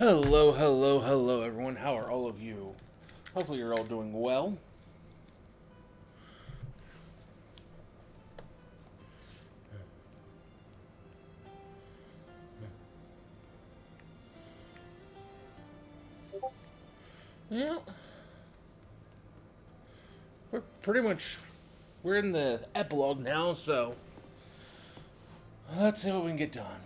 Hello, hello, hello, everyone. How are all of you? Hopefully, you're all doing well. Yeah, we're in the epilogue now, so let's see what we can get done.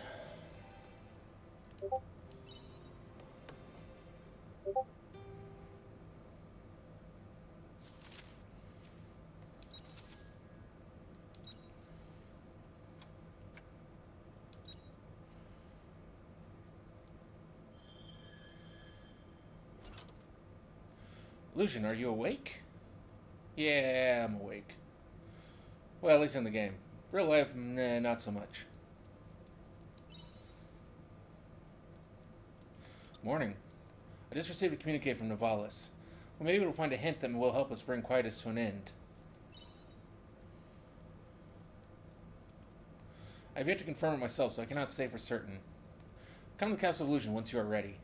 Lucian, are you awake? Yeah, I'm awake. Well, at least in the game. Real life, nah, not so much. Morning. I just received a communique from Novalis. Well, maybe we'll find a hint that will help us bring quietus to an end. I've yet to confirm it myself, so I cannot say for certain. Come to the Castle of Illusion once you are ready.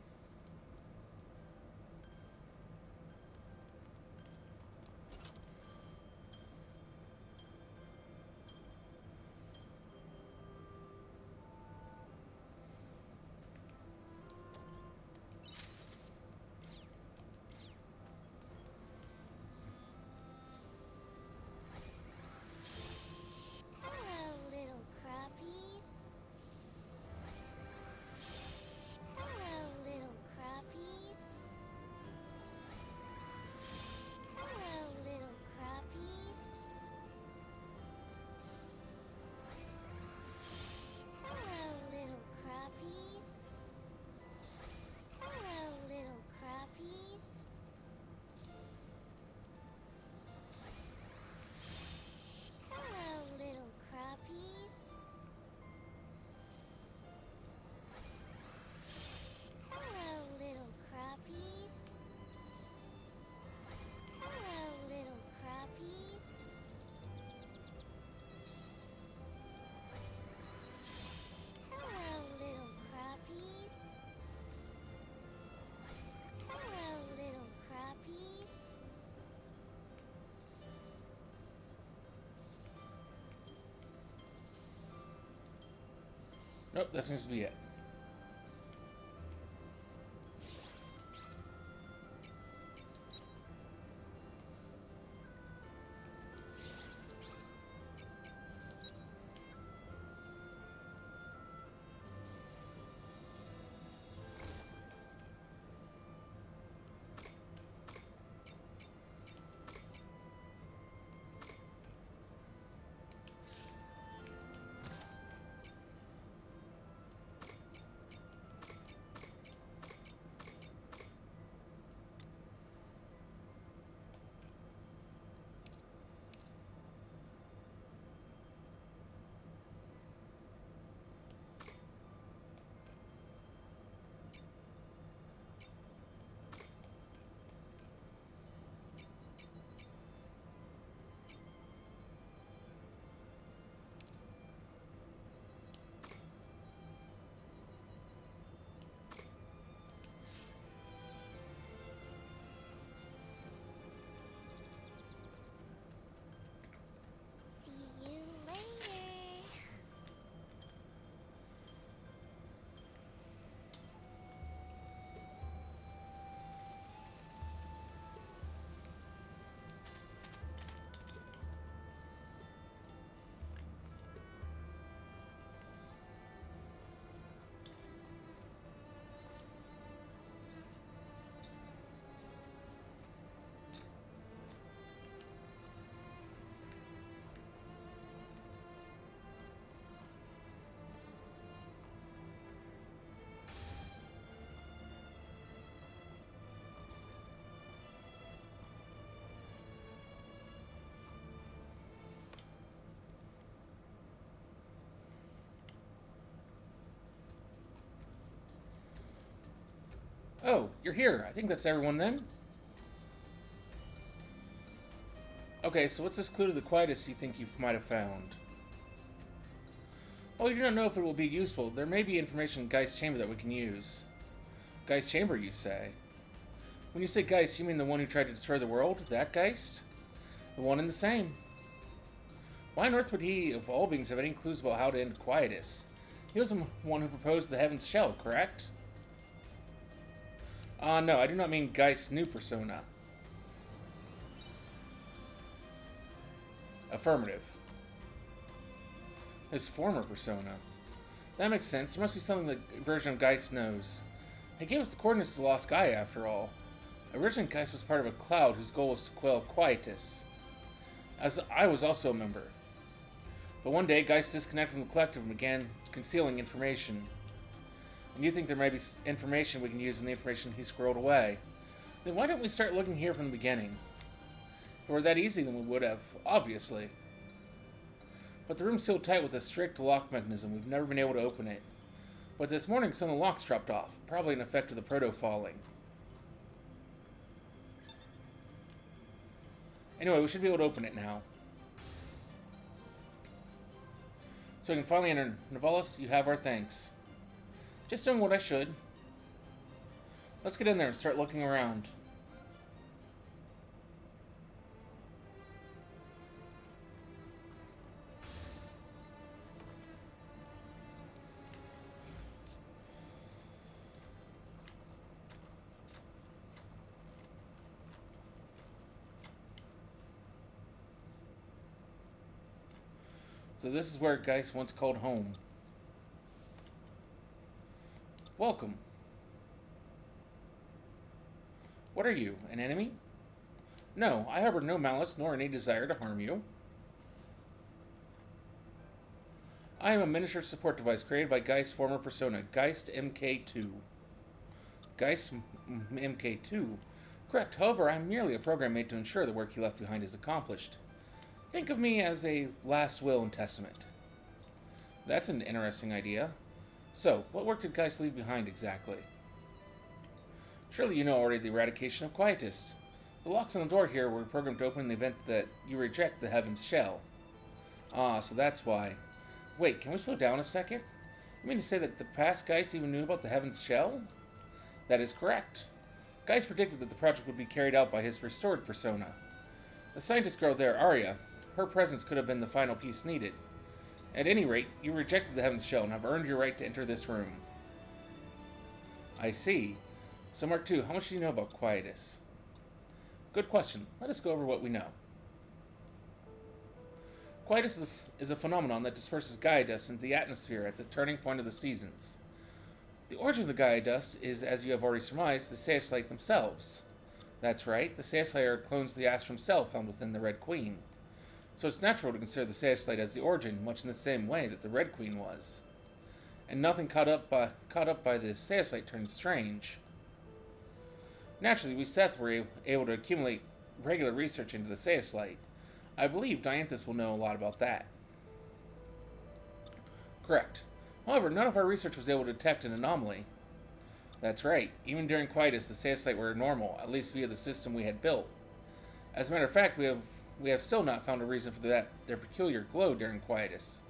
Hello, little crappies. Hello, little crappies. Hello, little crappies. Hello, little crappies. Hello, little crappies. Hello, little crappies. Hello, little crappies. Hello, little crappies. Hello, little crappies. Hello, little crappies. Nope, that seems to be it. See you later. Oh, you're here. I think that's everyone then. Okay, so what's this clue to the quietus you think you might have found? Oh, you don't know if it will be useful. There may be information in Geist's chamber that we can use. Geist chamber, you say? When you say Geist, you mean the one who tried to destroy the world? That Geist? The one and the same. Why on earth would he, of all beings, have any clues about how to end quietus? He was the one who proposed the Heaven's Shell, correct? No, I do not mean Geist's new persona. Affirmative. His former persona. That makes sense. There must be something the version of Geist knows. He gave us the coordinates to the Lost Gaia, after all. Originally, Geist was part of a cloud whose goal was to quell quietus. As I was also a member. But one day, Geist disconnected from the collective and began concealing information. And you think there might be information we can use in the information he squirreled away. Then why don't we start looking here from the beginning? If it were that easy, then we would have, obviously. But the room's sealed tight with a strict lock mechanism. We've never been able to open it. But this morning, some of the locks dropped off. Probably an effect of the proto falling. Anyway, we should be able to open it now. So we can finally enter. Novalis, you have our thanks. Just doing what I should. Let's get in there and start looking around. So this is where Geist once called home. Welcome. What are you, an enemy? No, I harbor no malice nor any desire to harm you. I am a miniature support device created by Geist's former persona, Geist MK2. Geist MK2? Correct, however, I am merely a program made to ensure the work he left behind is accomplished. Think of me as a last will and testament. That's an interesting idea. So, what work did Geist leave behind exactly? Surely you know already the eradication of quietus. The locks on the door here were programmed to open in the event that you reject the Heaven's Shell. Ah, so that's why. Wait, can we slow down a second? You mean to say that the past Geist even knew about the Heaven's Shell? That is correct. Geist predicted that the project would be carried out by his restored persona. The scientist girl there, Arya, her presence could have been the final piece needed. At any rate, you rejected the Heaven's Shell and have earned your right to enter this room. I see. So Mark II, how much do you know about quietus? Good question. Let us go over what we know. Quietus is a phenomenon that disperses Gaia dust into the atmosphere at the turning point of the seasons. The origin of the Gaia dust is, as you have already surmised, the Seislight themselves. That's right, the Seislight are clones of the Astrum Cell found within the Red Queen. So it's natural to consider the Seislight as the origin, much in the same way that the Red Queen was. And nothing caught up by the Seislight turned strange. Naturally, we Seth were able to accumulate regular research into the Seislight. I believe Dianthus will know a lot about that. Correct. However, none of our research was able to detect an anomaly. That's right. Even during quietus, the Seislight were normal, at least via the system we had built. As a matter of fact, we have still not found a reason for their peculiar glow during quietus.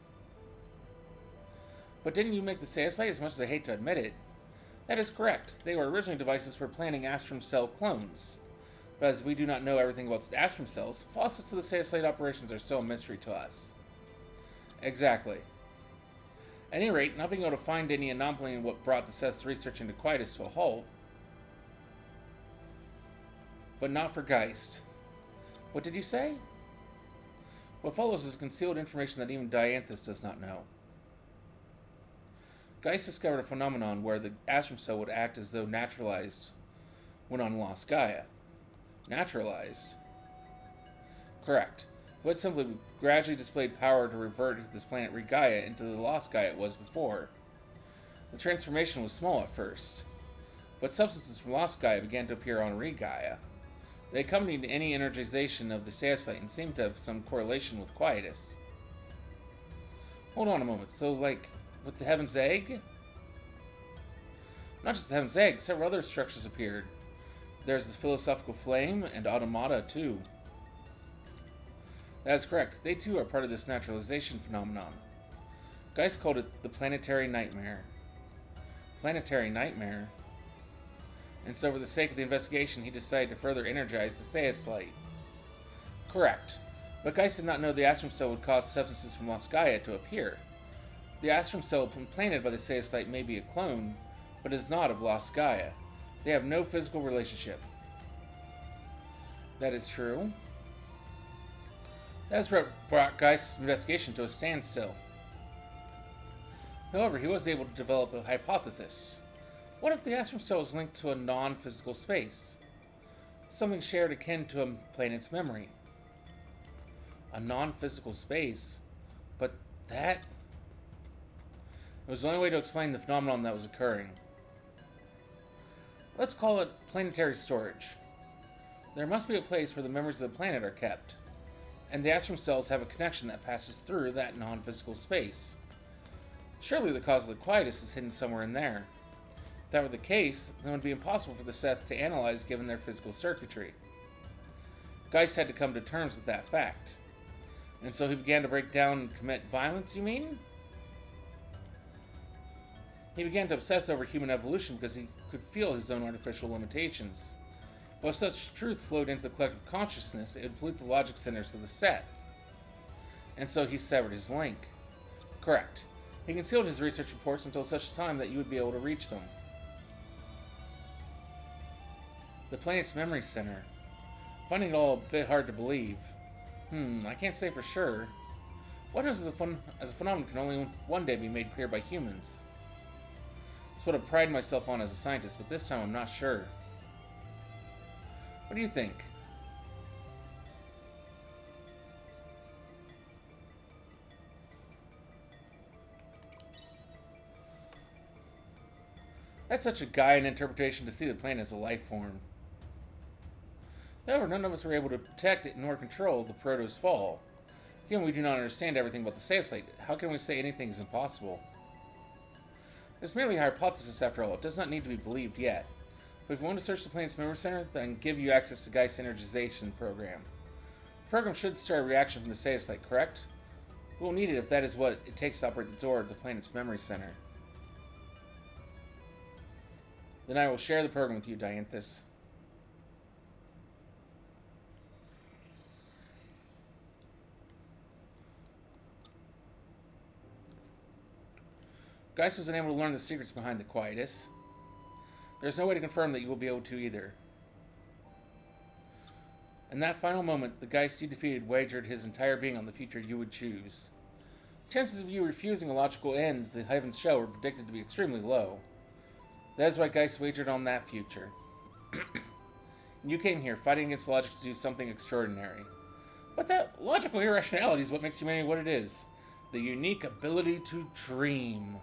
But didn't you make the Seislight, as much as I hate to admit it? That is correct. They were originally devices for planting Astrum Cell clones. But as we do not know everything about Astrum Cells, faucets of the Seislight operations are still a mystery to us. Exactly. At any rate, not being able to find any anomaly in what brought the Seth's research into quietus to a halt. But not for Geist. What did you say? What follows is concealed information that even Dianthus does not know. Geist discovered a phenomenon where the Astrum Cell would act as though naturalized when on Lost Gaia. Naturalized? Correct. It had simply gradually displayed power to revert this planet Regaia into the Lost Gaia it was before. The transformation was small at first, but substances from Lost Gaia began to appear on Regaia. They accompanied any energization of the Seislight and seemed to have some correlation with quietus. Hold on a moment, so like, with the Heaven's Egg? Not just the Heaven's Egg, several other structures appeared. There's the Philosophical Flame and Automata, too. That is correct. They, too, are part of this naturalization phenomenon. Geist called it the Planetary Nightmare. Planetary Nightmare? And so for the sake of the investigation, he decided to further energize the Seus light. Correct. But Geist did not know the Astrum Cell would cause substances from Lost Gaia to appear. The Astrum Cell implanted by the Seus light may be a clone, but is not of Lost Gaia. They have no physical relationship. That is true. That is what brought Geist's investigation to a standstill. However, he was able to develop a hypothesis. What if the Astrum Cell is linked to a non-physical space? Something shared akin to a planet's memory. A non-physical space? But that... It was the only way to explain the phenomenon that was occurring. Let's call it planetary storage. There must be a place where the memories of the planet are kept, and the Astrum Cells have a connection that passes through that non-physical space. Surely the cause of the quietus is hidden somewhere in there. If that were the case, then it would be impossible for the Seth to analyze given their physical circuitry. Geist had to come to terms with that fact. And so he began to break down and commit violence, you mean? He began to obsess over human evolution because he could feel his own artificial limitations. But if such truth flowed into the collective consciousness, it would pollute the logic centers of the set. And so he severed his link. Correct. He concealed his research reports until such time that you would be able to reach them. The planet's memory center. Finding it all a bit hard to believe. I can't say for sure. What as a phenomenon can only one day be made clear by humans. It's what I pride myself on as a scientist, but this time I'm not sure. What do you think? That's such a Gaian interpretation to see the planet as a life form. However, none of us were able to detect it nor control the Proto's fall. Given we do not understand everything about the Seus light, how can we say anything is impossible? It's merely a hypothesis after all. It does not need to be believed yet. But if you want to search the planet's memory center, then give you access to Geist's energization program. The program should start a reaction from the Seus light, correct? We will need it if that is what it takes to operate the door of the planet's memory center. Then I will share the program with you, Dianthus. Geist was unable to learn the secrets behind the quietus. There's no way to confirm that you will be able to either. In that final moment, the Geist you defeated wagered his entire being on the future you would choose. The chances of you refusing a logical end to the Heaven's Show were predicted to be extremely low. That is why Geist wagered on that future. You came here, fighting against logic to do something extraordinary. But that logical irrationality is what makes humanity what it is. The unique ability to dream.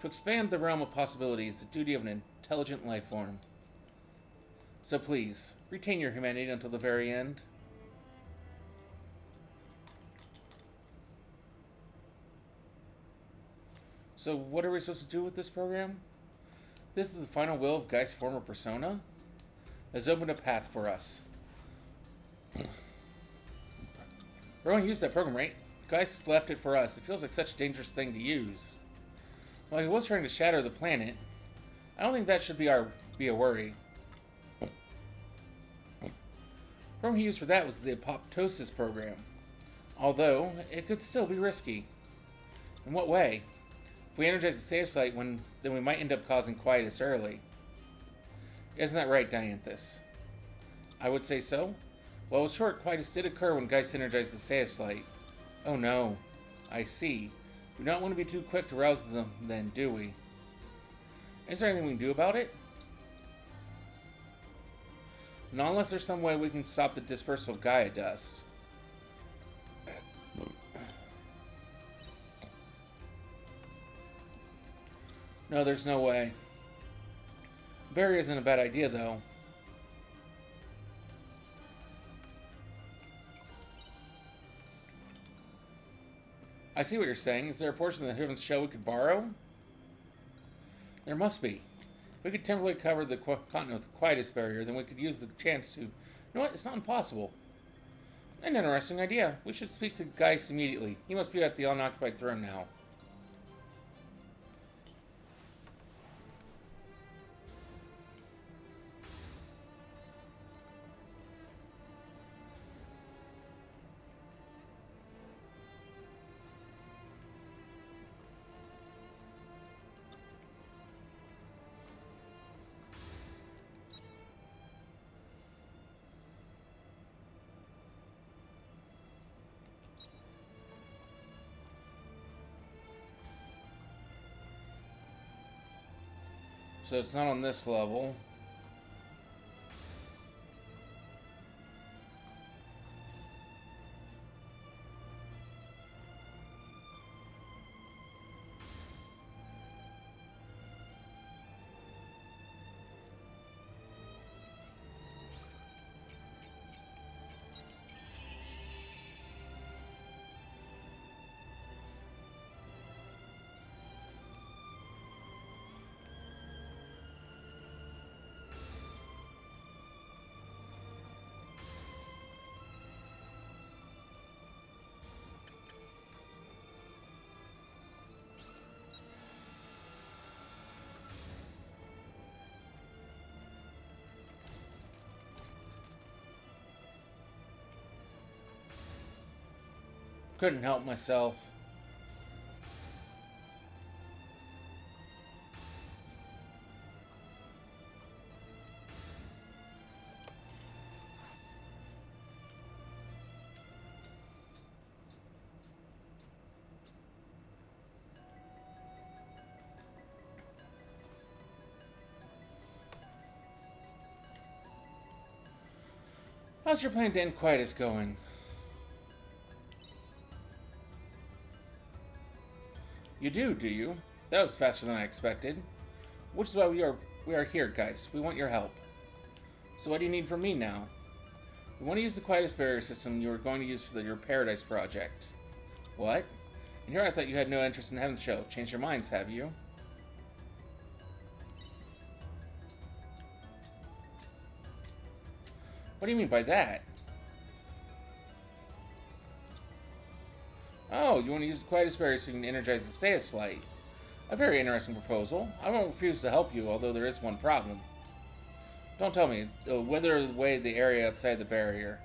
To expand the realm of possibility is the duty of an intelligent life form. So please, retain your humanity until the very end. So what are we supposed to do with this program? This is the final will of Geist's former persona. It has opened a path for us. Rowan used that program, right? Geist left it for us. It feels like such a dangerous thing to use. While he was trying to shatter the planet, I don't think that should be a worry. The program he used for that was the apoptosis program. Although, it could still be risky. In what way? If we energize the Seus light, then we might end up causing quietus early. Isn't that right, Dianthus? I would say so. Well, it was short, quietus did occur when Geist energized the Seus light. Oh no. I see. We don't want to be too quick to rouse them then, do we? Is there anything we can do about it? Not unless there's some way we can stop the dispersal of Gaia dust. No, there's no way. Barrier isn't a bad idea, though. I see what you're saying. Is there a portion of the Heaven's Show we could borrow? There must be. If we could temporarily cover the continent with the quietus barrier, then we could use the chance to... You know what? It's not impossible. An interesting idea. We should speak to Geist immediately. He must be at the unoccupied throne now. So it's not on this level. Couldn't help myself. How's your plan to end quietus going? You do you? That was faster than I expected. Which is why we are here, guys. We want your help. So what do you need from me now? We want to use the quietus barrier system you were going to use for your Paradise project. What? And here I thought you had no interest in Heaven's Show. Changed your minds, have you? What do you mean by that? Oh, you want to use the quietus barrier so you can energize the Seus light. A very interesting proposal. I won't refuse to help you, although there is one problem. Don't tell me. Wither away the area outside the barrier.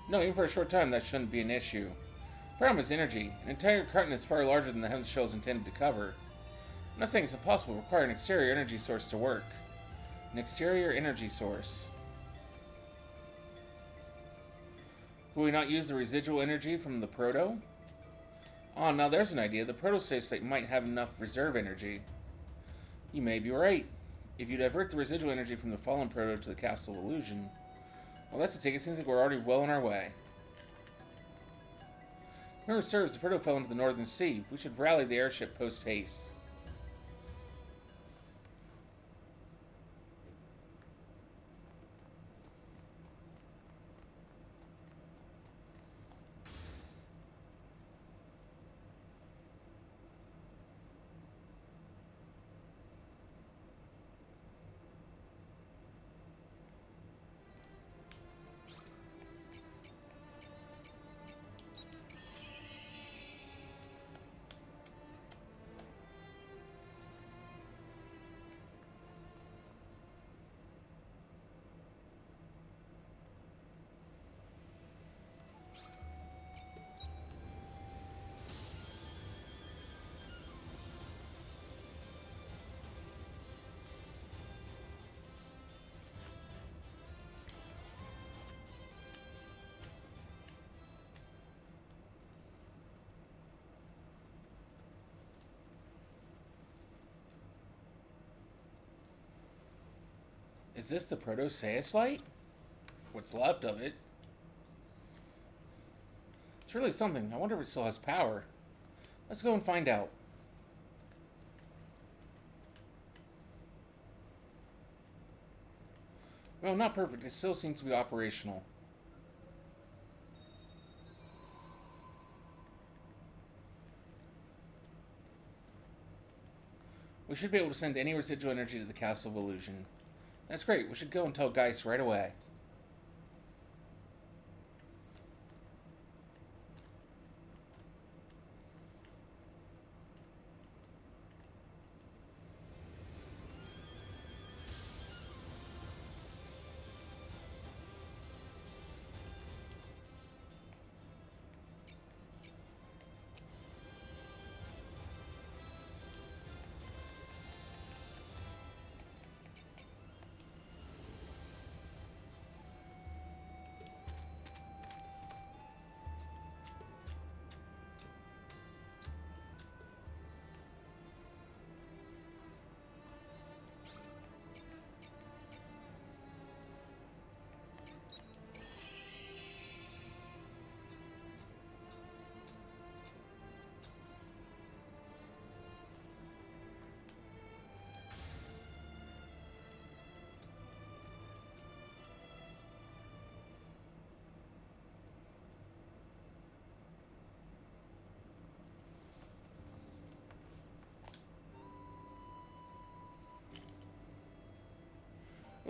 No, even for a short time, that shouldn't be an issue. The problem is energy. An entire carton is far larger than the Heaven's Shell is intended to cover. I'm not saying it's impossible. It will require an exterior energy source to work. An exterior energy source. Will we not use the residual energy from the proto? Oh, now there's an idea. The proto says that might have enough reserve energy. You may be right. If you divert the residual energy from the fallen proto to the Castle of Illusion, well, that's a ticket. It seems like we're already well on our way. Remember, serves the proto fell into the Northern Sea. We should rally the airship post haste. Is this the Proto-Seus light? What's left of it? It's really something. I wonder if it still has power. Let's go and find out. Well, not perfect. It still seems to be operational. We should be able to send any residual energy to the Castle of Illusion. That's great. We should go and tell Geist right away.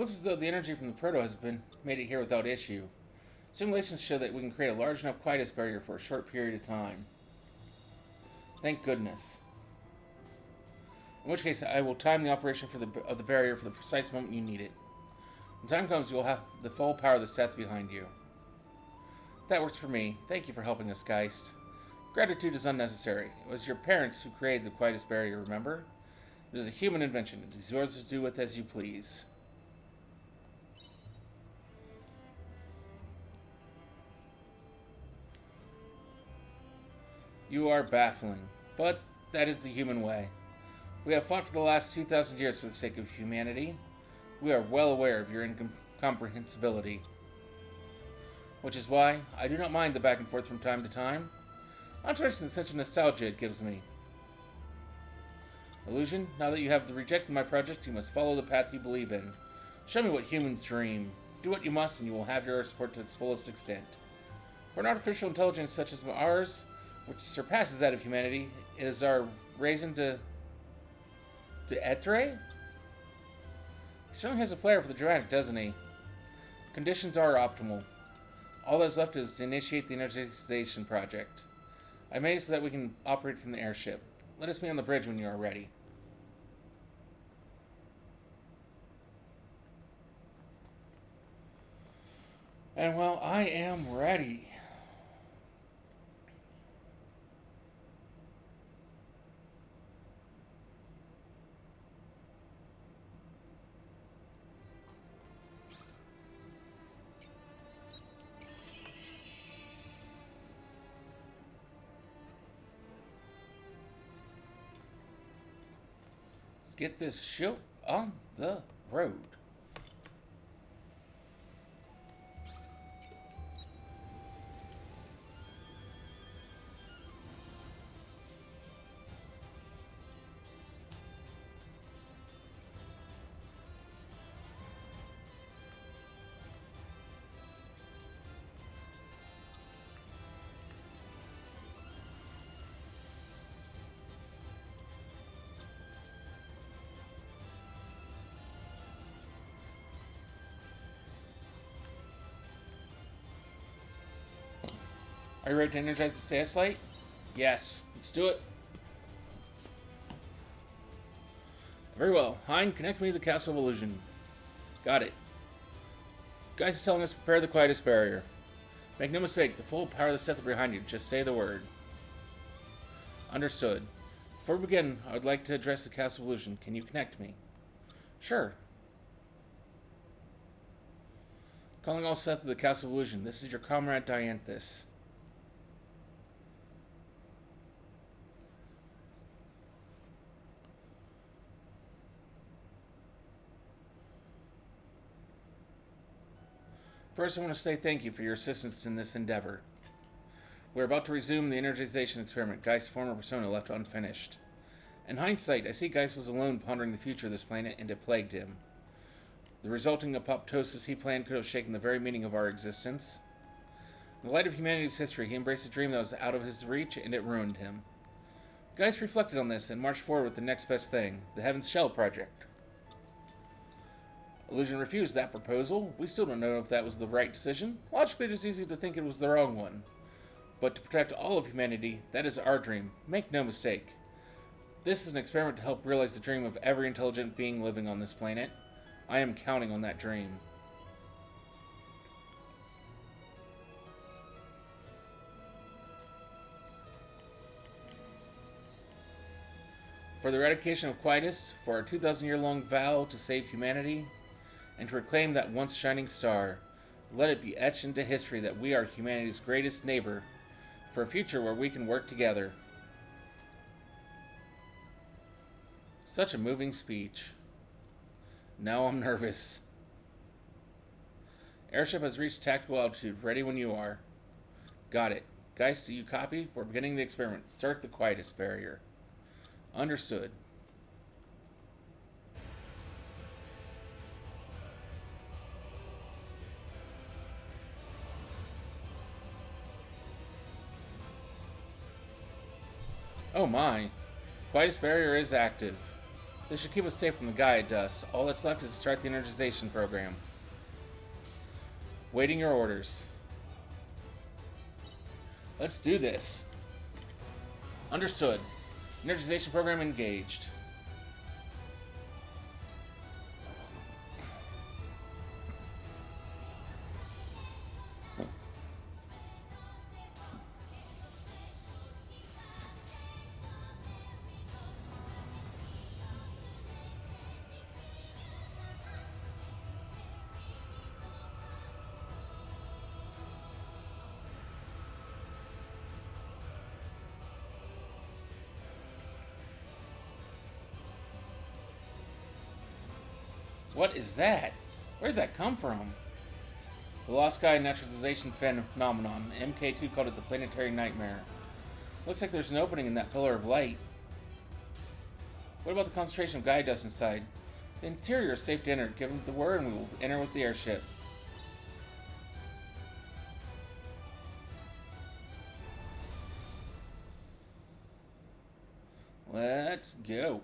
Looks as though the energy from the proto has been made it here without issue. Simulations show that we can create a large enough quietus barrier for a short period of time. Thank goodness. In which case, I will time the operation of the barrier for the precise moment you need it. When time comes, you will have the full power of the Seth behind you. That works for me. Thank you for helping us, Geist. Gratitude is unnecessary. It was your parents who created the quietus barrier, remember? It is a human invention. It is yours to do with as you please. You are baffling, but that is the human way. We have fought for the last 2,000 years for the sake of humanity. We are well aware of your incomprehensibility. Which is why I do not mind the back and forth from time to time. Not to mention such a nostalgia it gives me. Illusion, now that you have rejected my project, you must follow the path you believe in. Show me what humans dream. Do what you must, and you will have your support to its fullest extent. For an artificial intelligence such as ours, which surpasses that of humanity, it is our raison to être? He certainly has a flair for the dramatic, doesn't he? Conditions are optimal. All that's left is to initiate the energization project. I made it so that we can operate from the airship. Let us meet on the bridge when you are ready. And well, I am ready. Let's get this show on the road. Are you ready to energize the SAS light? Yes, let's do it. Very well. Hein, connect me to the Castle of Illusion. Got it. Guys is telling us to prepare the quietus barrier. Make no mistake, the full power of the Seth are behind you. Just say the word. Understood. Before we begin, I would like to address the Castle of Illusion. Can you connect me? Sure. Calling all Seth to the Castle of Illusion. This is your comrade Dianthus. First, I want to say thank you for your assistance in this endeavor. We're about to resume the energization experiment Geist's former persona left unfinished. In hindsight, I see Geist was alone pondering the future of this planet, and it plagued him. The resulting apoptosis he planned could have shaken the very meaning of our existence. In the light of humanity's history, he embraced a dream that was out of his reach, and it ruined him. Geist reflected on this and marched forward with the next best thing, the Heaven's Shell Project. Illusion refused that proposal. We still don't know if that was the right decision. Logically, it is easy to think it was the wrong one. But to protect all of humanity, that is our dream. Make no mistake. This is an experiment to help realize the dream of every intelligent being living on this planet. I am counting on that dream. For the eradication of quietus, for our 2,000-year-long vow to save humanity, and to reclaim that once shining star, let it be etched into history that we are humanity's greatest neighbor, for a future where we can work together. Such a moving speech. Now I'm nervous. Airship has reached tactical altitude. Ready when you are. Got it. Geist, do you copy? We're beginning the experiment. Start the quietus barrier. Understood. Oh my. Quietus barrier is active. This should keep us safe from the Gaia dust. All that's left is to start the energization program. Waiting your orders. Let's do this. Understood. Energization program engaged. What is that? Where did that come from? The Lost Gaia naturalization phenomenon. MK2 called it the planetary nightmare. Looks like there's an opening in that pillar of light. What about the concentration of Gaia dust inside? The interior is safe to enter. Give them the word and we will enter with the airship. Let's go.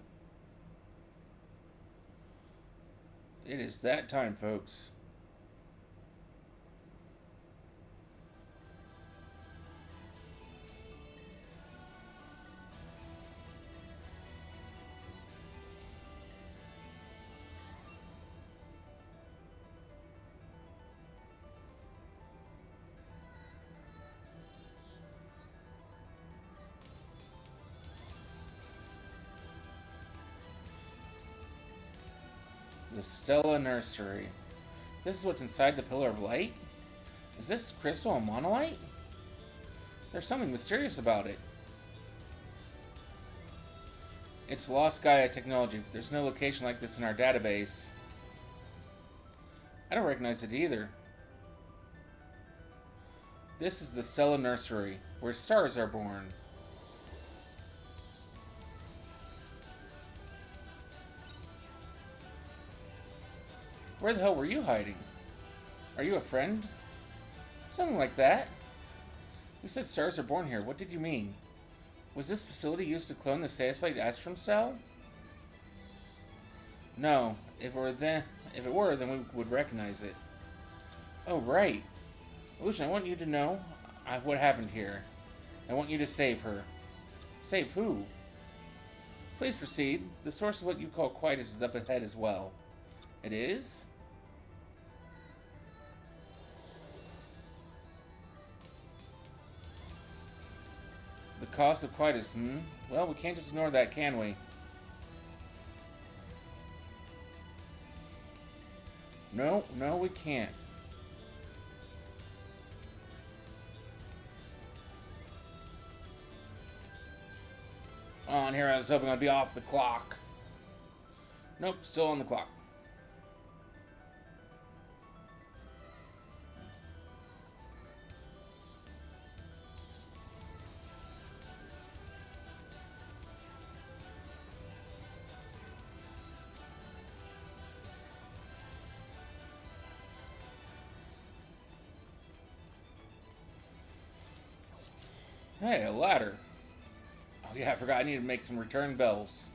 It is that time, folks. The Stella Nursery. This is what's inside the Pillar of Light? Is this crystal a monolite? There's something mysterious about it. It's Lost Gaia technology. There's no location like this in our database. I don't recognize it either. This is the Stella Nursery, where stars are born. Where the hell were you hiding? Are you a friend? Something like that. You said stars are born here. What did you mean? Was this facility used to clone the Saoslite Astrum cell? No. If it were, then we would recognize it. Oh, right. Illusion, I want you to know what happened here. I want you to save her. Save who? Please proceed. The source of what you call quietus is up ahead as well. It is? The cost of quietus, Well, we can't just ignore that, can we? No, we can't. On here, I was hoping I'd be off the clock. Nope, still on the clock. Hey, a ladder. Oh yeah, I forgot I need to make some return bells.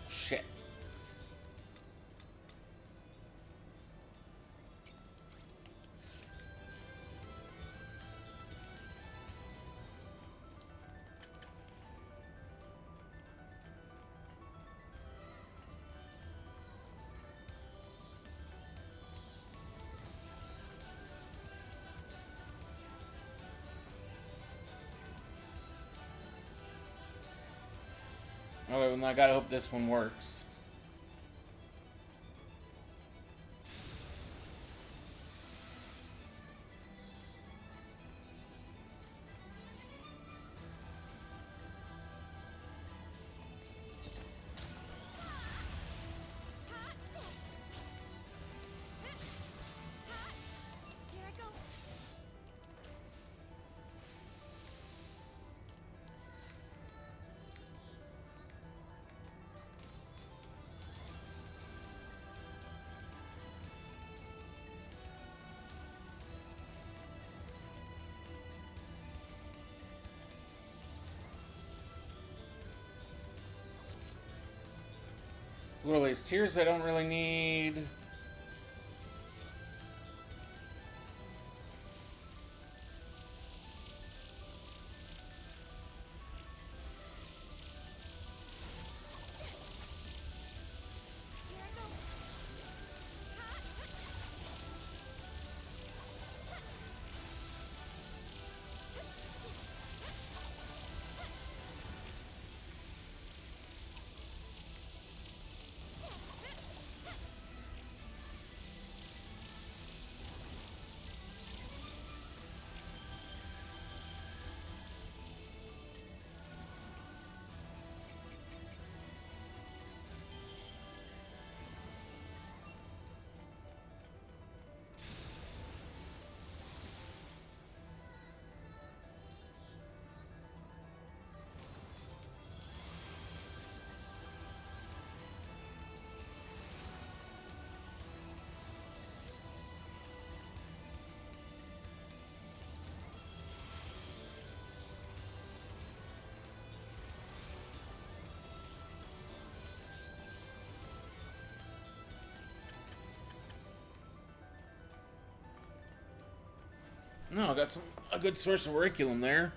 Shit. Okay, well, I gotta hope this one works. Lily's Tears I don't really need. No, I got a good source of auriculum there.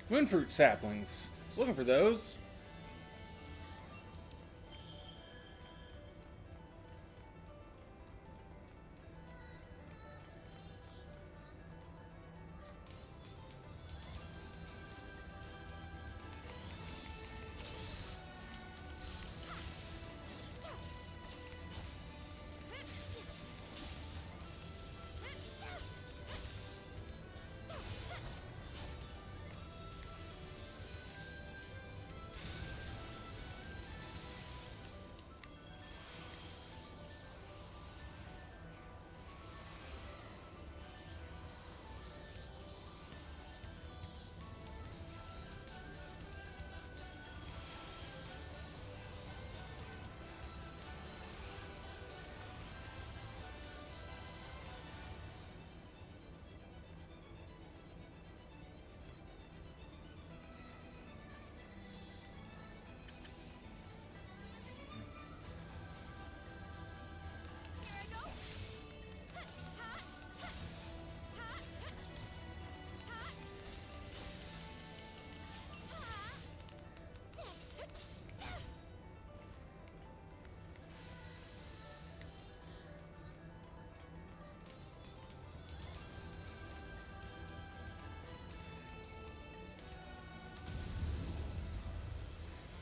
Moonfruit saplings. I was looking for those.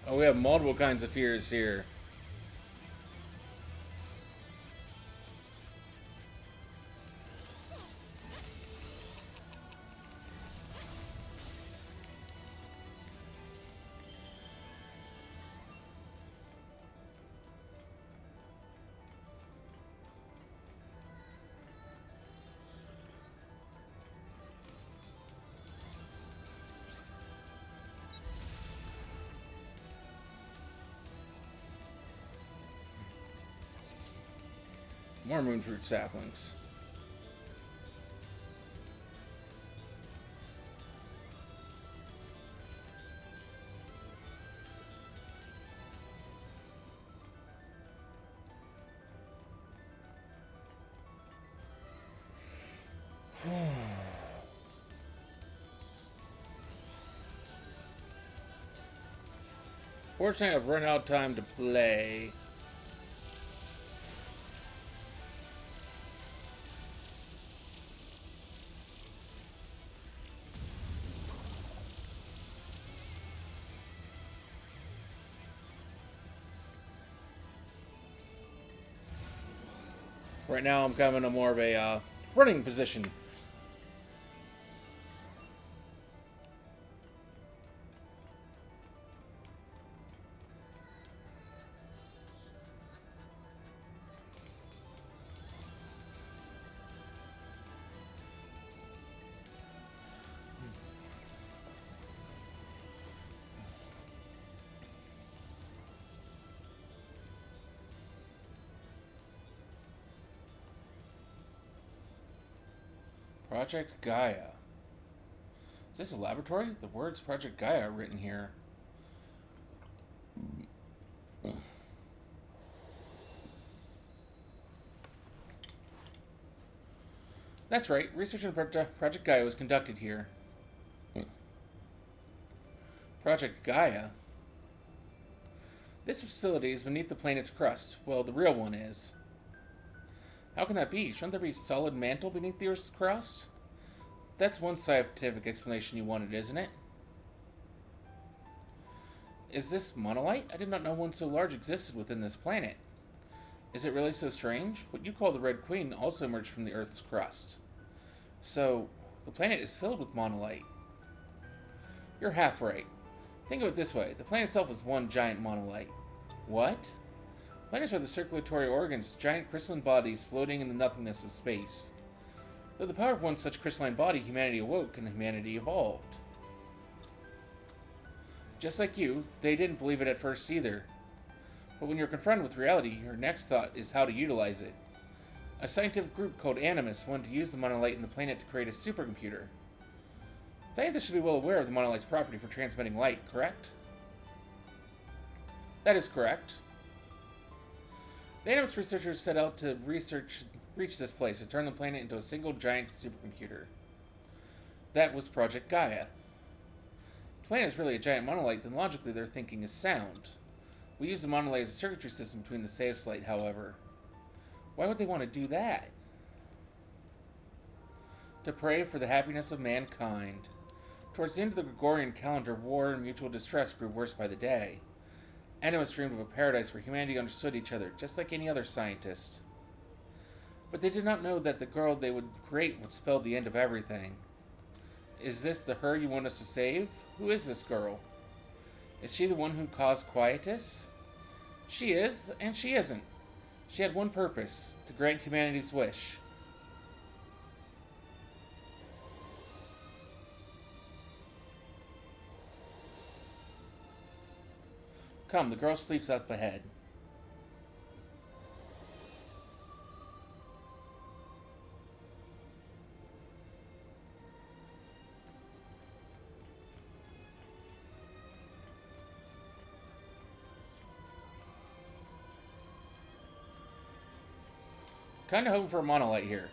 Oh, we have multiple kinds of fears here. More moonfruit saplings. Fortunately, I've run out of time to play. Right now, I'm kind of in a more of a running position. Project Gaia. Is this a laboratory? The words Project Gaia are written here. That's right. Research on Project Gaia was conducted here. Project Gaia? This facility is beneath the planet's crust. Well, the real one is. How can that be? Shouldn't there be a solid mantle beneath the Earth's crust? That's one scientific explanation you wanted, isn't it? Is this monolith? I did not know one so large existed within this planet. Is it really so strange? What you call the Red Queen also emerged from the Earth's crust. So, the planet is filled with monolith. You're half right. Think of it this way. The planet itself is one giant monolith. What? Planets are the circulatory organs, giant crystalline bodies floating in the nothingness of space. Through the power of one such crystalline body, humanity awoke and humanity evolved. Just like you, they didn't believe it at first either. But when you're confronted with reality, your next thought is how to utilize it. A scientific group called Animus wanted to use the monolith in the planet to create a supercomputer. Scientists should be well aware of the monolith's property for transmitting light, correct? That is correct. The Animus researchers set out to reach this place and turn the planet into a single giant supercomputer. That was Project Gaia. If the planet is really a giant monolith, then logically their thinking is sound. We use the monolith as a circuitry system between the satellite, however. Why would they want to do that? To pray for the happiness of mankind. Towards the end of the Gregorian calendar, war and mutual distress grew worse by the day. Animus dreamed of a paradise where humanity understood each other, just like any other scientist. But they did not know that the girl they would create would spell the end of everything. Is this the her you want us to save? Who is this girl? Is she the one who caused quietus? She is, and she isn't. She had one purpose, to grant humanity's wish. Come, the girl sleeps up ahead. Kind of hoping for a monolith here.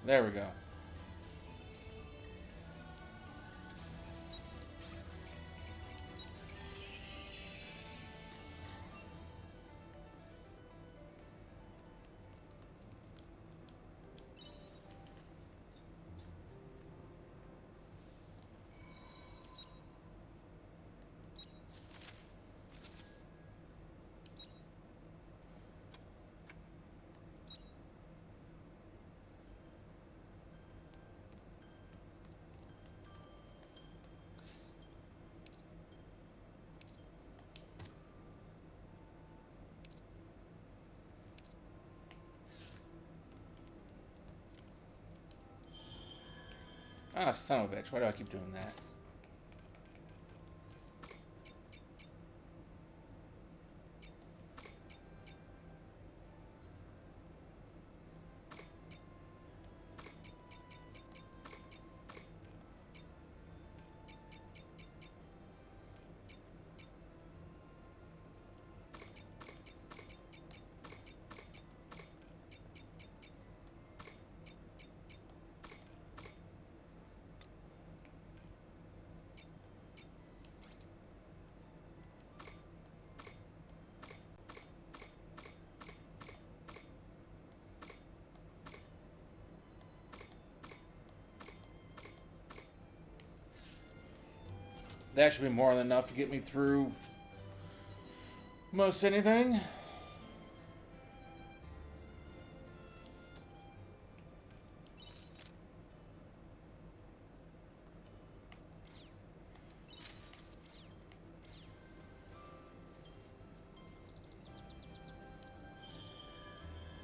There we go. Ah, son of a bitch. Why do I keep doing that? That should be more than enough to get me through most anything.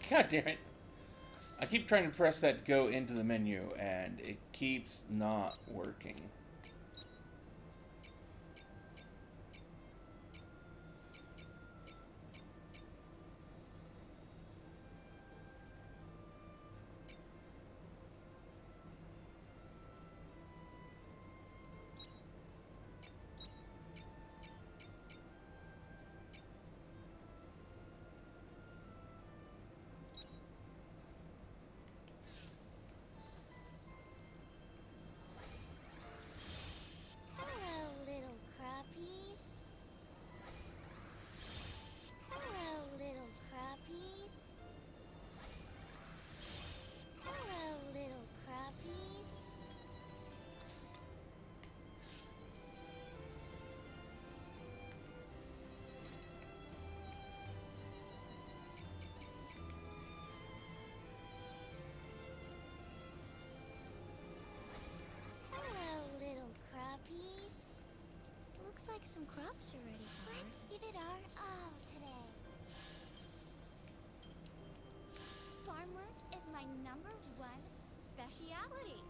God damn it. I keep trying to press that to go into the menu, and it keeps not working. Hello, little crappies. Hello, little crappies. Hello, little crappies. Hello, little crappies. Looks like some crops are ready. Let's give it our all today. Farm work is my #1 speciality.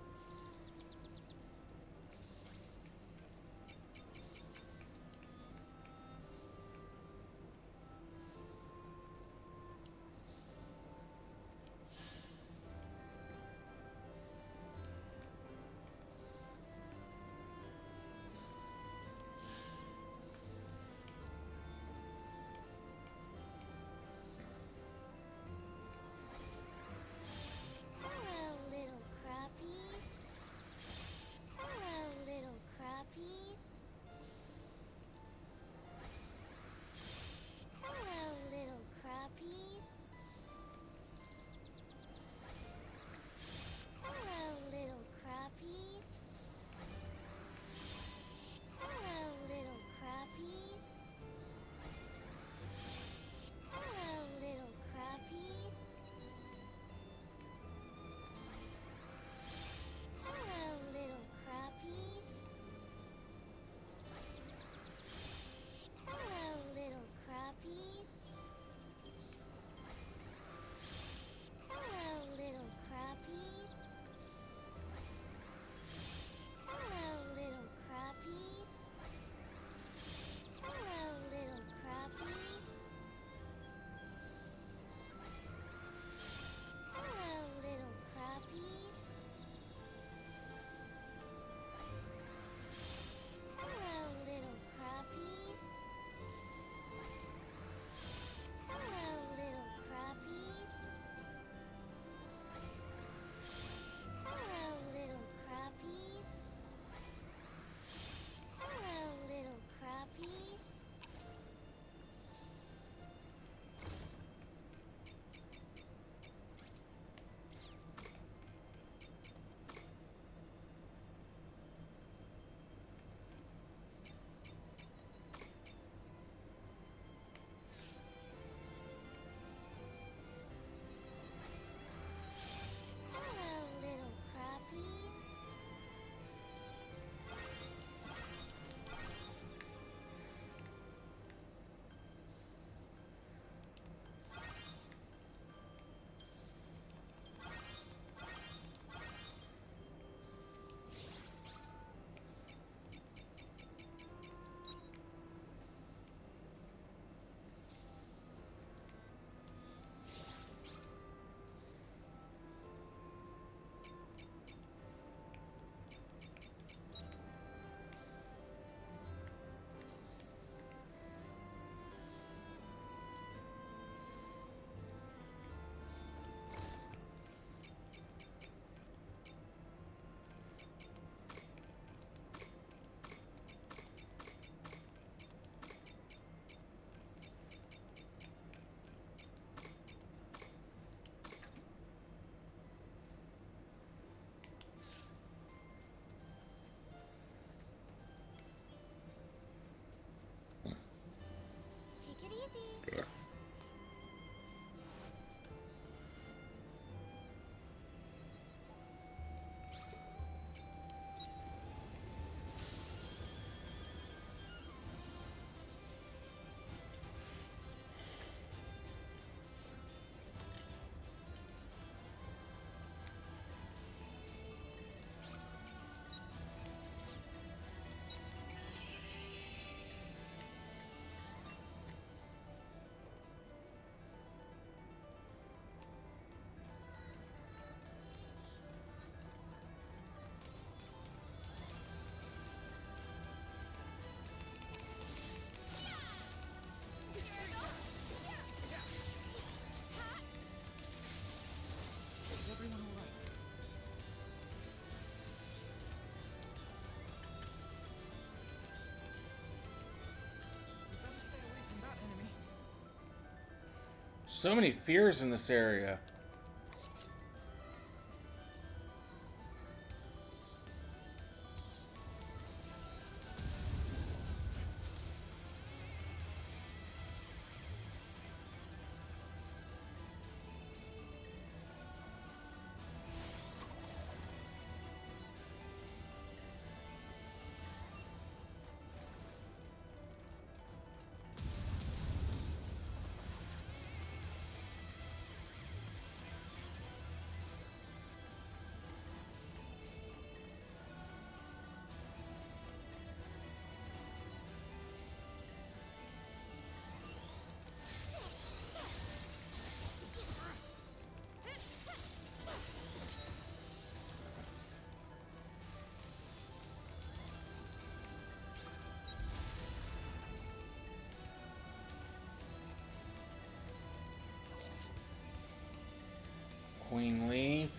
Hello, little crappies. So many fears in this area. Queen leave.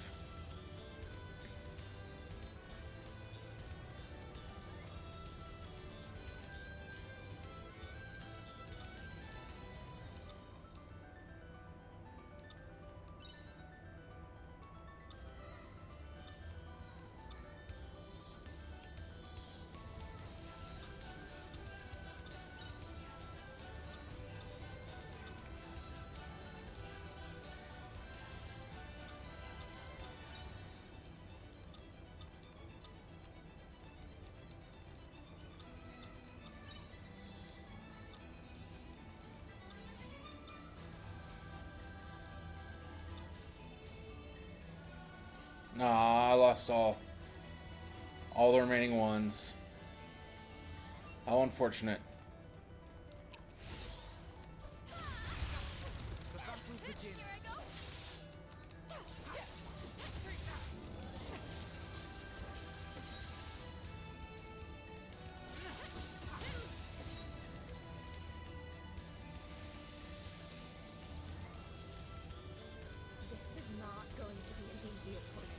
Nah, I lost all the remaining ones. How unfortunate. The battle begins. This is not going to be an easy opponent.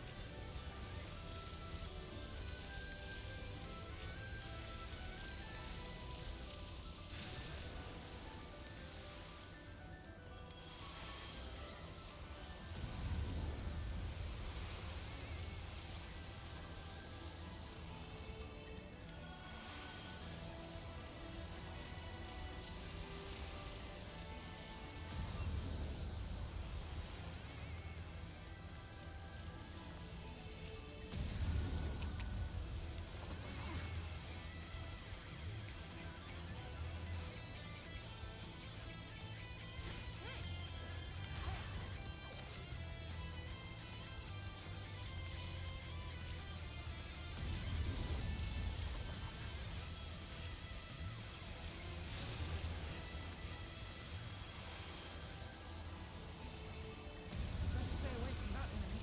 Better stay away from that enemy.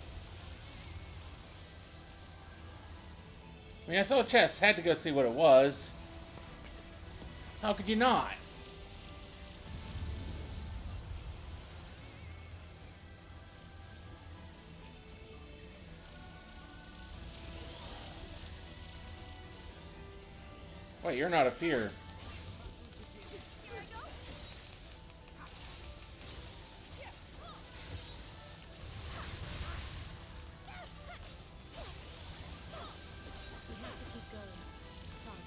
I mean, I saw a chest. Had to go see what it was. How could you not? Wait, you're not a fear. We have to keep going. Sorry.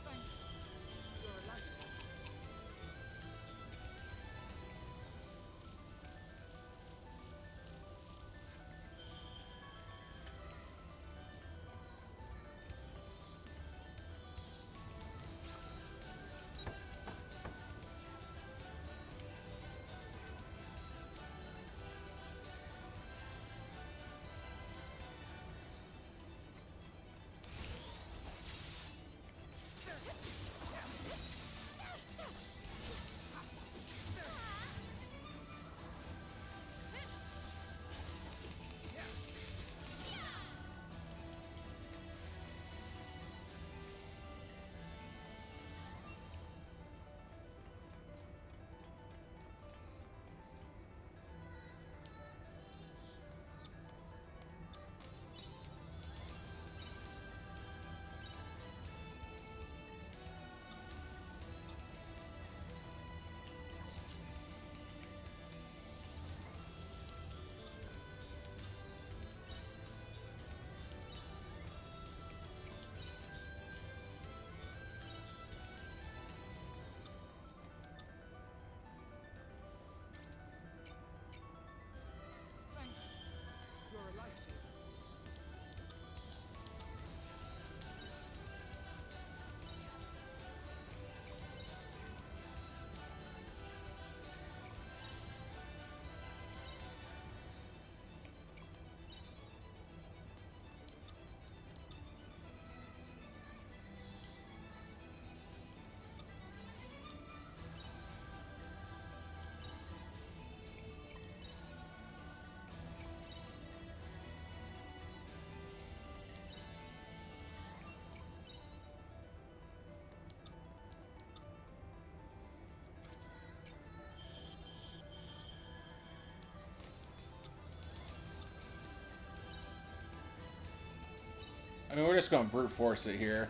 Thanks. You're a lifesaver. I mean, we're just going to brute force it here.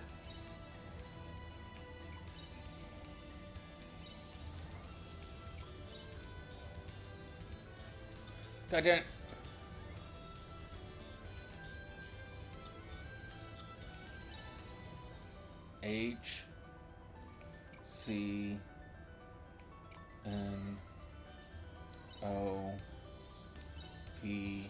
God damn it. H C N O P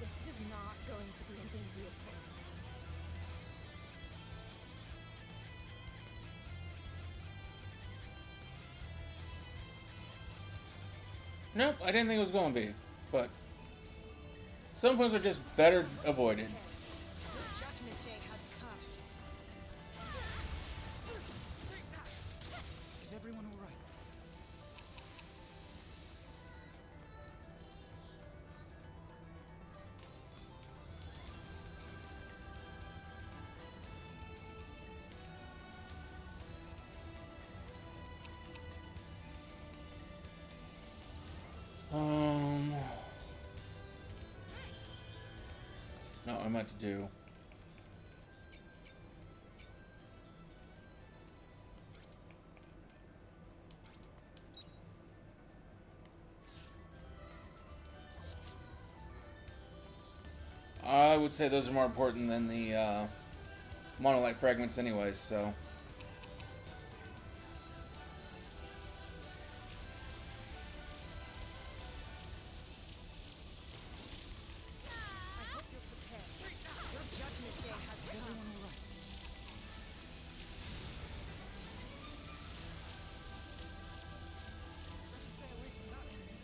This is not going to be an easy approach. Nope, I didn't think it was going to be. But some points are just better avoided. Your judgment day has come. Is everyone all right? No, I meant to do. I would say those are more important than the monolite fragments anyways, so. I hope you're prepared. Your judgment day has Is come. everyone all right? Better stay away from that enemy.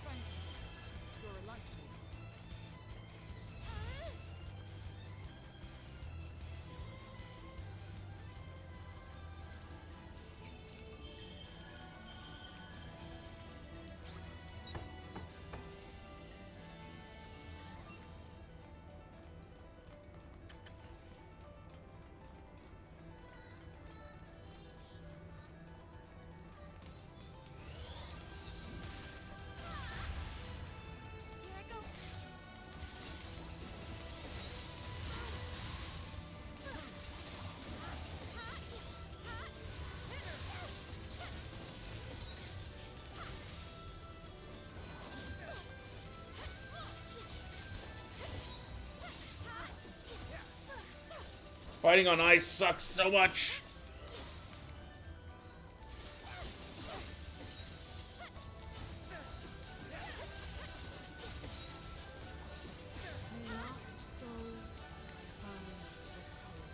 Thanks. You're a lifesaver. Here I go. Fighting on ice sucks so much. Lost souls find repose.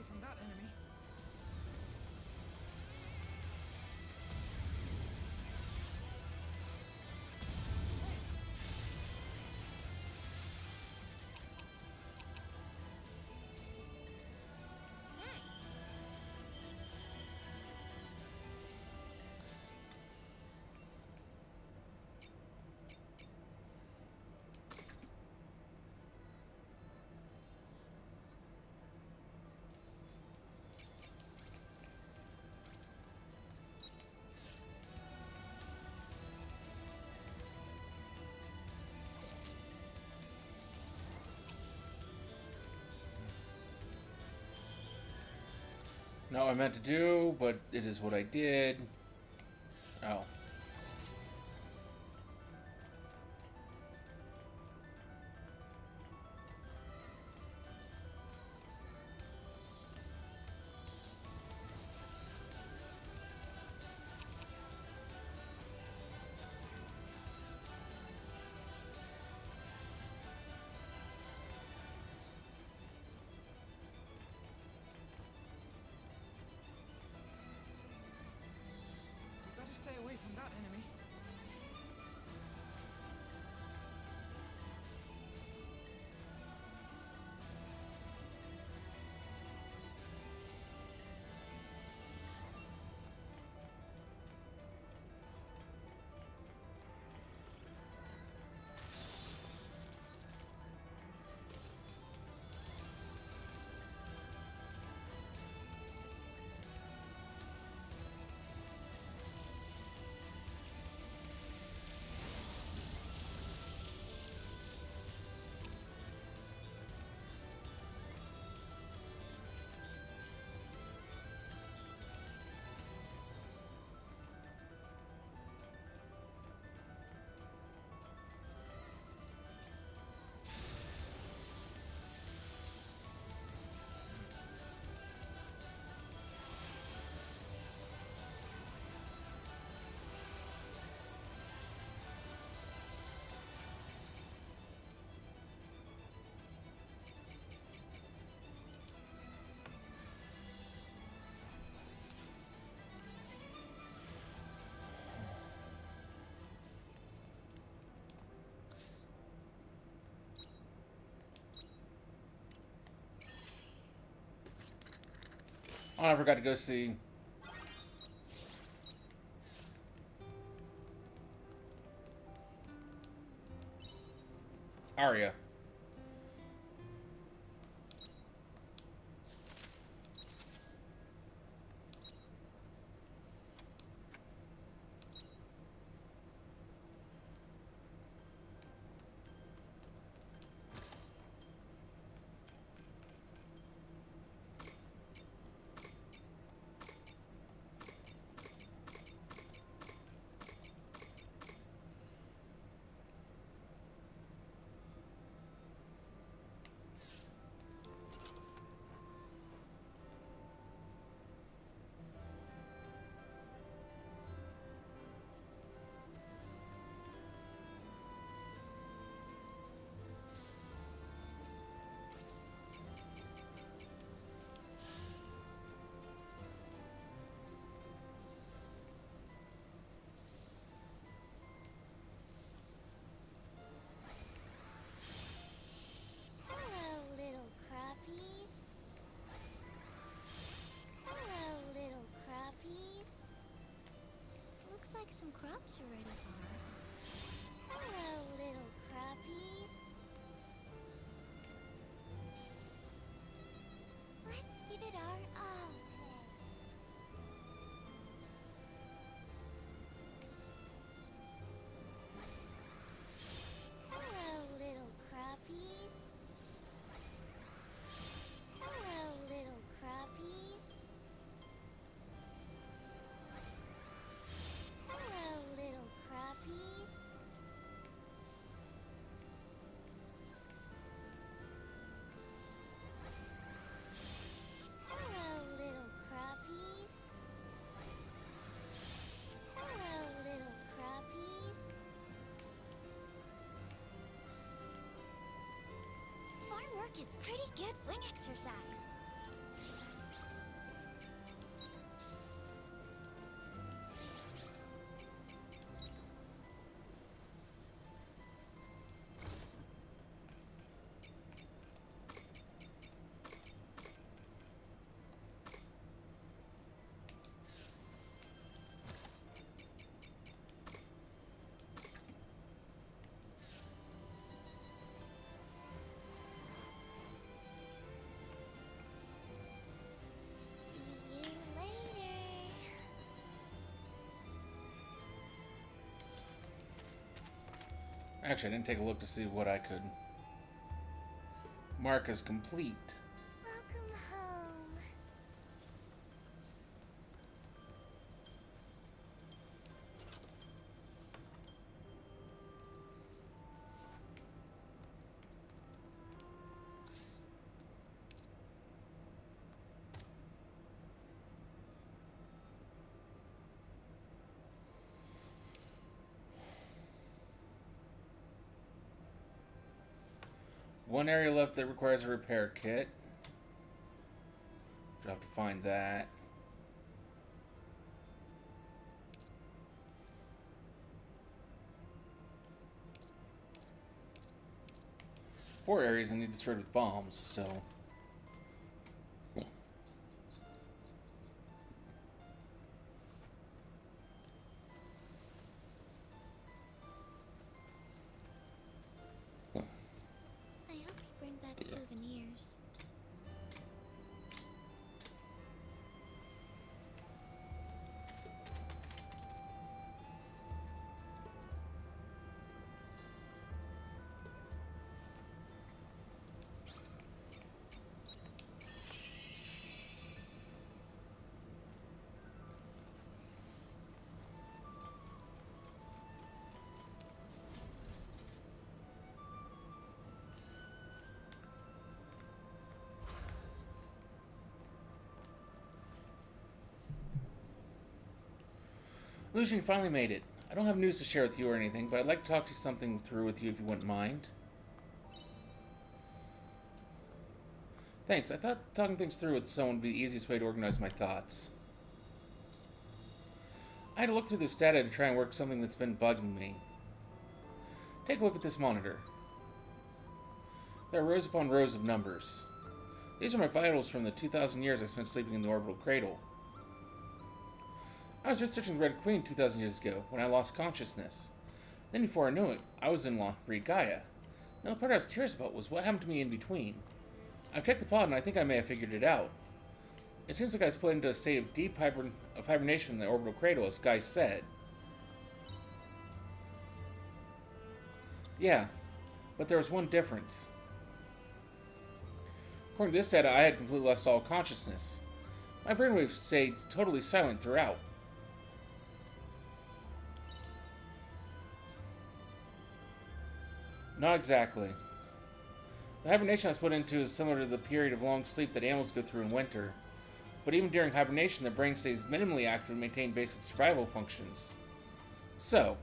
from that enemy. Not what I meant to do, but it is what I did. Oh. You better stay away from that enemy. Oh, I forgot to go see. Arya. Hello, little crappies. Hello, little crappies. Looks like some crops are ready for her. Hello, little crappies. Let's give it our all today. Hello, little crappies. Hello, little crappies. Hello, little crappies. Hello, little crappies. Hello, little crappies. Farm work is pretty good wing exercise. Actually, I didn't take a look to see what I could mark as complete. Welcome home. One area left that requires a repair kit. I'll have to find that. Four areas that need destroyed with bombs, so. I hope you bring back souvenirs. Lucian, you finally made it. I don't have news to share with you or anything, but I'd like to talk to something through with you if you wouldn't mind. Thanks. I thought talking things through with someone would be the easiest way to organize my thoughts. I had to look through this data to try and work something that's been bugging me. Take a look at this monitor. There are rows upon rows of numbers. These are my vitals from the 2,000 years I spent sleeping in the orbital cradle. I was researching the Red Queen 2,000 years ago, when I lost consciousness. Then before I knew it, I was in Gaia. Now the part I was curious about was what happened to me in between. I've checked the pod and I think I may have figured it out. It seems like I was put into a state of deep hibernation in the orbital cradle, as Guy said. Yeah, but there was one difference. According to this data, I had completely lost all consciousness. My brainwaves stayed totally silent throughout. Not exactly. The hibernation I was put into is similar to the period of long sleep that animals go through in winter. But even during hibernation, their brain stays minimally active to maintain basic survival functions. So,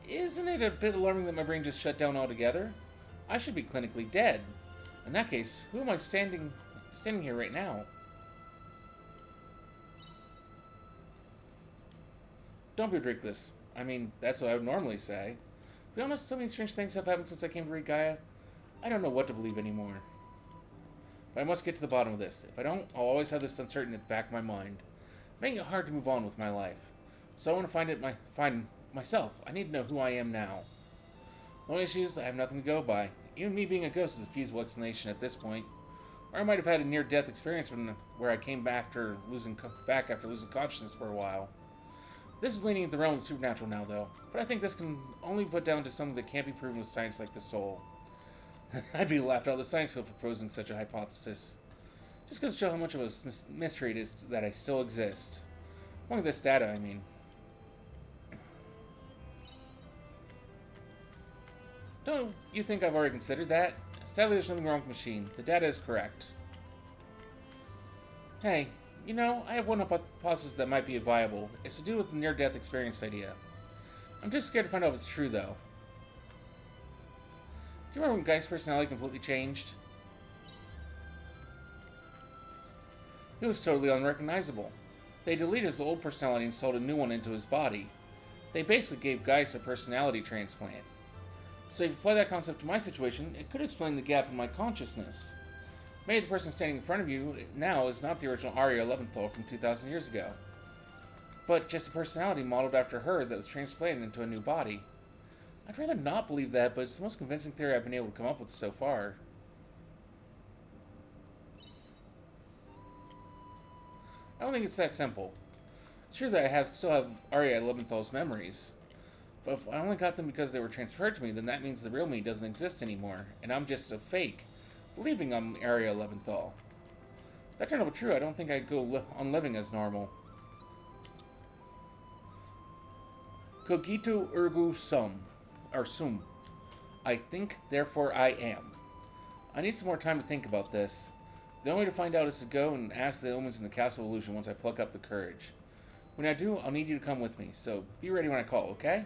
isn't it a bit alarming that my brain just shut down altogether? I should be clinically dead. In that case, who am I standing here right now? Don't be ridiculous. I mean, that's what I would normally say. To be honest, so many strange things have happened since I came to read Gaia. I don't know what to believe anymore. But I must get to the bottom of this. If I don't, I'll always have this uncertainty at the back of my mind, making it hard to move on with my life. So I want to find myself. I need to know who I am now. The only issue is I have nothing to go by. Even me being a ghost is a feasible explanation at this point. Or I might have had a near-death experience where I came back after losing consciousness for a while. This is leaning into the realm of the supernatural now, though. But I think this can only be put down to something that can't be proven with science like the soul. I'd be laughed out of the science field for proposing such a hypothesis. Just goes to show how much of a mystery it is that I still exist. Look at this data, I mean. Don't you think I've already considered that? Sadly, there's nothing wrong with the machine. The data is correct. Hey, you know, I have one hypothesis that might be viable. It's to do with the near-death experience idea. I'm too scared to find out if it's true, though. Do you remember when Guy's personality completely changed? He was totally unrecognizable. They deleted his old personality and installed a new one into his body. They basically gave Gaius a personality transplant. So if you apply that concept to my situation, it could explain the gap in my consciousness. Maybe the person standing in front of you now is not the original Arya Leventhal from 2,000 years ago, but just a personality modeled after her that was transplanted into a new body. I'd rather not believe that, but it's the most convincing theory I've been able to come up with so far. I don't think it's that simple. It's true that I still have Arya Leventhal's memories, But if I only got them because they were transferred to me, then that means the real me doesn't exist anymore, and I'm just a fake, believing I'm Area 11thal. If that turned out true, I don't think I'd go on living as normal. Cogito ergo sum, or sum. I think, therefore I am. I need some more time to think about this. The only way to find out is to go and ask the omens in the Castle of Illusion once I pluck up the courage. When I do, I'll need you to come with me, so be ready when I call, okay?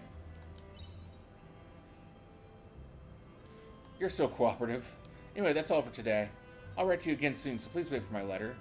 You're so cooperative. Anyway, that's all for today. I'll write to you again soon, so please wait for my letter.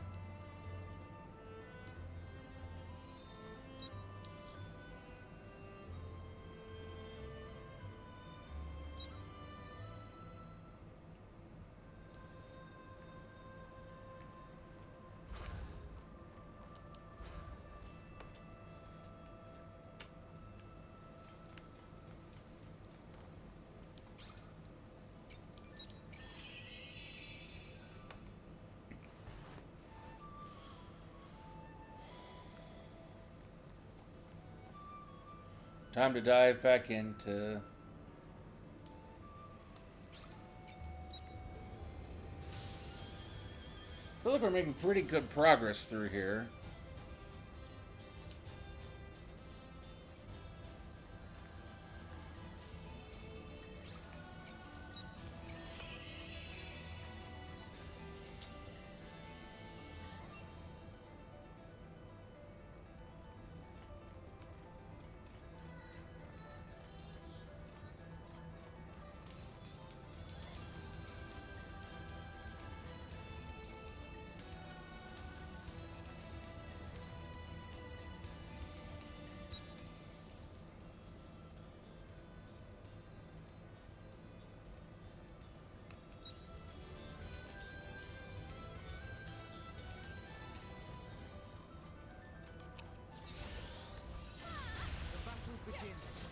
Time to dive back into... I feel like we're making pretty good progress through here. The battle begins.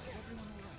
Is everyone all right?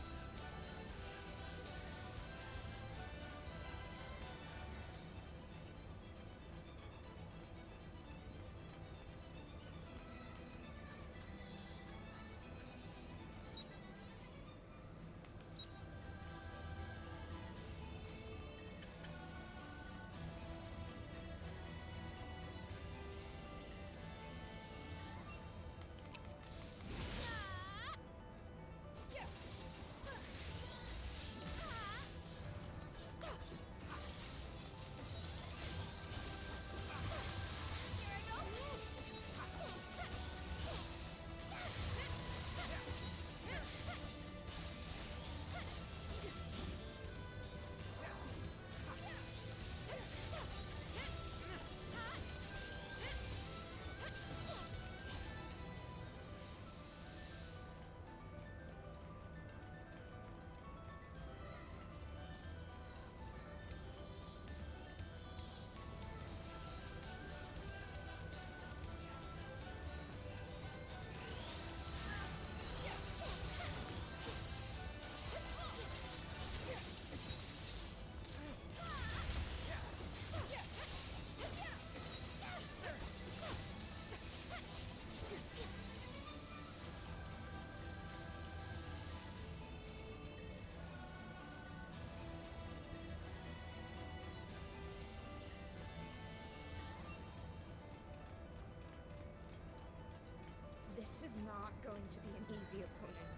This is not going to be an easy opponent.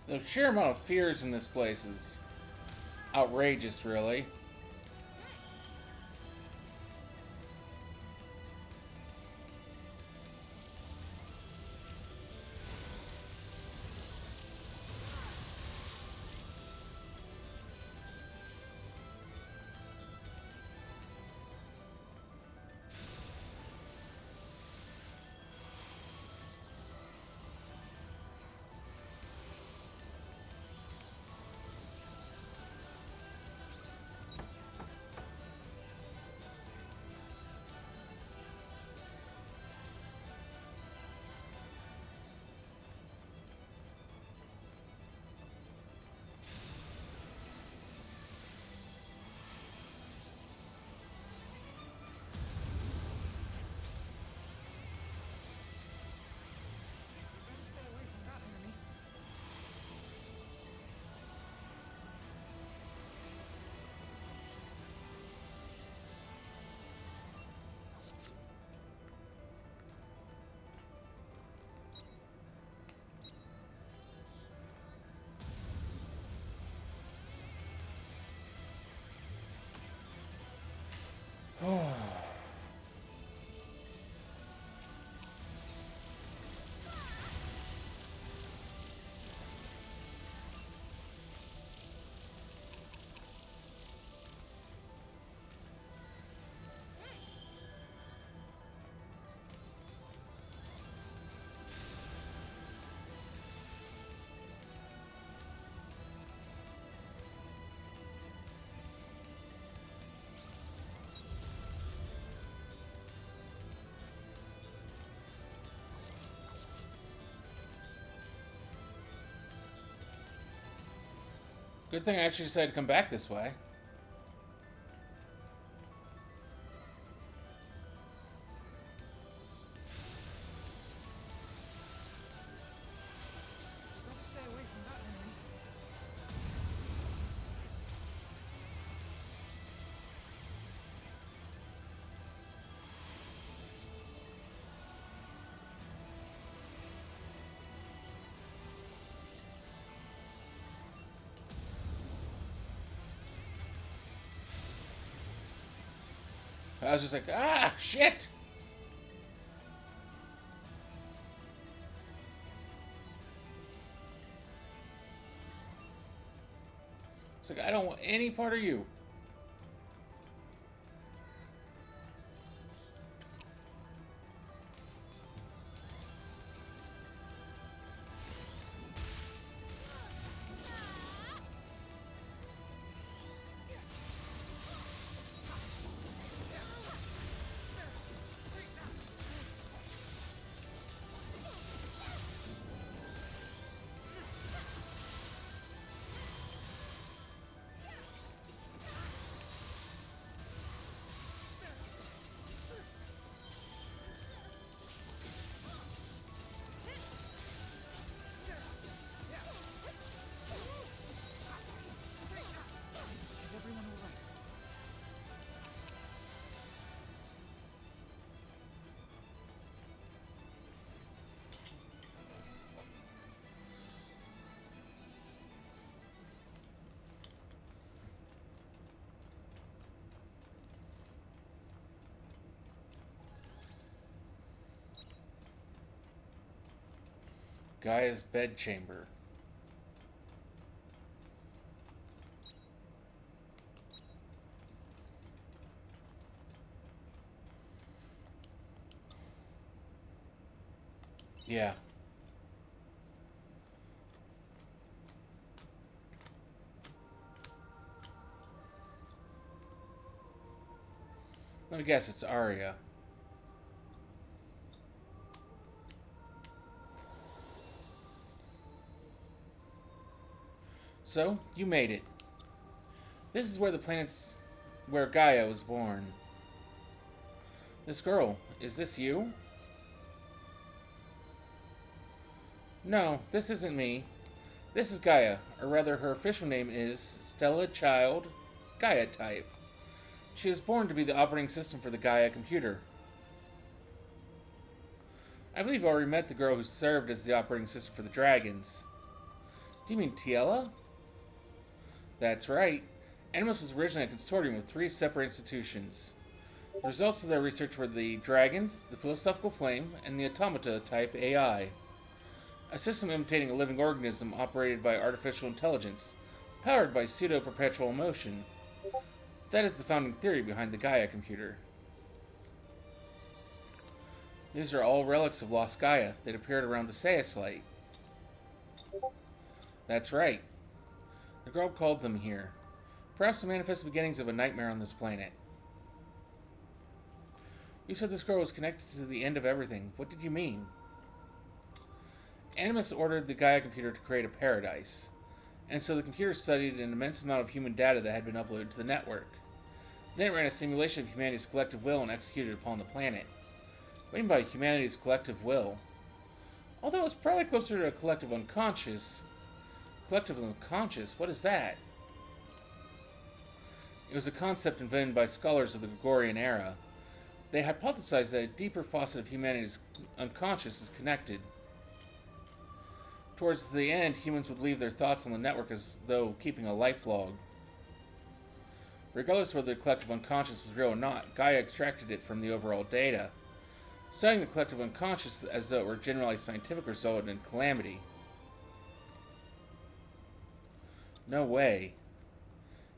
The sheer amount of fears in this place is outrageous, really. Oh. Good thing I actually decided to come back this way. Better stay away from that enemy. I was just like, ah, shit! It's like, I don't want any part of you. Is everyone all right? Gaia's bedchamber. Yeah. Let me guess, it's Arya. So, you made it. This is where where Gaia was born. This girl, is this you? No, this isn't me. This is Gaia, or rather her official name is Stella Child Gaia Type. She was born to be the operating system for the Gaia computer. I believe you already met the girl who served as the operating system for the dragons. Do you mean Tiela? That's right. Animus was originally a consortium of 3 separate institutions. The results of their research were the dragons, the philosophical flame, and the automata type AI. A system imitating a living organism operated by artificial intelligence, powered by pseudo-perpetual motion. That is the founding theory behind the Gaia computer. These are all relics of lost Gaia that appeared around the Saius Light. That's right. The girl called them here. Perhaps the manifest beginnings of a nightmare on this planet. You said this girl was connected to the end of everything. What did you mean? Animus ordered the Gaia computer to create a paradise, and so the computer studied an immense amount of human data that had been uploaded to the network. Then it ran a simulation of humanity's collective will and executed it upon the planet. What do you mean by humanity's collective will? Although it was probably closer to a collective unconscious. Collective unconscious? What is that? It was a concept invented by scholars of the Gregorian era. They hypothesized that a deeper facet of humanity's unconscious is connected. Towards the end, humans would leave their thoughts on the network as though keeping a life log. Regardless of whether the collective unconscious was real or not, Gaia extracted it from the overall data. Studying the collective unconscious as though it were generalized scientific resulted in calamity. No way.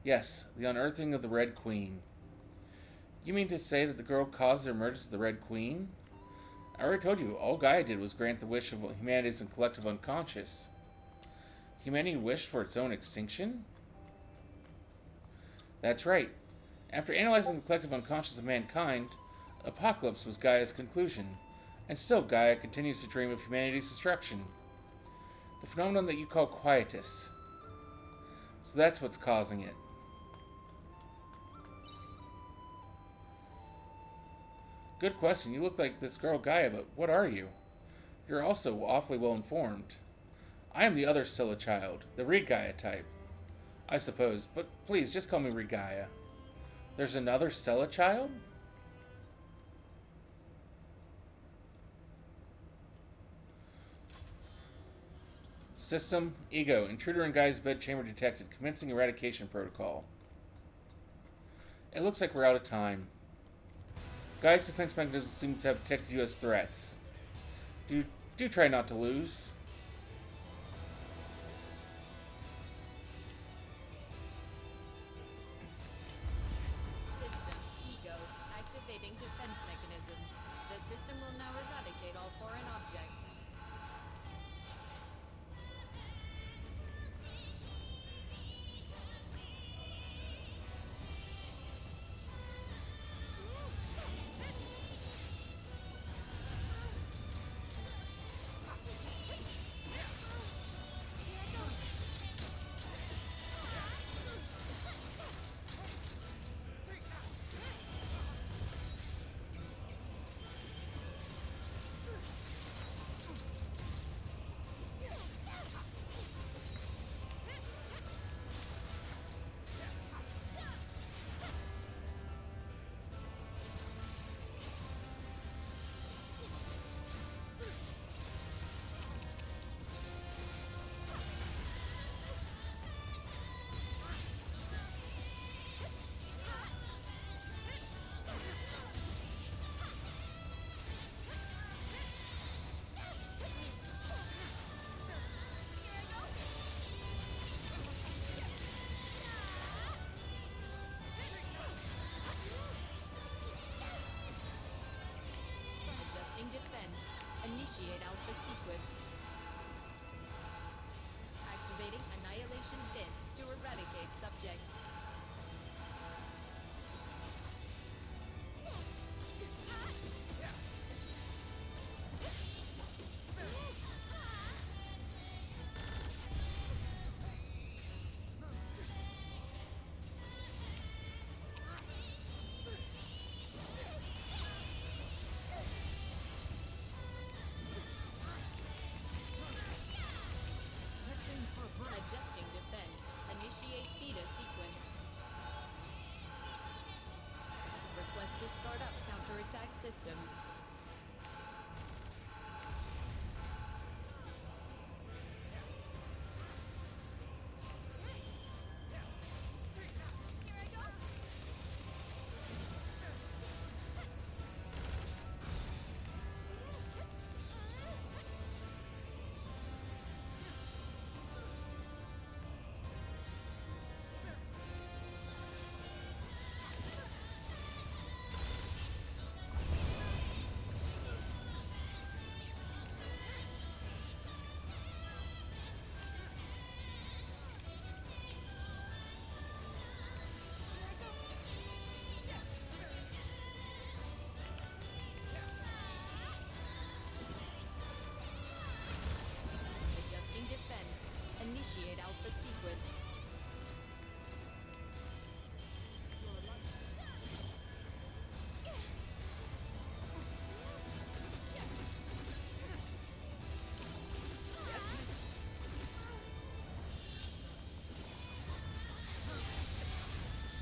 Yes, the unearthing of the Red Queen. You mean to say that the girl caused the emergence of the Red Queen? I already told you, all Gaia did was grant the wish of humanity's collective unconscious. Humanity wished for its own extinction? That's right. After analyzing the collective unconscious of mankind, apocalypse was Gaia's conclusion, and still Gaia continues to dream of humanity's destruction. The phenomenon that you call quietus. So that's what's causing it. Good question. You look like this girl Gaia, but what are you? You're also awfully well informed. I am the other Scylla child, the Re-Gaia type. I suppose, but please, just call me Re-Gaia. There's another Stella child? System, Ego, intruder in Gaia's bedchamber detected, commencing eradication protocol. It looks like we're out of time. Gaia's defense mechanism seems to have detected you as threats. Do try not to lose. System, Ego, activating defense mechanisms. The system will now eradicate all foreign objects. Defense. Initiate alpha sequence. Activating annihilation bits to eradicate subject. Adjusting defense. Initiate theta sequence. Request to start up counterattack systems. Adjusting defense. Initiate alpha sequence.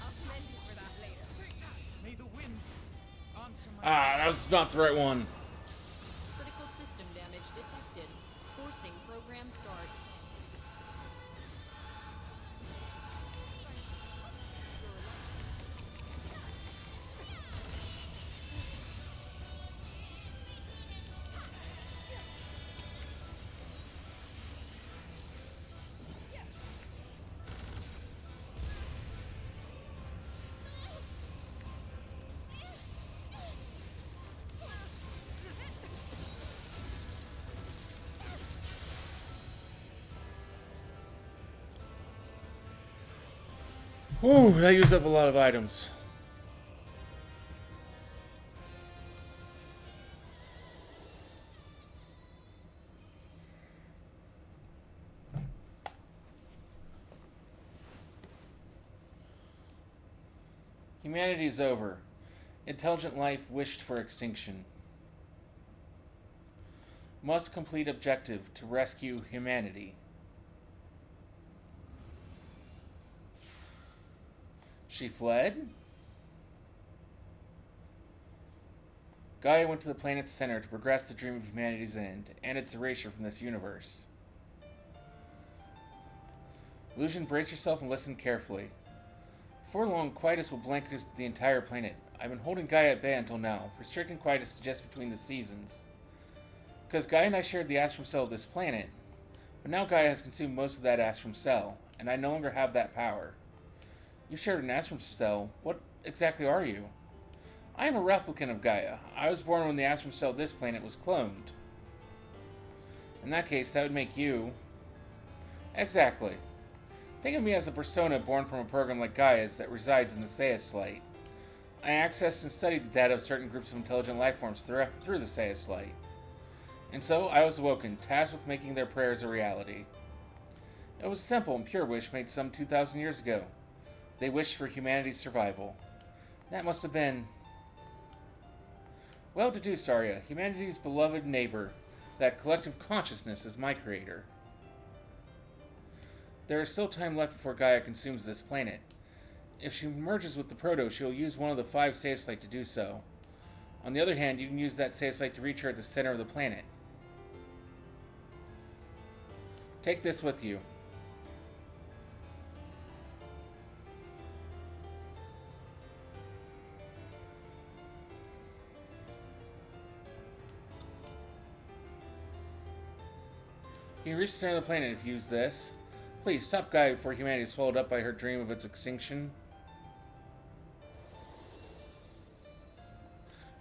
I'll commend you for that later. May the wind answer my That was not the right one. Critical system damage detected. Forcing program start. Whew, that used up a lot of items. Humanity is over. Intelligent life wished for extinction. Must complete objective to rescue humanity. She fled? Gaia went to the planet's center to progress the dream of humanity's end and its erasure from this universe. Illusion, brace yourself and listen carefully. Before long, quietus will blanket the entire planet. I've been holding Gaia at bay until now, restricting quietus to just between the seasons. Because Gaia and I shared the astrum cell of this planet, but now Gaia has consumed most of that astrum cell, and I no longer have that power. You shared an astrum cell. What exactly are you? I am a replicant of Gaia. I was born when the astrum cell of this planet was cloned. In that case, that would make you... Exactly. Think of me as a persona born from a program like Gaia's that resides in the Saius Light. I accessed and studied the data of certain groups of intelligent life forms through the Saius Light. And so, I was awoken, tasked with making their prayers a reality. It was a simple and pure wish made some 2,000 years ago. They wished for humanity's survival. That must have been... Well-to-do Saria, humanity's beloved neighbor. That collective consciousness is my creator. There is still time left before Gaia consumes this planet. If she merges with the Proto, she will use one of the 5 Saius Light to do so. On the other hand, you can use that Saius Light to reach her at the center of the planet. Take this with you. You can reach the center of the planet if you use this. Please, stop Gaia before humanity is swallowed up by her dream of its extinction.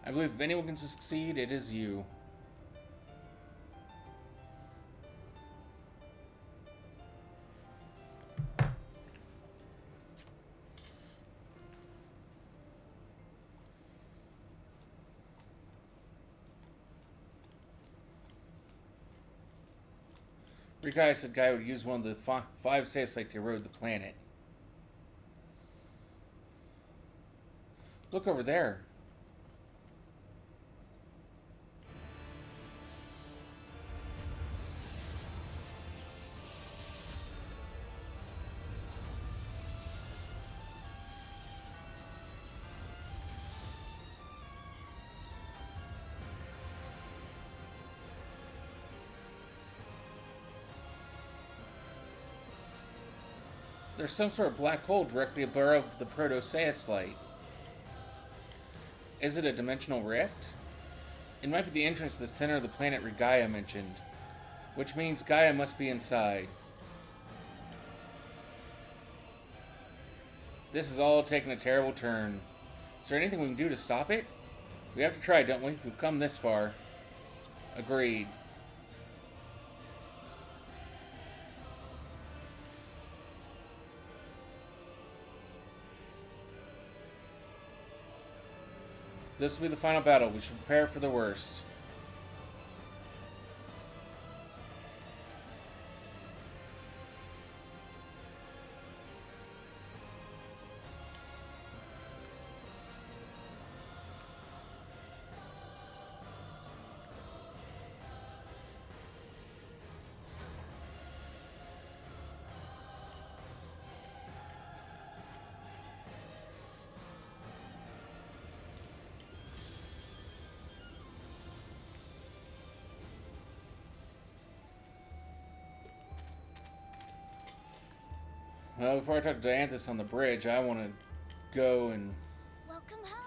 I believe if anyone can succeed, it is you. Gaia said Gaia would use one of the 5 Saius Light to erode the planet. Look over there. There's some sort of black hole directly above the Proto-Saius Light. Is it a dimensional rift? It might be the entrance to the center of the planet Gaia mentioned, which means Gaia must be inside. This is all taking a terrible turn. Is there anything we can do to stop it? We have to try, don't we? We've come this far. Agreed. This will be the final battle. We should prepare for the worst. Well, before I talk to Dianthus on the bridge, I want to go and... Welcome home.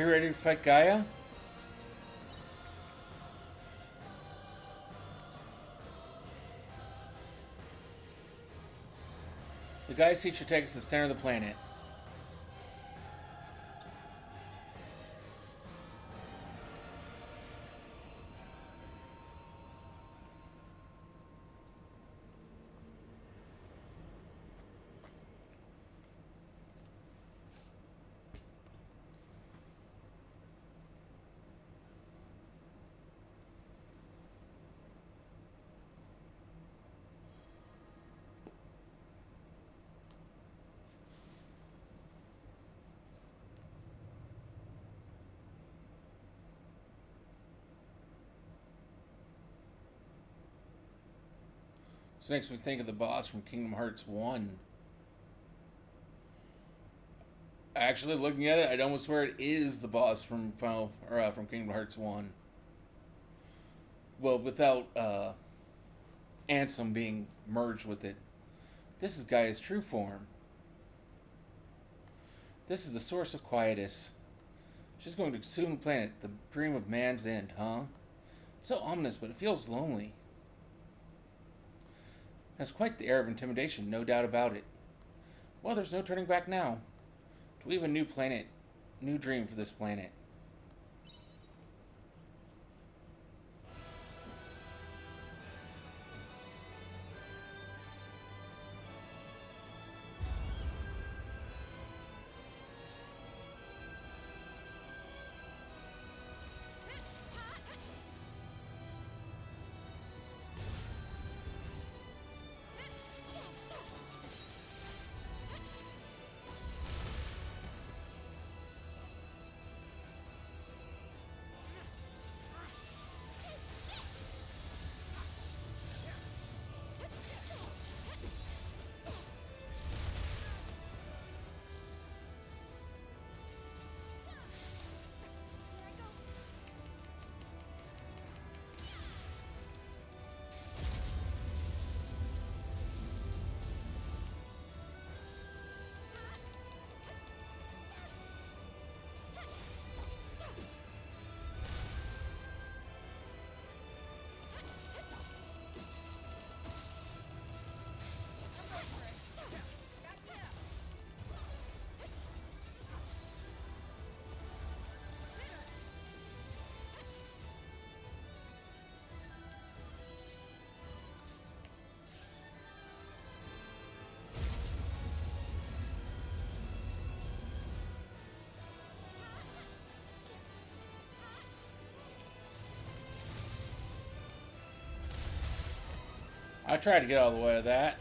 you ready to fight Gaia? The Gaia seat should take us to the center of the planet. This makes me think of the boss from Kingdom Hearts 1. Actually, looking at it, I'd almost swear it is the boss from from Kingdom Hearts 1. Well, without Ansem being merged with it. This is Gaia's true form. This is the source of quietus. She's going to consume the planet, the dream of man's end, huh? It's so ominous, but it feels lonely. It has quite the air of intimidation, no doubt about it. Well, there's no turning back now. To weave a new planet, new dream for this planet. I tried to get all the way to that.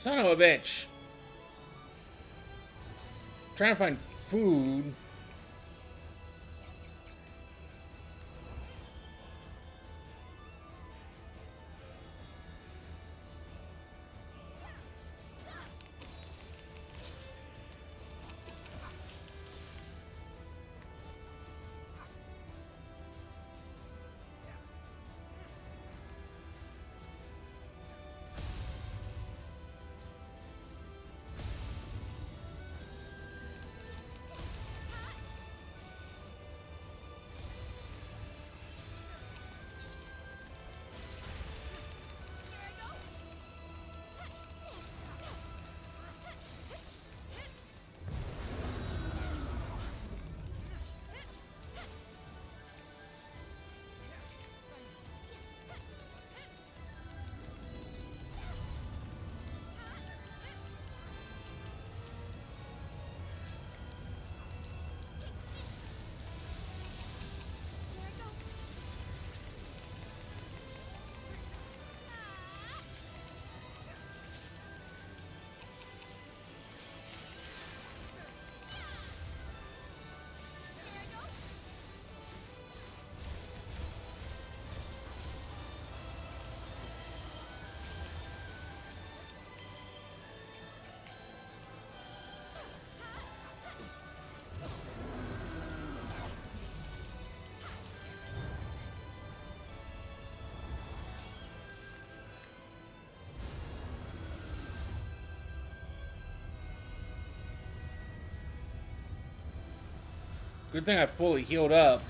Son of a bitch. Trying to find food. Good thing I fully healed up.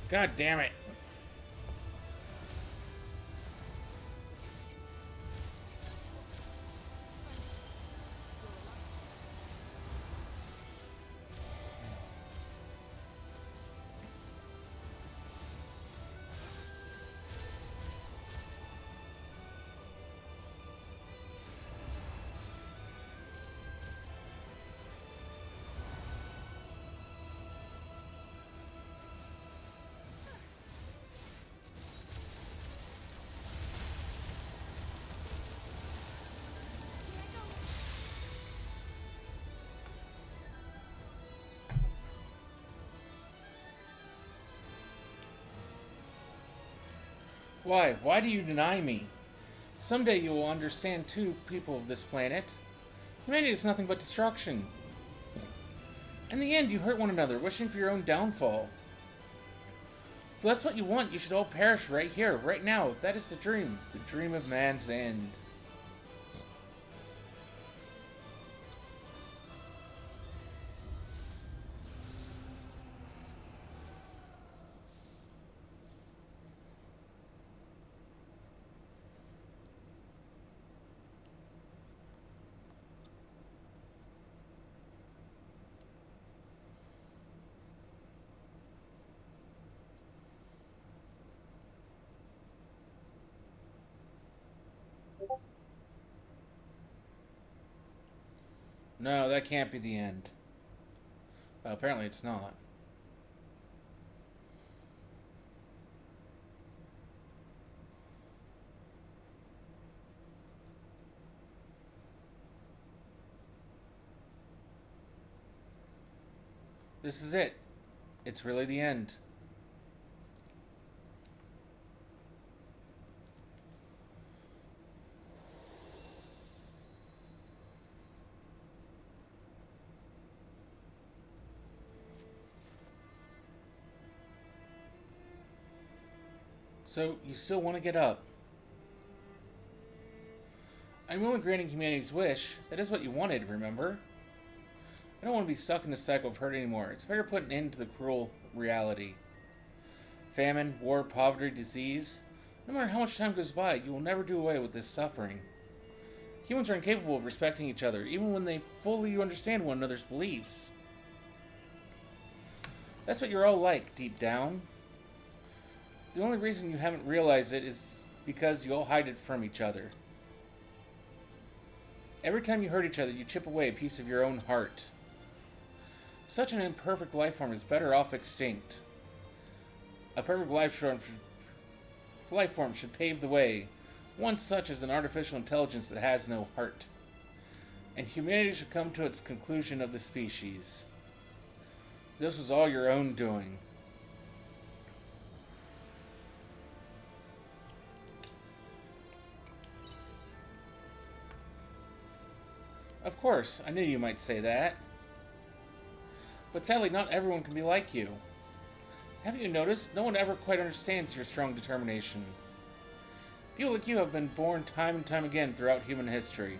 God damn it. Why? Why do you deny me? Someday you will understand too, people of this planet. Humanity is nothing but destruction. In the end, you hurt one another, wishing for your own downfall. If that's what you want, you should all perish right here, right now. That is the dream of man's end. No, that can't be the end. Well, apparently it's not. This is it. It's really the end. So, you still want to get up? I'm only granting humanity's wish. That is what you wanted, remember? I don't want to be stuck in this cycle of hurt anymore. It's better put an end to the cruel reality. Famine, war, poverty, disease. No matter how much time goes by, you will never do away with this suffering. Humans are incapable of respecting each other, even when they fully understand one another's beliefs. That's what you're all like, deep down. The only reason you haven't realized it is because you all hide it from each other. Every time you hurt each other, you chip away a piece of your own heart. Such an imperfect life form is better off extinct. A perfect life form should pave the way. One such as an artificial intelligence that has no heart. And humanity should come to its conclusion of the species. This was all your own doing. Of course, I knew you might say that. But sadly, not everyone can be like you. Haven't you noticed? No one ever quite understands your strong determination. People like you have been born time and time again throughout human history.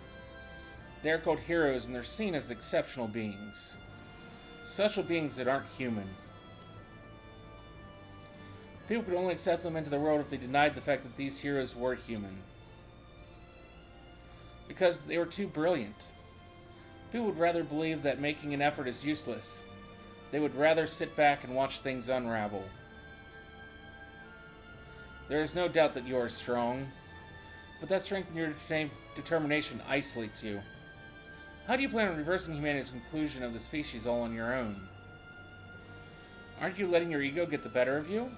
They are called heroes, and they're seen as exceptional beings. Special beings that aren't human. People could only accept them into the world if they denied the fact that these heroes were human. Because they were too brilliant. People would rather believe that making an effort is useless. They would rather sit back and watch things unravel. There is no doubt that you are strong, but that strength in your determination isolates you. How do you plan on reversing humanity's conclusion of the species all on your own? Aren't you letting your ego get the better of you?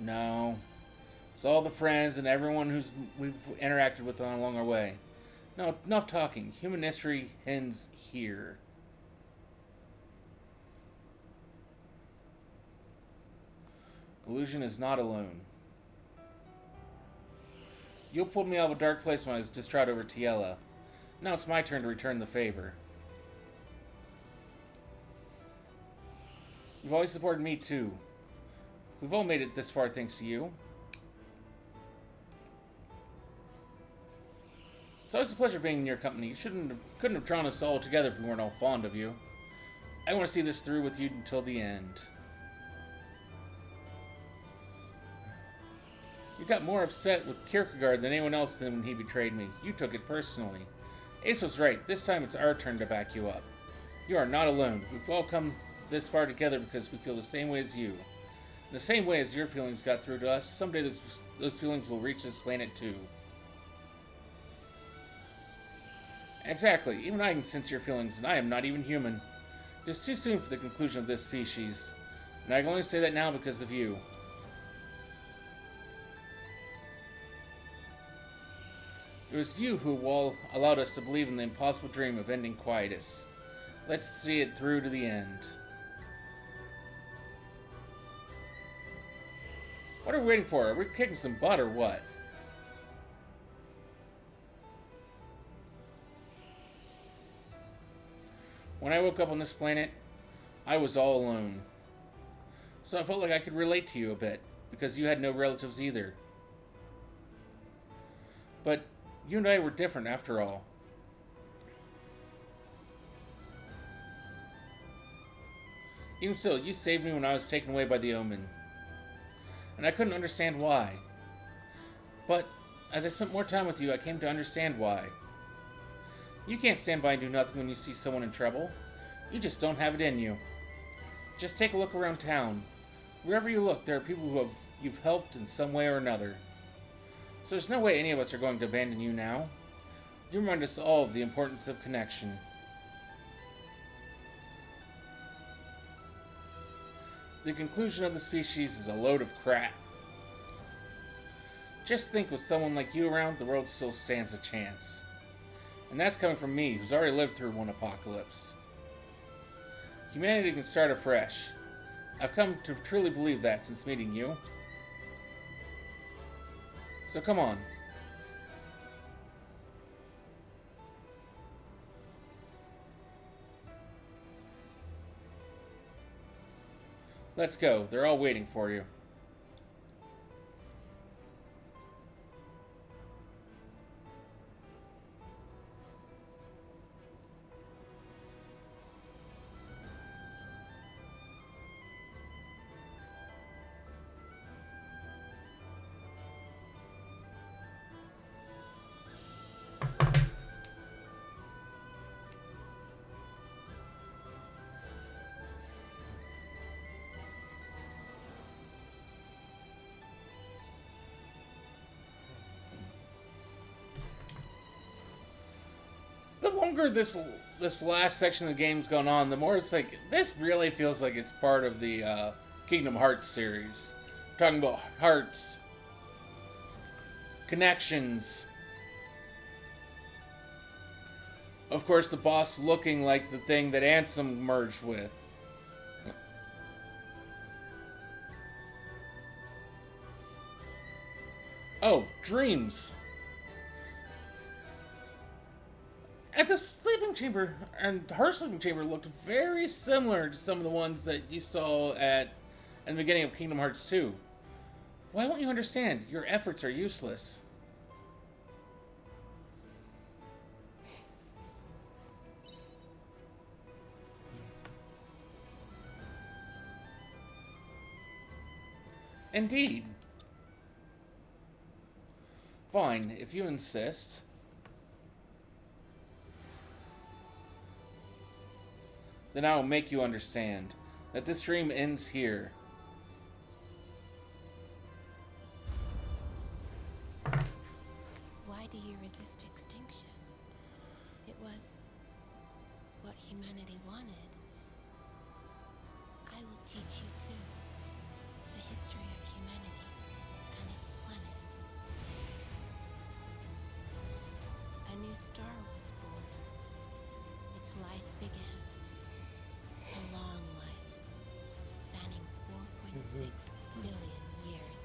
No. It's all the friends and everyone we've interacted with along our way. No, enough talking. Human history ends here. Illusion is not alone. You pulled me out of a dark place when I was distraught over Tiela. Now it's my turn to return the favor. You've always supported me too. We've all made it this far thanks to you. It's always a pleasure being in your company. You couldn't have drawn us all together if we weren't all fond of you. I want to see this through with you until the end. You got more upset with Kierkegaard than anyone else when he betrayed me. You took it personally. Ace was right. This time it's our turn to back you up. You are not alone. We've all come this far together because we feel the same way as you. In the same way as your feelings got through to us, someday those feelings will reach this planet too. Exactly. Even I can sense your feelings, and I am not even human. It is too soon for the conclusion of this species. And I can only say that now because of you. It was you who allowed us to believe in the impossible dream of ending quietus. Let's see it through to the end. What are we waiting for? Are we kicking some butt or what? When I woke up on this planet, I was all alone. So I felt like I could relate to you a bit, because you had no relatives either. But you and I were different after all. Even still, you saved me when I was taken away by the Omen. And I couldn't understand why. But as I spent more time with you, I came to understand why. You can't stand by and do nothing when you see someone in trouble. You just don't have it in you. Just take a look around town. Wherever you look, there are people who you've helped in some way or another. So there's no way any of us are going to abandon you now. You remind us all of the importance of connection. The conclusion of the species is a load of crap. Just think, with someone like you around, the world still stands a chance. And that's coming from me, who's already lived through one apocalypse. Humanity can start afresh. I've come to truly believe that since meeting you. So come on. Let's go. They're all waiting for you. The longer this last section of the game's gone on, the more it's like, this really feels like it's part of the Kingdom Hearts series. We're talking about hearts, connections. Of course, the boss looking like the thing that Ansem merged with. Oh, dreams. And the sleeping chamber, and her sleeping chamber looked very similar to some of the ones that you saw in the beginning of Kingdom Hearts 2. Why won't you understand? Your efforts are useless. Indeed. Fine, if you insist. Then I will make you understand that this dream ends here. Why do you resist extinction? It was what humanity wanted. I will teach you too, the history of humanity and its planet. A new star was born. Its life began. A long life, spanning 4.6 billion years.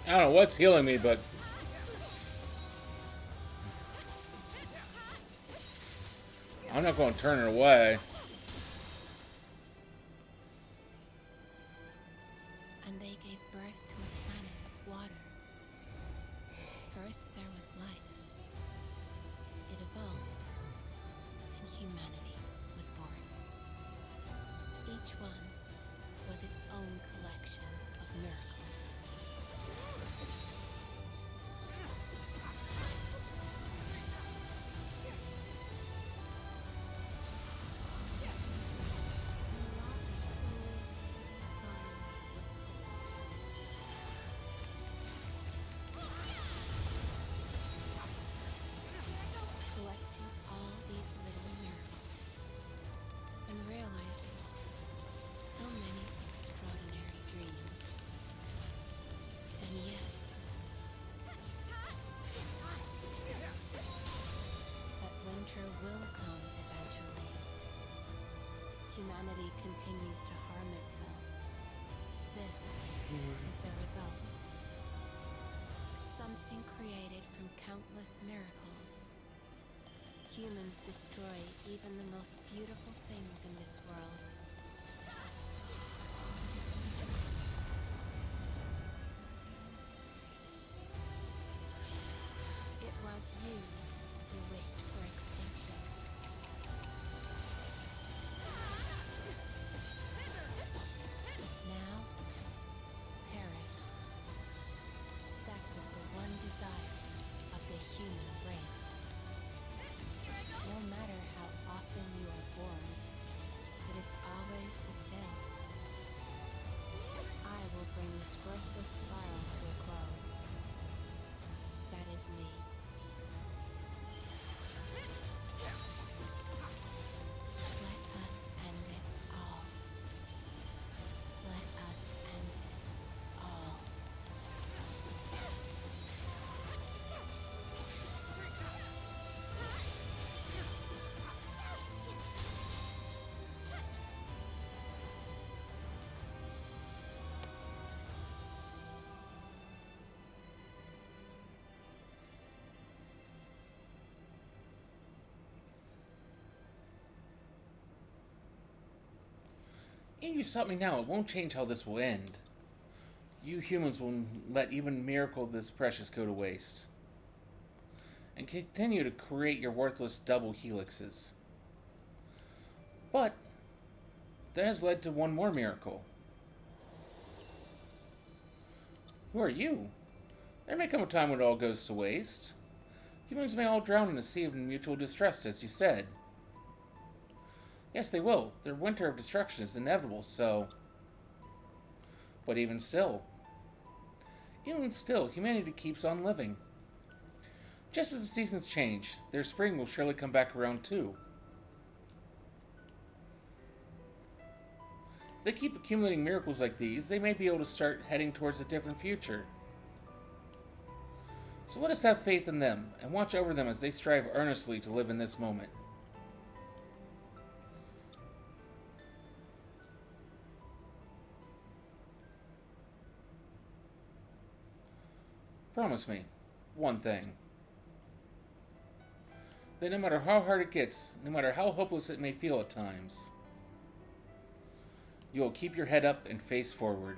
I don't know what's healing me, but I'm not going to turn it away. And they gave birth to a planet of water. First there was life. It evolved, and humanity was born. Each one was its own collection of miracles. Lost souls find. Collecting all these little miracles and realizing so many extraordinary dreams. And yet, that winter will come eventually. Humanity continues to harm itself. This is the result. Something created from countless miracles. Humans destroy even the most beautiful things in this world. It was you who wished for extinction. Now, perish. That was the one desire of the human race. No matter how often you are born, it is always the same. I will bring this worthless spiral to a close. That is me. Let us end it all. Let us end it all. And you stop me now. It won't change how this will end. You humans will let even miracle this precious go to waste. And continue to create your worthless double helixes. But that has led to one more miracle. Who are you? There may come a time when it all goes to waste. Humans may all drown in a sea of mutual distrust, as you said. Yes, they will. Their winter of destruction is inevitable, so... But even still, humanity keeps on living. Just as the seasons change, their spring will surely come back around too. If they keep accumulating miracles like these, they may be able to start heading towards a different future. So let us have faith in them, and watch over them as they strive earnestly to live in this moment. Promise me one thing. That no matter how hard it gets, no matter how hopeless it may feel at times, you will keep your head up and face forward.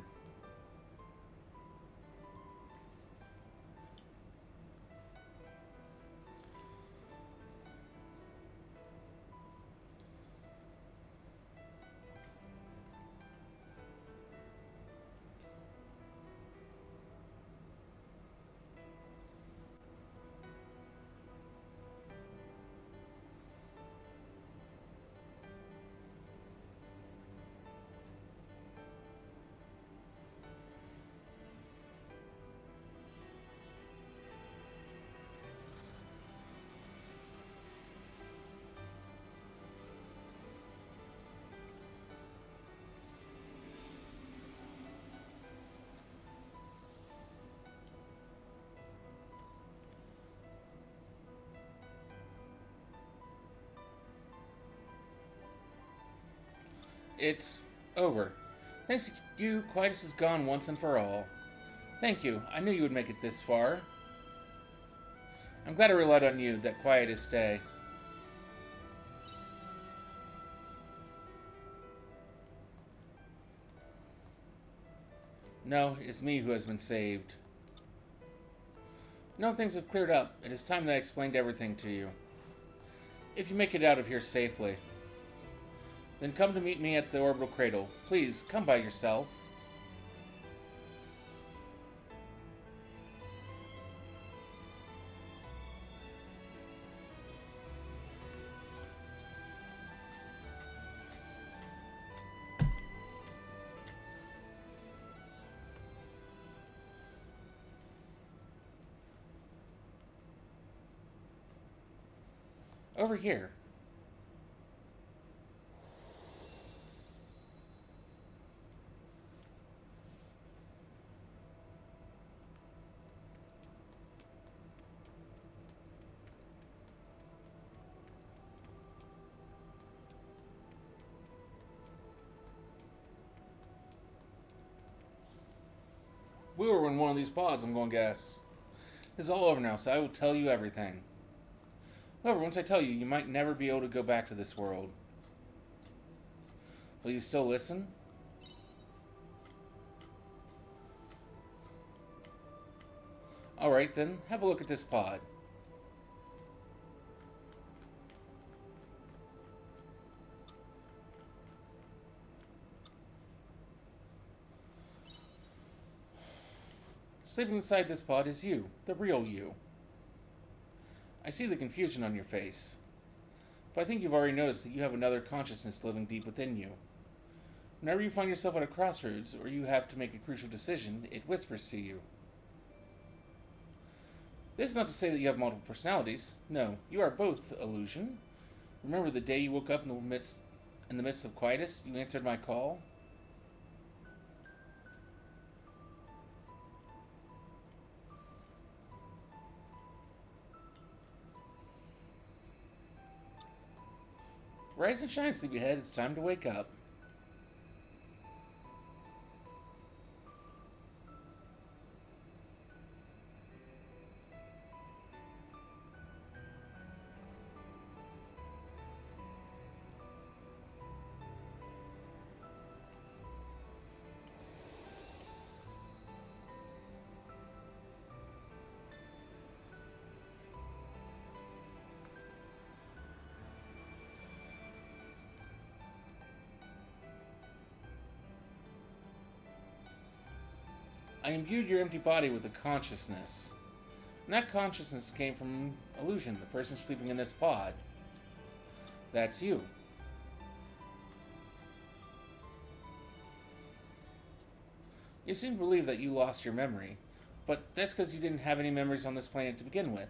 It's over. Thanks to you, Quietus is gone once and for all. Thank you. I knew you would make it this far. I'm glad I relied on you, that quietus stay. No, it's me who has been saved. No, things have cleared up. It is time that I explained everything to you. If you make it out of here safely, then come to meet me at the orbital cradle. Please, come by yourself. Over here. We were in one of these pods, I'm going to guess. It's all over now, so I will tell you everything. However, once I tell you, you might never be able to go back to this world. Will you still listen? Alright then, have a look at this pod. Sleeping inside this pod is you, the real you. I see the confusion on your face, but I think you've already noticed that you have another consciousness living deep within you. Whenever you find yourself at a crossroads, or you have to make a crucial decision, it whispers to you. This is not to say that you have multiple personalities. No, you are both illusion. Remember the day you woke up in the midst of quietus, you answered my call? Rise and shine, sleepyhead. It's time to wake up. I imbued your empty body with a consciousness. And that consciousness came from illusion, the person sleeping in this pod. That's you. You seem to believe that you lost your memory, but that's because you didn't have any memories on this planet to begin with.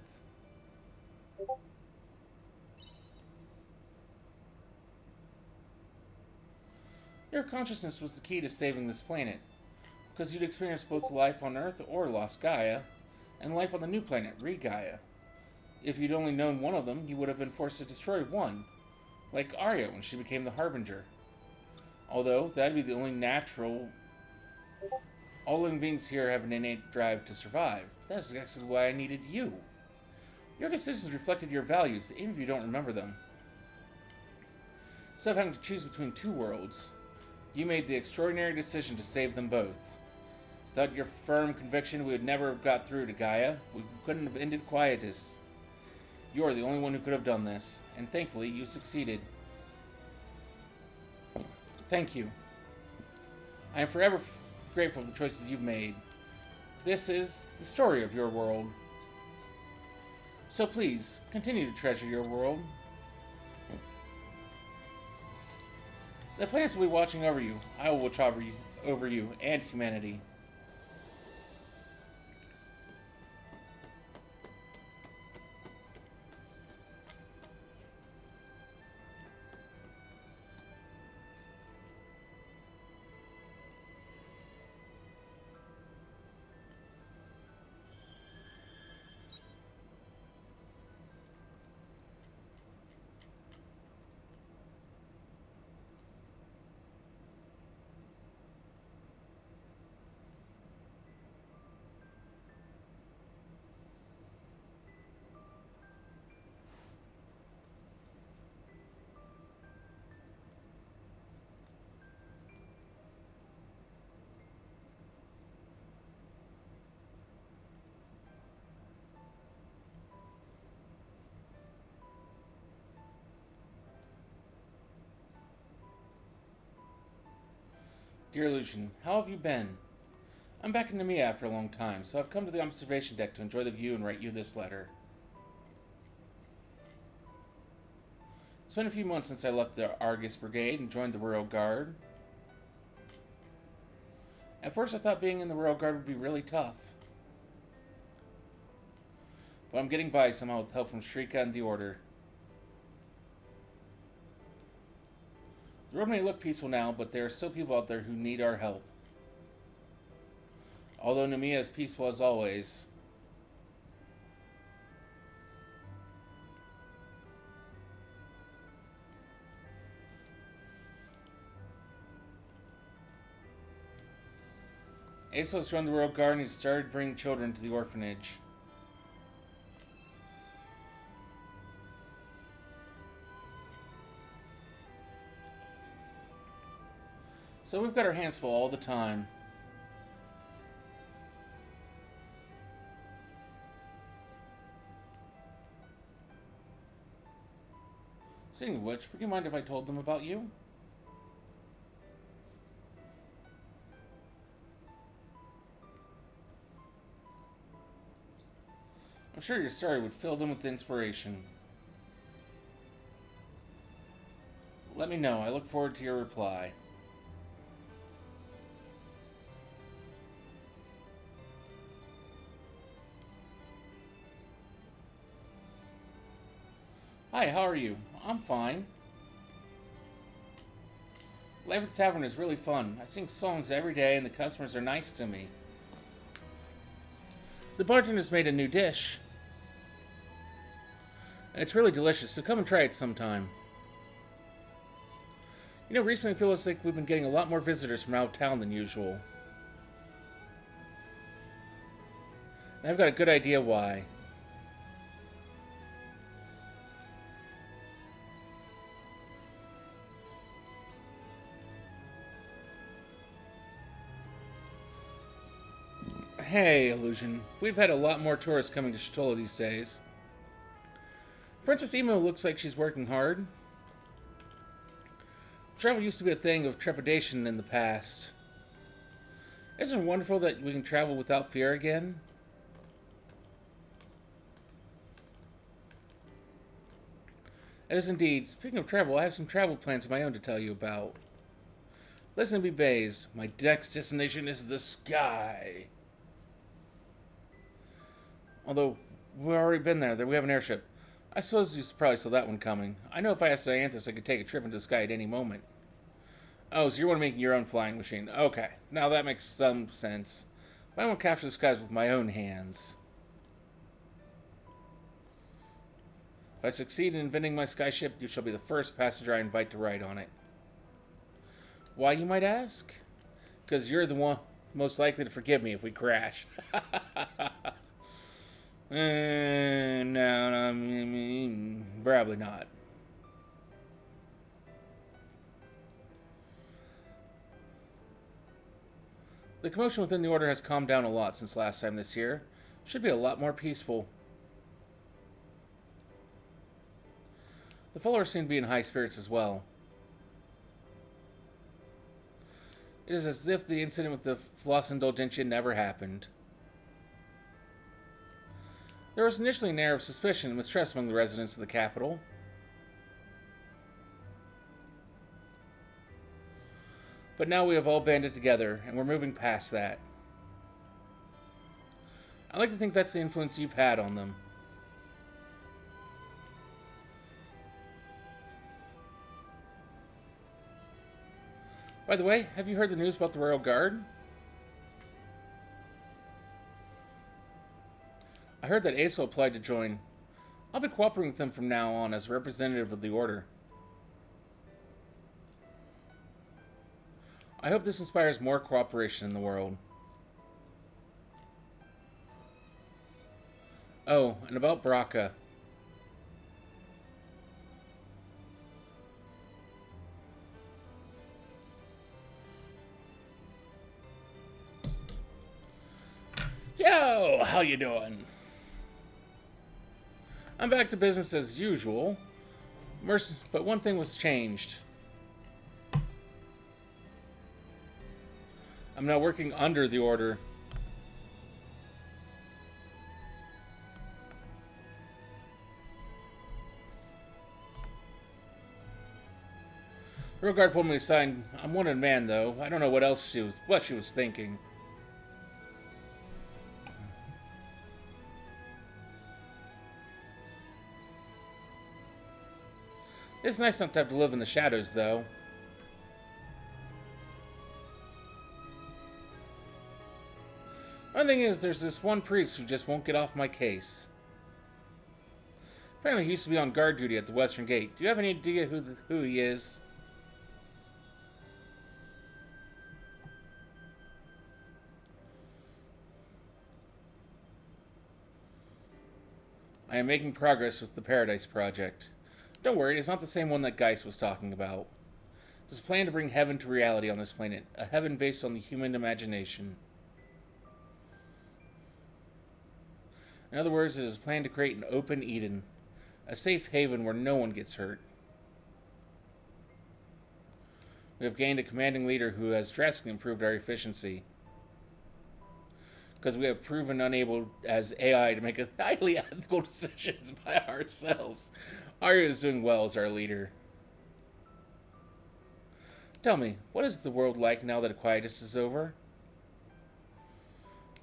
Your consciousness was the key to saving this planet, because you'd experienced both life on Earth or lost Gaia, and life on the new planet, Re-Gaia. If you'd only known one of them, you would have been forced to destroy one, like Arya when she became the Harbinger. Although, that'd be the only natural... All living beings here have an innate drive to survive. That's exactly why I needed you. Your decisions reflected your values, even if you don't remember them. Instead of having to choose between two worlds, you made the extraordinary decision to save them both. Without your firm conviction, we would never have got through to Gaia. We couldn't have ended quietus. You are the only one who could have done this, and thankfully, you succeeded. Thank you. I am forever grateful for the choices you've made. This is the story of your world. So please, continue to treasure your world. The planets will be watching over you. I will watch over you and humanity. Dear Lucian, how have you been? I'm back in Nemea after a long time, so I've come to the observation deck to enjoy the view and write you this letter. It's been a few months since I left the Argus Brigade and joined the Royal Guard. At first I thought being in the Royal Guard would be really tough. But I'm getting by somehow with help from Shrika and the Order. The road may look peaceful now, but there are still people out there who need our help. Although Nemea is peaceful as always. Asa has joined the Royal Guard and he started bringing children to the orphanage. So we've got our hands full all the time. Speaking of which, would you mind if I told them about you? I'm sure your story would fill them with inspiration. Let me know. I look forward to your reply. Hi, how are you? I'm fine. Life at the tavern is really fun. I sing songs every day and the customers are nice to me. The bartender's made a new dish. And it's really delicious, so come and try it sometime. You know, recently it feels like we've been getting a lot more visitors from out of town than usual. And I've got a good idea why. Hey, Illusion. We've had a lot more tourists coming to Shatola these days. Princess Emo looks like she's working hard. Travel used to be a thing of trepidation in the past. Isn't it wonderful that we can travel without fear again? It is indeed. Speaking of travel, I have some travel plans of my own to tell you about. Listen to me, Bays. My next destination is the sky. Although, we've already been there. We have an airship. I suppose you probably saw that one coming. I know if I asked Dianthus, I could take a trip into the sky at any moment. Oh, so you're one making your own flying machine. Okay, now that makes some sense. But I want to capture the skies with my own hands. If I succeed in inventing my skyship, you shall be the first passenger I invite to ride on it. Why, you might ask? Because you're the one most likely to forgive me if we crash. No, probably not. The commotion within the Order has calmed down a lot since last time this year. Should be a lot more peaceful. The followers seem to be in high spirits as well. It is as if the incident with the Floss Indulgentia never happened. There was initially an air of suspicion and mistrust among the residents of the capital. But now we have all banded together, and we're moving past that. I like to think that's the influence you've had on them. By the way, have you heard the news about the Royal Guard? I heard that Asa applied to join. I'll be cooperating with them from now on as a representative of the Order. I hope this inspires more cooperation in the world. Oh, and about Baraka. Yo, how you doing? I'm back to business as usual. But one thing was changed. I'm now working under the order. The real guard pulled me aside. I'm one man, though. I don't know what she was thinking. It's nice not to have to live in the shadows, though. One thing is, there's this one priest who just won't get off my case. Apparently, he used to be on guard duty at the Western Gate. Do you have any idea who he is? I am making progress with the Paradise Project. Don't worry, it's not the same one that Geist was talking about. It's a plan to bring heaven to reality on this planet. A heaven based on the human imagination. In other words, it is a plan to create an open Eden. A safe haven where no one gets hurt. We have gained a commanding leader who has drastically improved our efficiency. Because we have proven unable as AI to make highly ethical decisions by ourselves. Arya is doing well as our leader. Tell me, what is the world like now that quietus is over?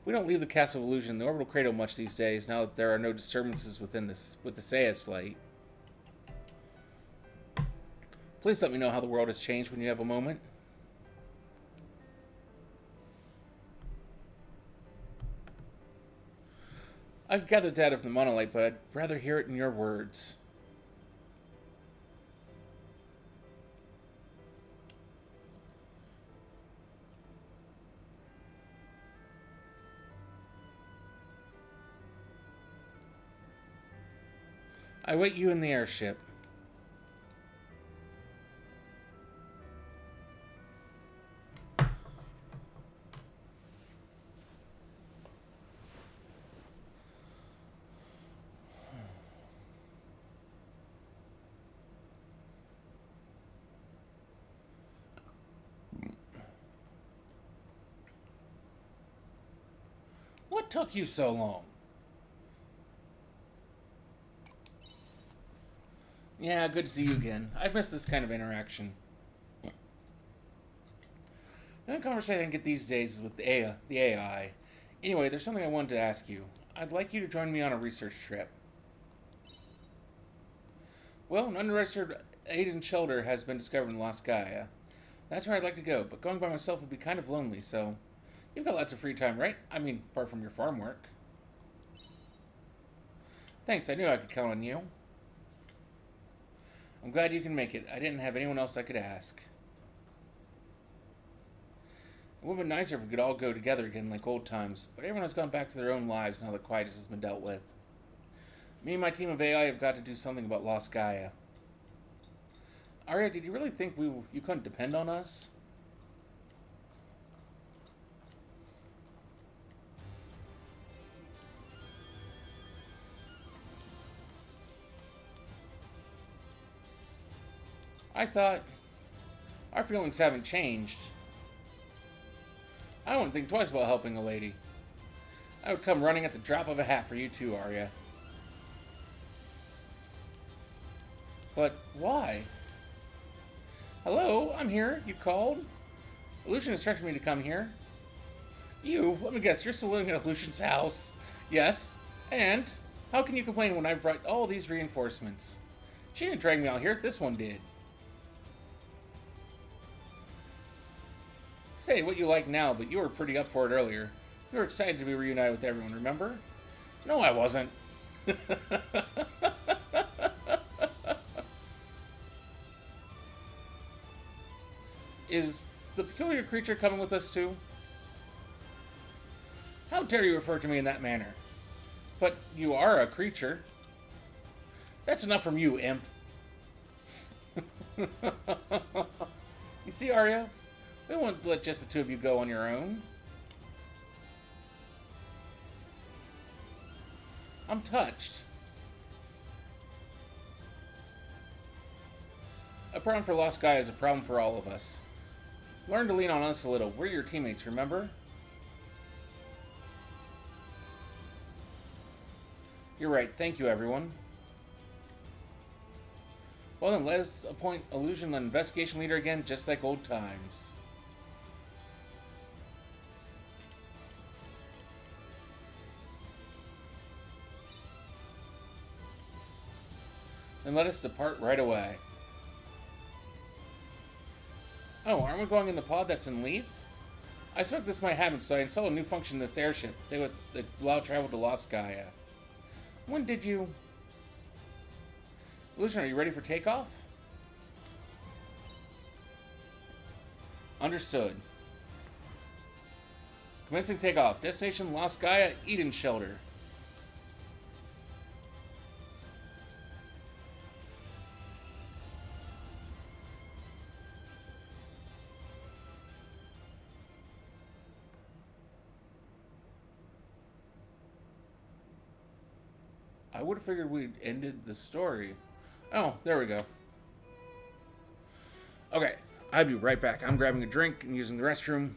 We don't leave the Castle of Illusion, the orbital cradle, much these days, now that there are no disturbances with the Sayas light. Please let me know how the world has changed when you have a moment. I've gathered data from the monolith, but I'd rather hear it in your words. I wait you in the airship. What took you so long? Yeah, good to see you again. I've missed this kind of interaction. The only conversation I can get these days is with the AI. Anyway, there's something I wanted to ask you. I'd like you to join me on a research trip. Well, an unregistered Aiden shelter has been discovered in Las Gaia. That's where I'd like to go, but going by myself would be kind of lonely, so... You've got lots of free time, right? I mean, apart from your farm work. Thanks, I knew I could count on you. I'm glad you can make it. I didn't have anyone else I could ask. It would have been nicer if we could all go together again like old times, but everyone has gone back to their own lives now that quietus has been dealt with. Me and my team of AI have got to do something about Lost Gaia. Arya, did you really think you couldn't depend on us? I thought our feelings haven't changed. I wouldn't think twice about helping a lady. I would come running at the drop of a hat for you too, Arya. But why? Hello, I'm here. You called? Illusion instructed me to come here. You, let me guess, you're still living at Illusion's house. Yes, and how can you complain when I brought all these reinforcements? She didn't drag me out here, this one did. Say what you like now, but you were pretty up for it earlier. You were excited to be reunited with everyone, remember? No, I wasn't. Is the peculiar creature coming with us too? How dare you refer to me in that manner? But you are a creature. That's enough from you, imp. You see, Arya? We won't let just the two of you go on your own. I'm touched. A problem for Lost Gaia is a problem for all of us. Learn to lean on us a little. We're your teammates, remember? You're right. Thank you, everyone. Well then, let us appoint Illusion an investigation leader again, just like old times. Then let us depart right away. Oh, aren't we going in the pod that's in Leith? I suspect this might happen, so I installed a new function in this airship. They would allow travel to Lost Gaia. When did you... Illusion, are you ready for takeoff? Understood. Commencing takeoff. Destination Lost Gaia, Eden Shelter. I would have figured we'd ended the story. Oh, there we go. Okay, I'll be right back. I'm grabbing a drink and using the restroom.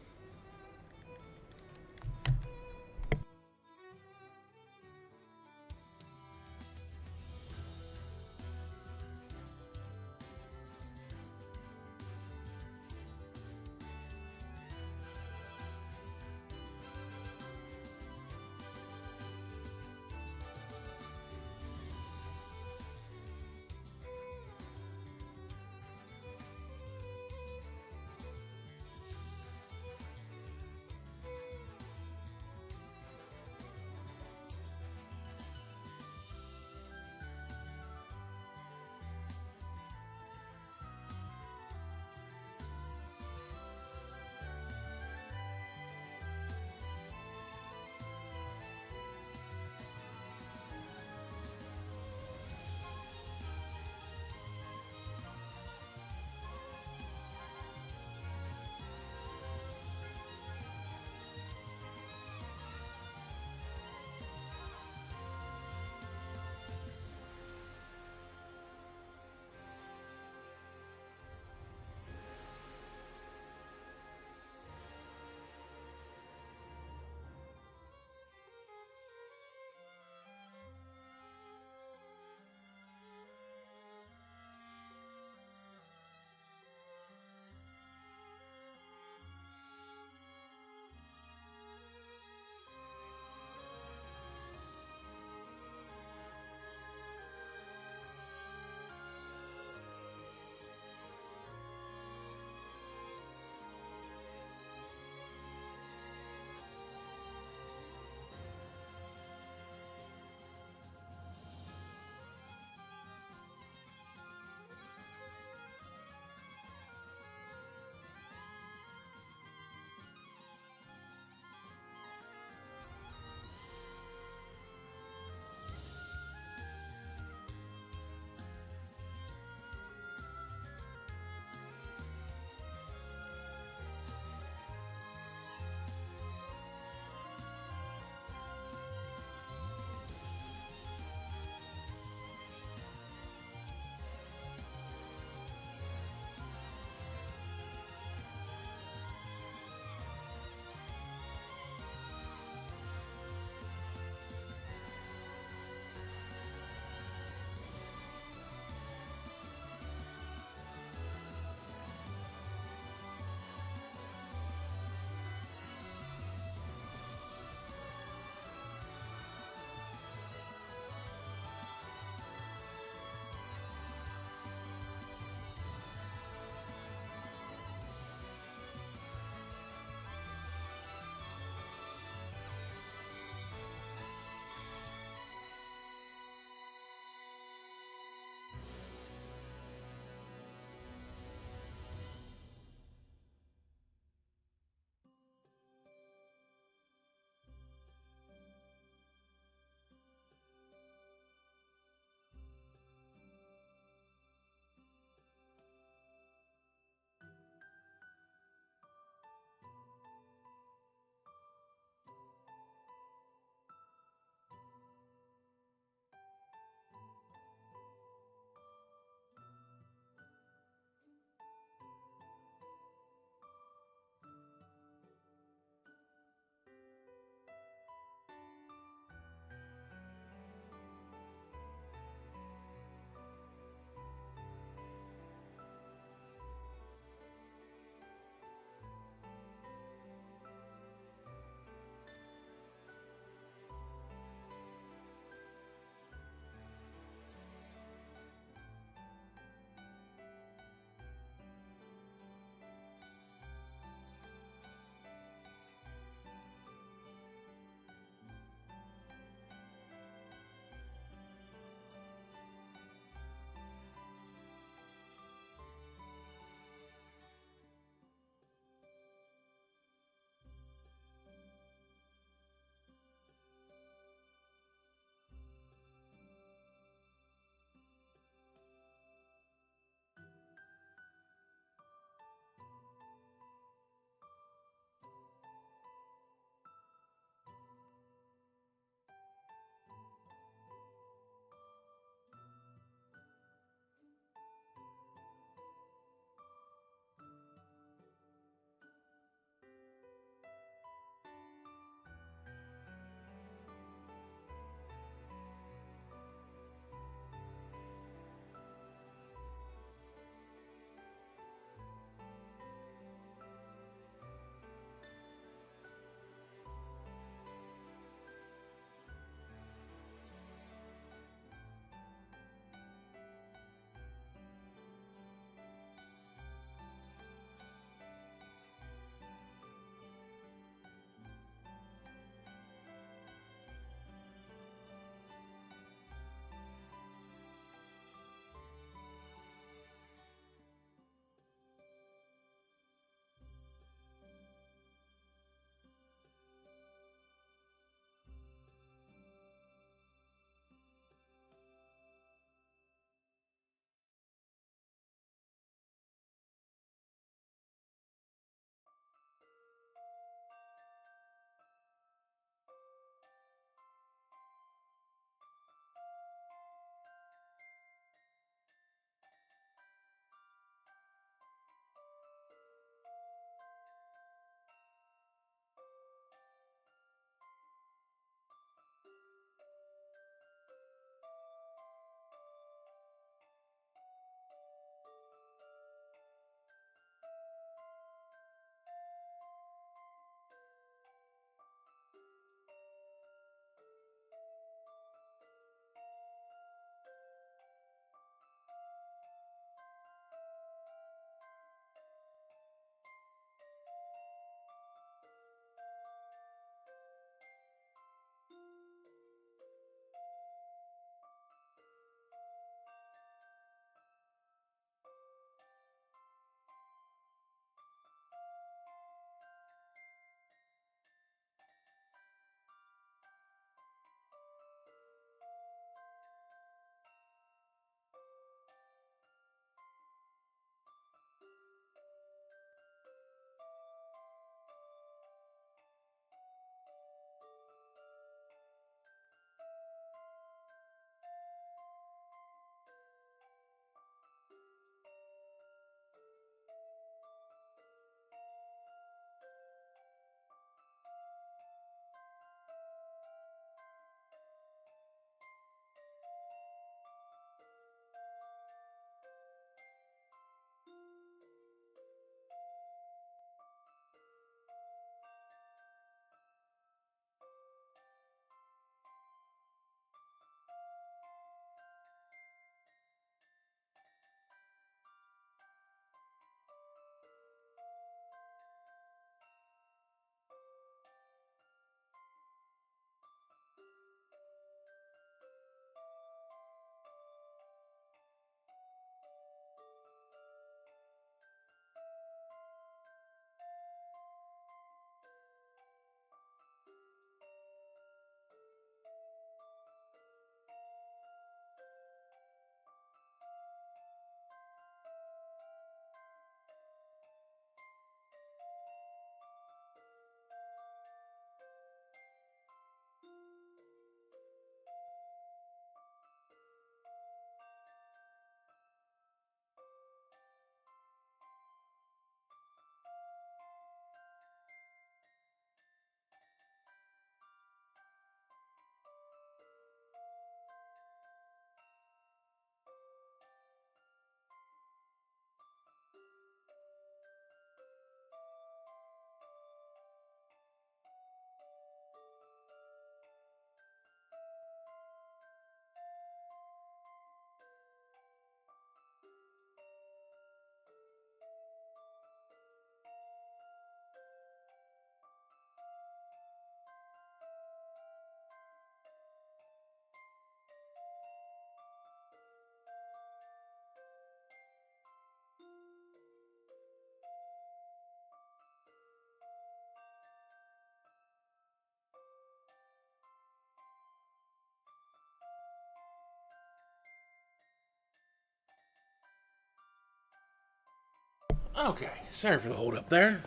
Okay, sorry for the hold up there.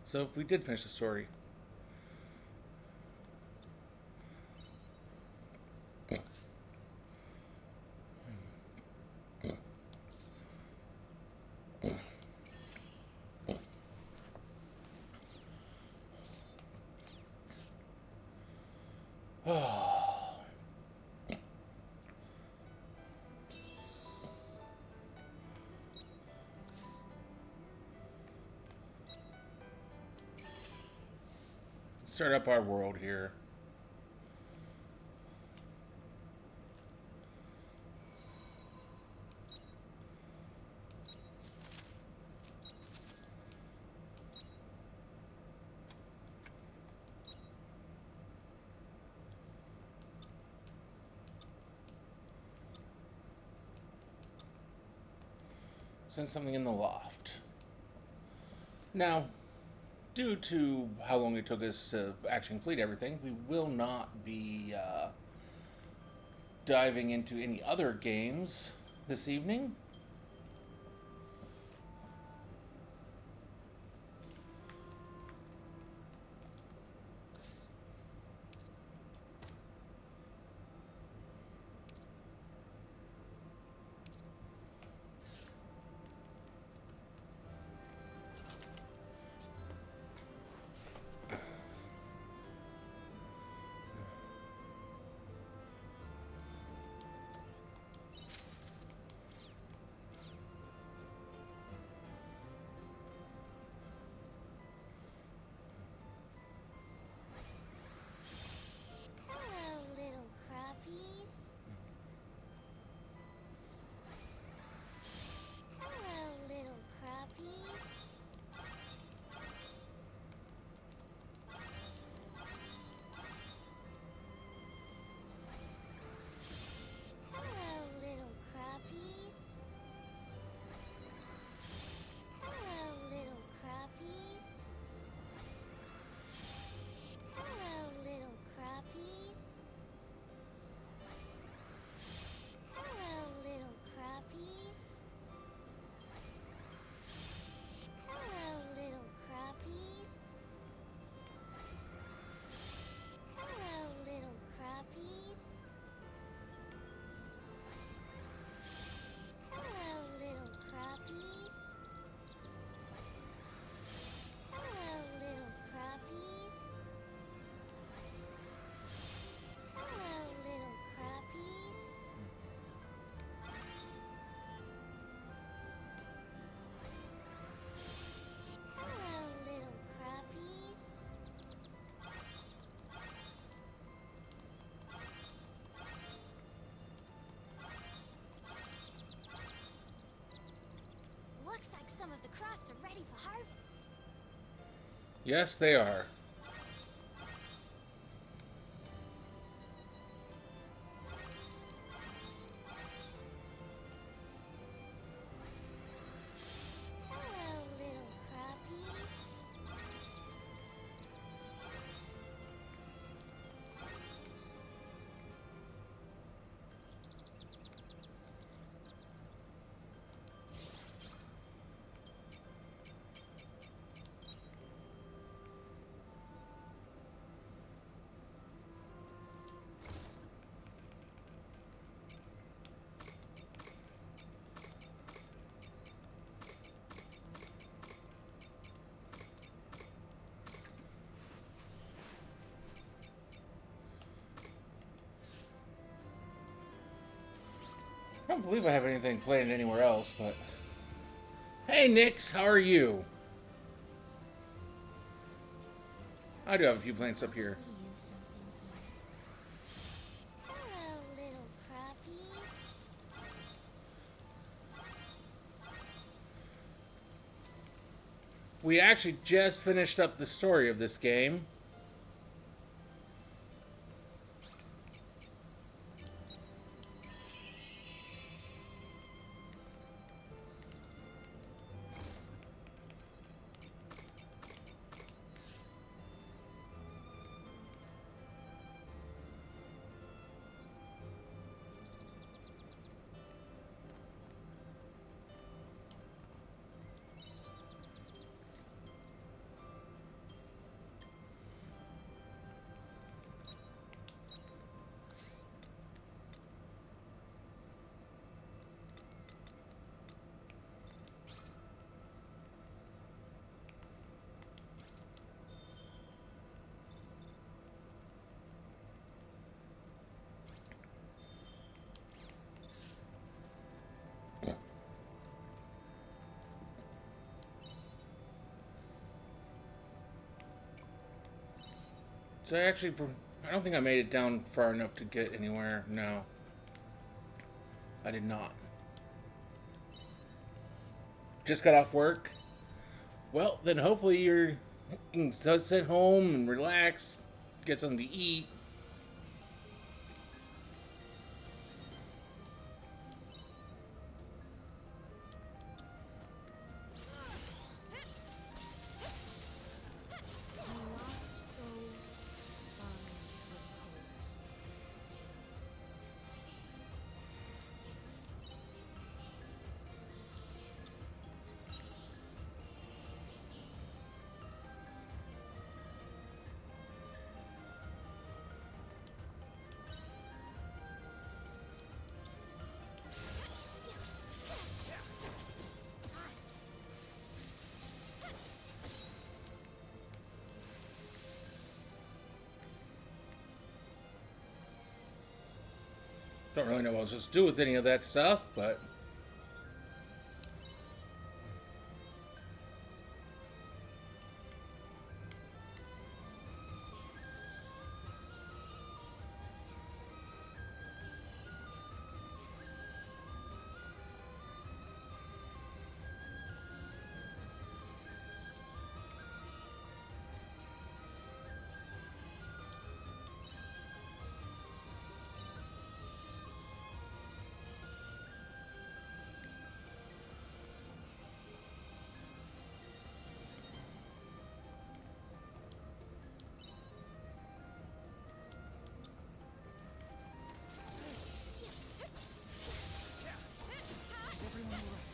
So we did finish the story. Start up our world here. Send something in the loft. Now, due to how long it took us to actually complete everything, we will not be diving into any other games this evening. Hello, little crappies. Hello, little crappies. Hello, little crappies. Hello, little crappies. Hello, little crappies. Hello, little crappies. Hello, little crappies. Hello, little crappies. Hello, little crappies. Hello, little crappies. Hello, little crappies. Hello, little crappies. Looks like some of the crops are ready for harvest. Yes, they are. Hello, little crappies. I don't believe I have anything planned anywhere else, but... Hey, Nix, how are you? I do have a few plants up here. Hello, little crappies. We actually just finished up the story of this game. So I don't think I made it down far enough to get anywhere. No. I did not. Just got off work. Well, then hopefully you can sit home and relax, get something to eat. Lost souls find repose. Don't really know what I was supposed to do with any of that stuff, but... Is everyone alright?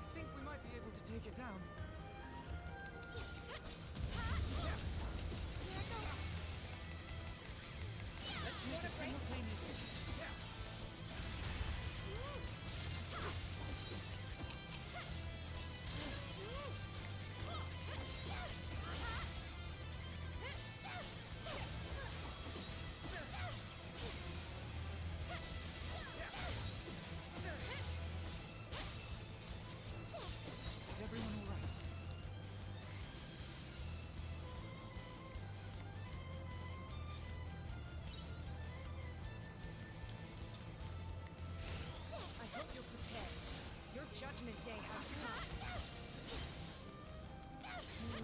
I think we might be able to take it down. Let's make a simultaneous hit. Is everyone alright? I hope you're prepared. Your judgment day has come.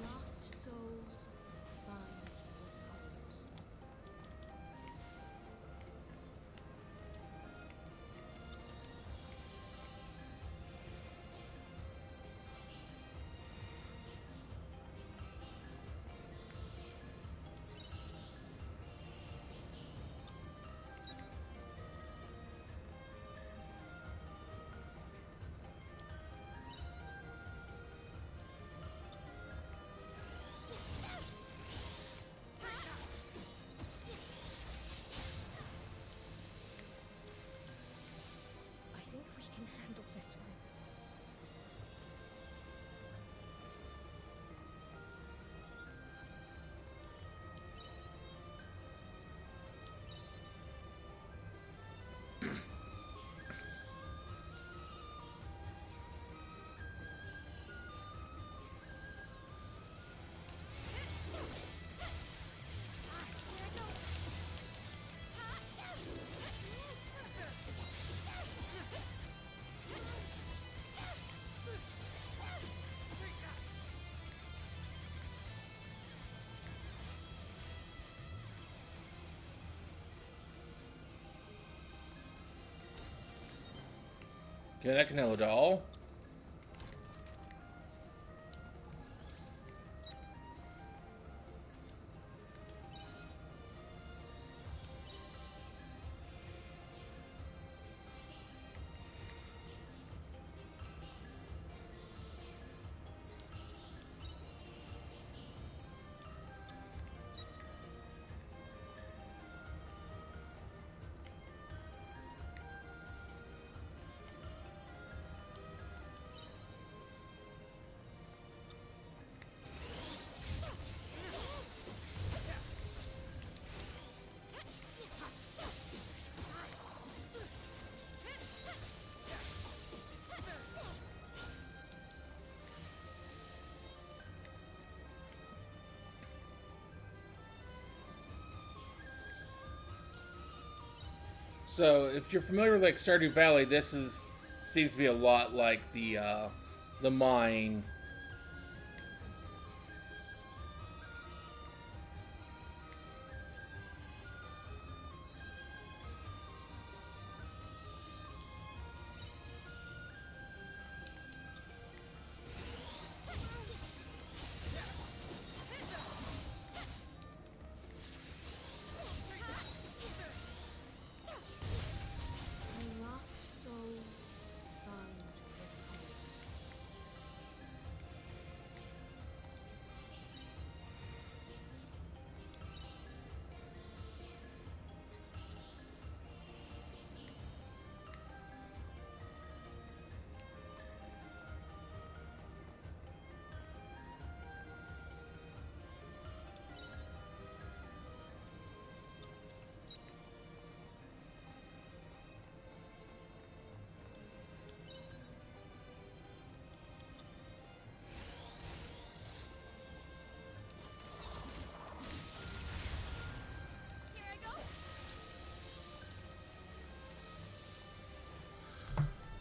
Lost souls find repose. I think we can handle this one. Yeah, that can handle it all. So, if you're familiar with like Stardew Valley, this is seems to be a lot like the mine. My lost souls find repose.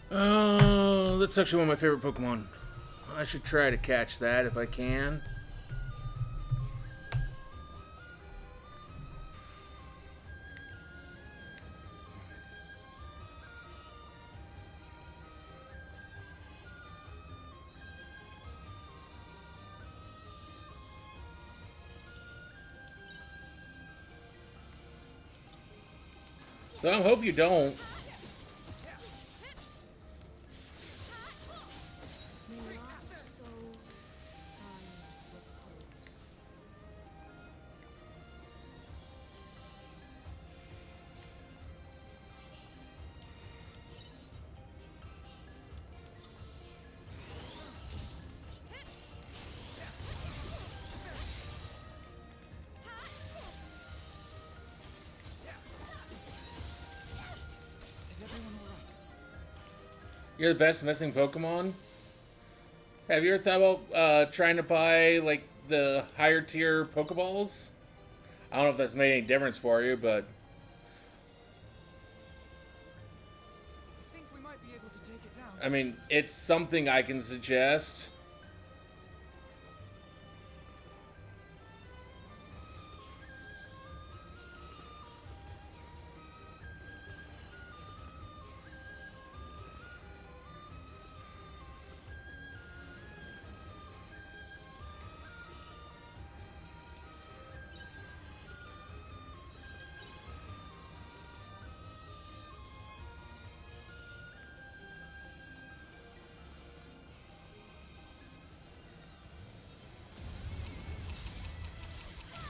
Oh, that's actually one of my favorite Pokemon. I should try to catch that if I can. So I hope you don't. My lost souls find repose. Is everyone alright? You're the best missing Pokemon? Have you ever thought about trying to buy like the higher tier Pokeballs? I don't know if that's made any difference for you, but I think we might be able to take it down. I mean, it's something I can suggest.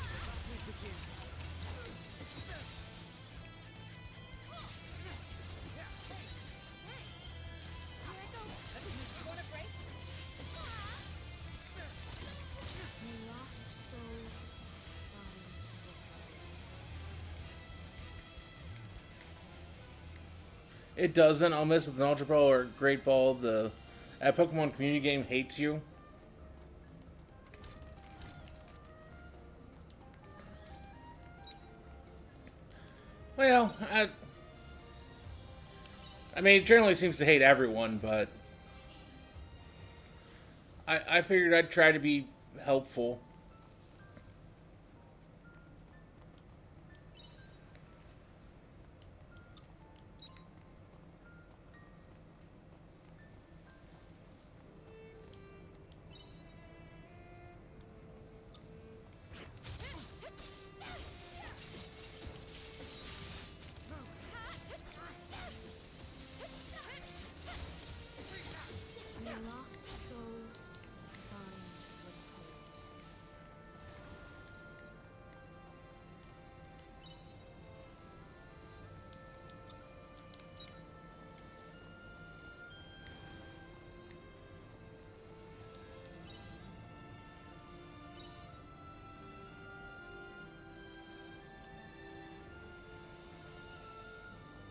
Battle begins. My lost souls find repose. It doesn't. I'll miss with an Ultra Ball or Great Ball. The Pokemon community game hates you. Well, I mean, it generally seems to hate everyone, but I figured I'd try to be helpful. My lost souls find repose.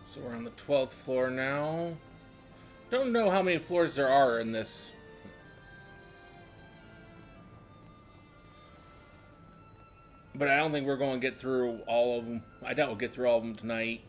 So we're on the 12th floor now. Don't know how many floors there are in this. But I don't think we're going to get through all of them. I doubt we'll get through all of them tonight.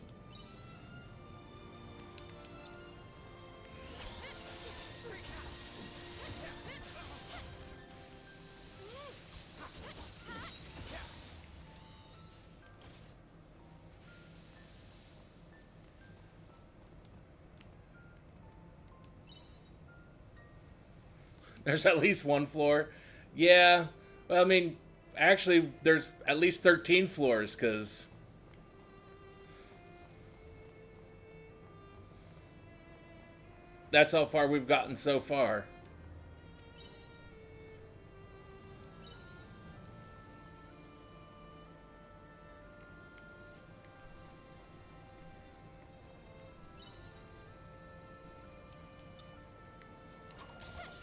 There's at least one floor. Yeah. Well, I mean, actually, there's at least 13 floors, because... that's how far we've gotten so far.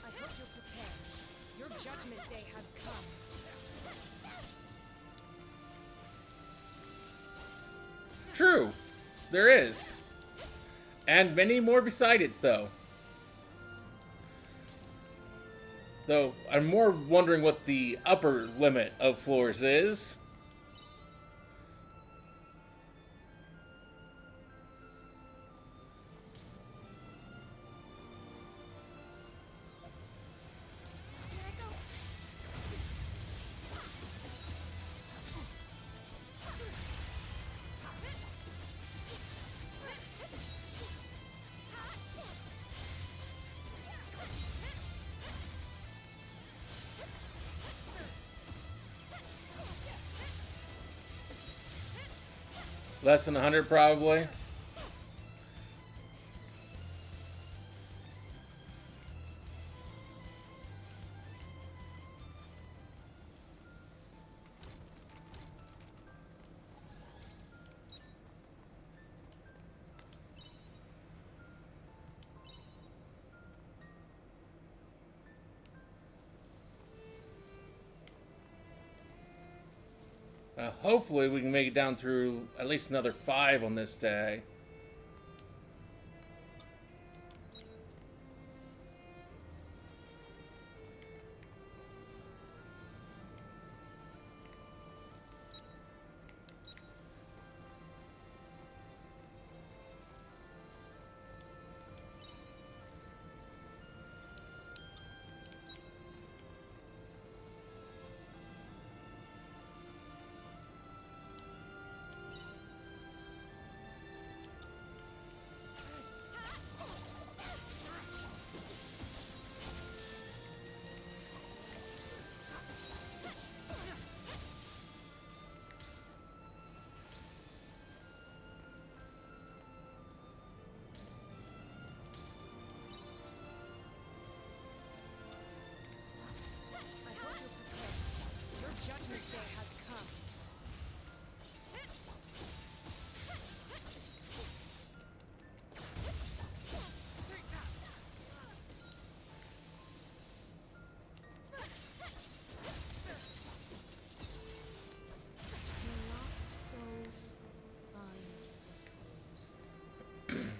I hope you're prepared. Your judgment day has come. True. There is. And many more beside it, though. Though, I'm more wondering what the upper limit of floors is. Here I go. Less than 100, probably. Hopefully we can make it down through at least another 5 on this day. I hope you're prepared. Your judgment day has come. Your lost souls find repose.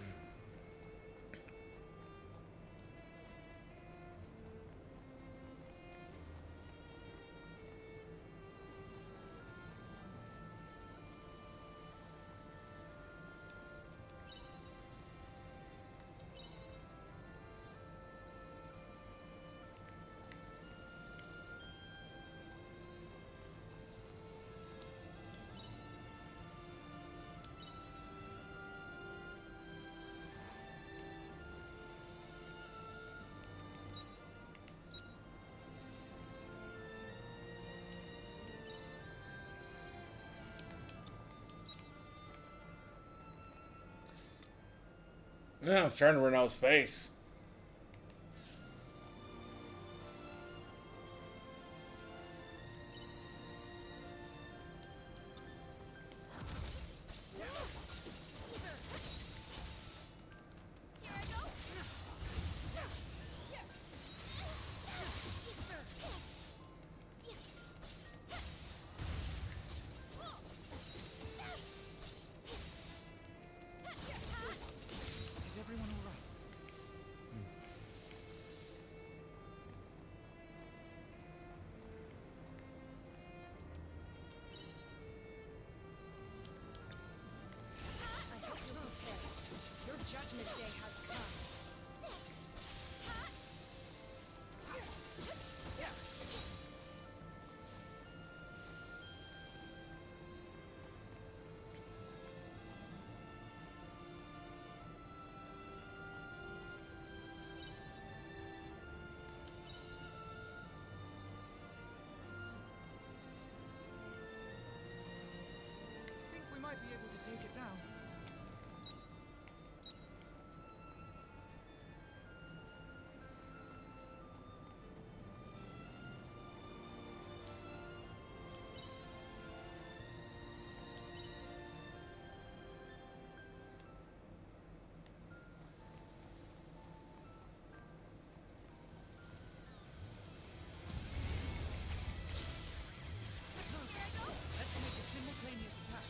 Yeah, I'm starting to run out of space. Is everyone all right? take it down. Let's make a simultaneous attack.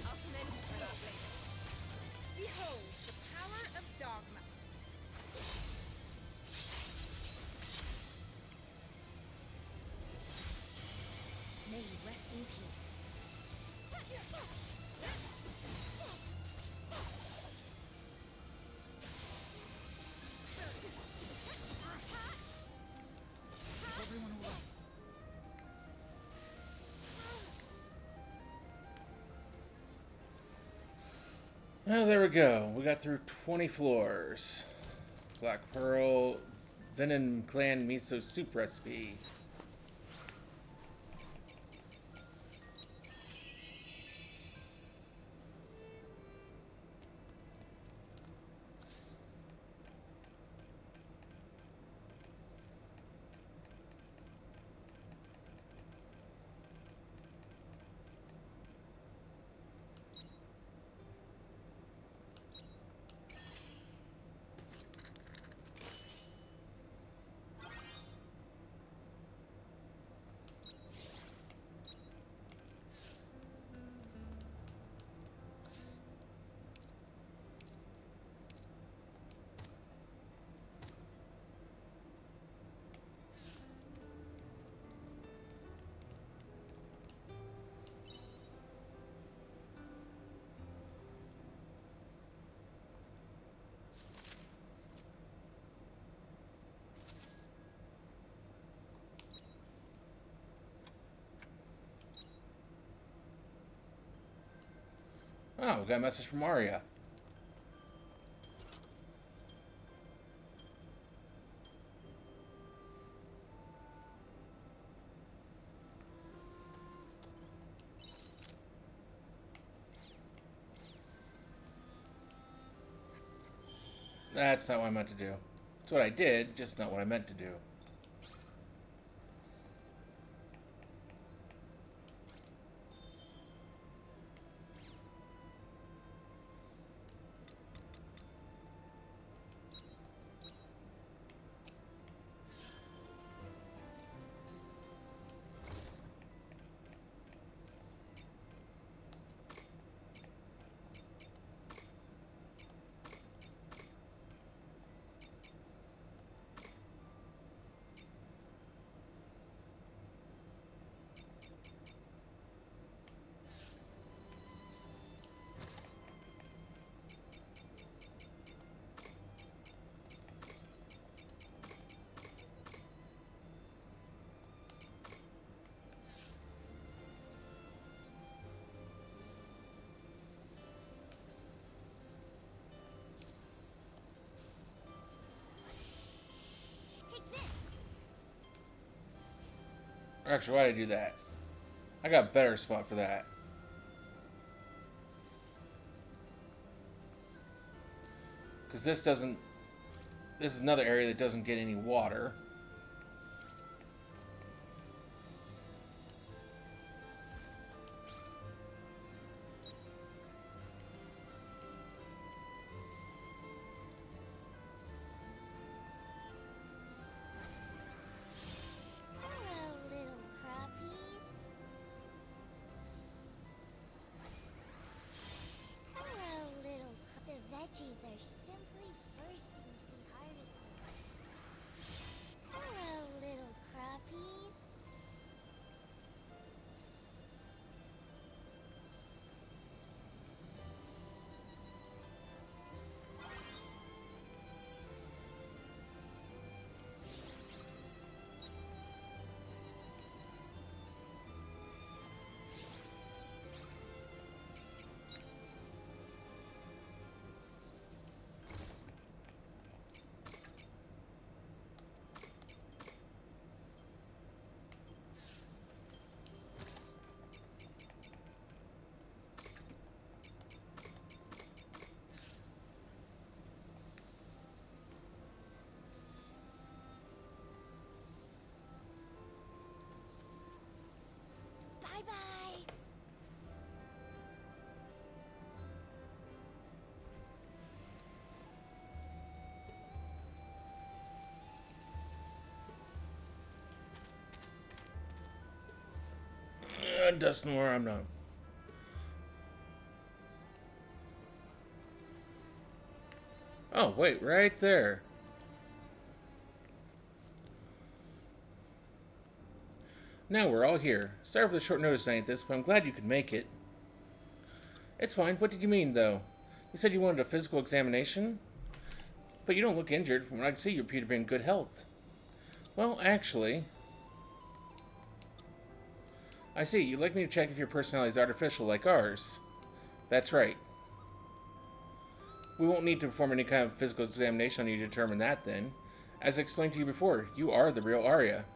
I'll commend you for that later. Behold the power of dogma. May you rest in peace. Is everyone alright? Oh, there we go. We got through 20 floors. Black Pearl, Venom Clan Miso Soup Recipe. Oh, we got a message from Arya. That's not what I meant to do. It's what I did, just not what I meant to do. Take this. Actually, why did I do that? I got a better spot for that. Because this doesn't... This is another area that doesn't get any water. Hello, little crappies. Hello, little The veggies are simply bursting to be harvested. Dustmore, I'm not. Oh, wait, right there. Now we're all here. Sorry for the short notice, Scientist, but I'm glad you could make it. It's fine. What did you mean, though? You said you wanted a physical examination? But you don't look injured. From what I can see, you appear to be in good health. Well, actually... I see. You'd like me to check if your personality is artificial like ours. That's right. We won't need to perform any kind of physical examination on you to determine that, then. As I explained to you before, you are the real Arya.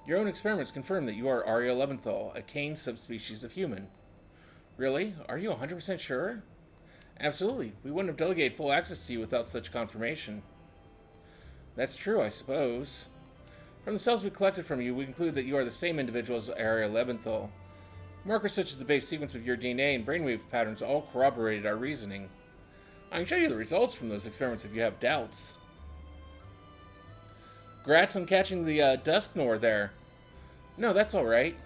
Your own experiments confirm that you are Arya Leventhal, a Cain subspecies of human. Really? Are you 100% sure? Absolutely. We wouldn't have delegated full access to you without such confirmation. That's true, I suppose. From the cells we collected from you, we conclude that you are the same individual as Arya Leventhal. Markers such as the base sequence of your DNA and brainwave patterns all corroborated our reasoning. I can show you the results from those experiments if you have doubts. Grats on catching the Dusknor there. No, that's alright.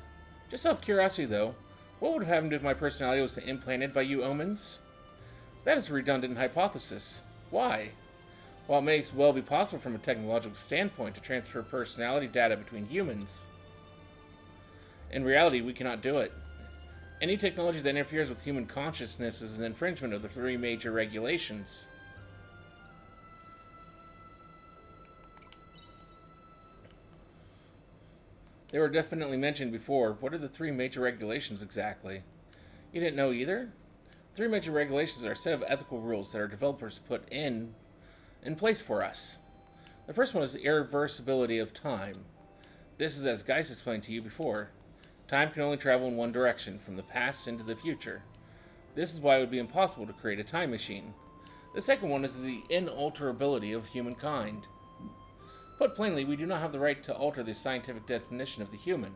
Just out of curiosity, though, what would have happened if my personality was implanted by you omens? That is a redundant hypothesis. Why? While it may well be possible from a technological standpoint to transfer personality data between humans, in reality, we cannot do it. Any technology that interferes with human consciousness is an infringement of the 3 major regulations. They were definitely mentioned before. What are the 3 major regulations exactly? You didn't know either? 3 major regulations are a set of ethical rules that our developers put in place for us. The first one is the irreversibility of time. This is as Geist explained to you before. Time can only travel in one direction, from the past into the future. This is why it would be impossible to create a time machine. The second one is the inalterability of humankind. Put plainly, we do not have the right to alter the scientific definition of the human.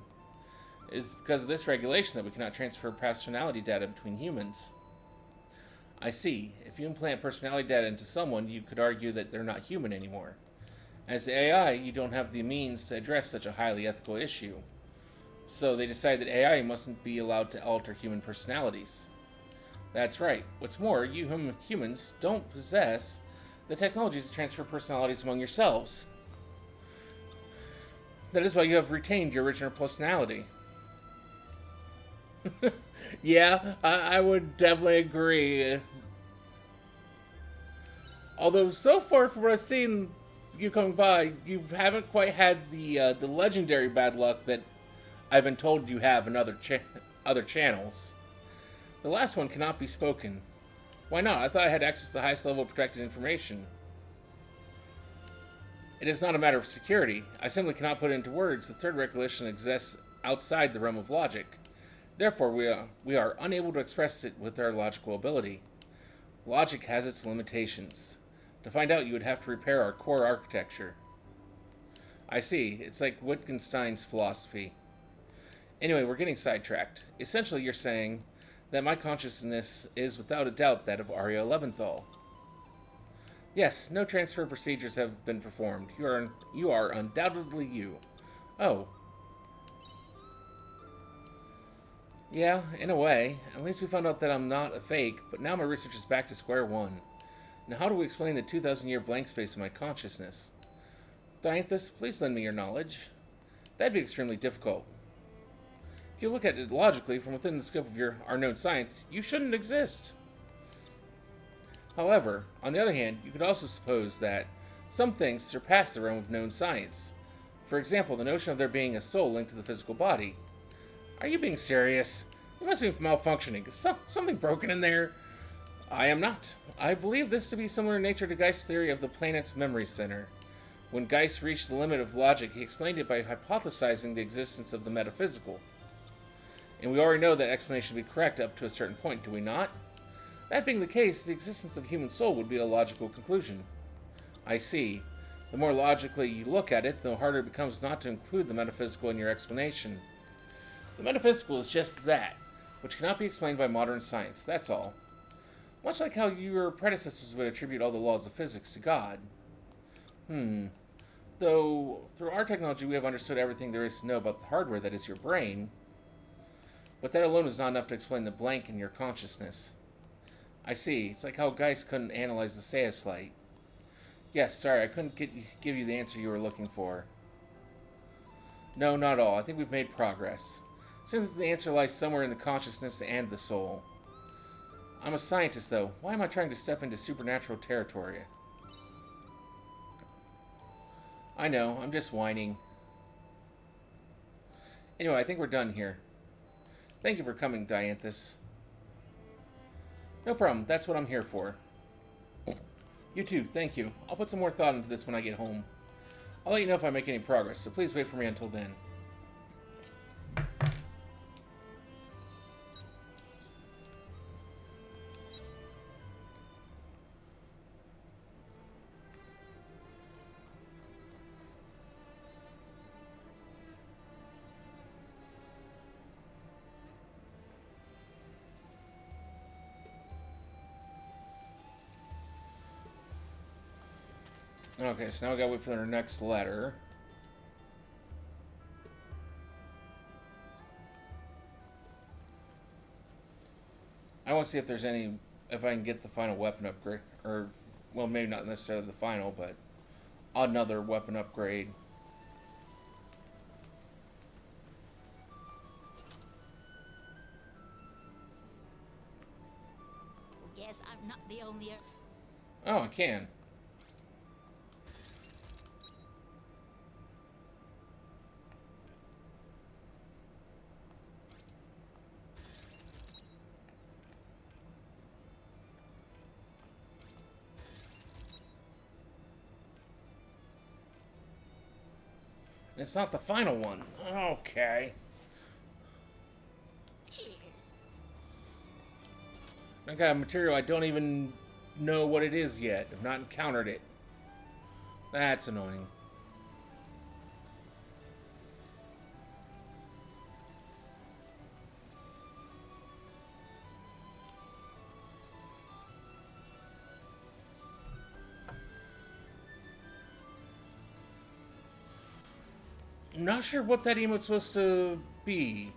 It is because of this regulation that we cannot transfer personality data between humans. I see. If you implant personality data into someone, you could argue that they're not human anymore. As the AI, you don't have the means to address such a highly ethical issue. So they decide that AI mustn't be allowed to alter human personalities. That's right. What's more, you humans don't possess the technology to transfer personalities among yourselves. That is why you have retained your original personality. Yeah, I would definitely agree. Although, so far from what I've seen you coming by, you haven't quite had the legendary bad luck that I've been told you have in other channels. The last one cannot be spoken. Why not? I thought I had access to the highest level of protected information. It is not a matter of security. I simply cannot put it into words. The third regulation exists outside the realm of logic. Therefore, we are unable to express it with our logical ability. Logic has its limitations. To find out, you would have to repair our core architecture. I see. It's like Wittgenstein's philosophy. Anyway, we're getting sidetracked. Essentially, you're saying that my consciousness is without a doubt that of Arya Leventhal. Yes, no transfer procedures have been performed. You are undoubtedly you. Oh. Yeah, in a way. At least we found out that I'm not a fake, but now my research is back to square one. Now how do we explain the 2,000-year blank space in my consciousness? Dianthus, please lend me your knowledge. That'd be extremely difficult. If you look at it logically, from within the scope of our known science, you shouldn't exist. However, on the other hand, you could also suppose that some things surpass the realm of known science. For example, the notion of there being a soul linked to the physical body. Are you being serious? You must be malfunctioning. Is something broken in there? I am not. I believe this to be similar in nature to Geist's theory of the planet's memory center. When Geist reached the limit of logic, he explained it by hypothesizing the existence of the metaphysical. And we already know that explanation would be correct up to a certain point, do we not? That being the case, the existence of human soul would be a logical conclusion. I see. The more logically you look at it, the harder it becomes not to include the metaphysical in your explanation. The metaphysical is just that, which cannot be explained by modern science, that's all. Much like how your predecessors would attribute all the laws of physics to God. Though, through our technology we have understood everything there is to know about the hardware that is your brain. But that alone is not enough to explain the blank in your consciousness. I see. It's like how Geist couldn't analyze the Saius light. Yes, sorry, I couldn't give you the answer you were looking for. No, not all. I think we've made progress. Since the answer lies somewhere in the consciousness and the soul. I'm a scientist, though. Why am I trying to step into supernatural territory? I know, I'm just whining. Anyway, I think we're done here. Thank you for coming, Dianthus. No problem, that's what I'm here for. You too, thank you. I'll put some more thought into this when I get home. I'll let you know if I make any progress, so please wait for me until then. Okay, so now we gotta wait for their next letter. I want to see if there's any, if I can get the final weapon upgrade, or, well, maybe not necessarily the final, but another weapon upgrade. Guess I'm not the only. Oh, I can. It's not the final one. Okay. Cheers. I got a material I don't even know what it is yet. I've not encountered it. That's annoying. I'm not sure what that emote's supposed to be.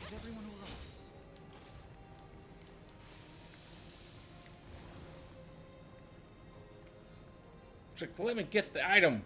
Is everyone all right? Let me get the item.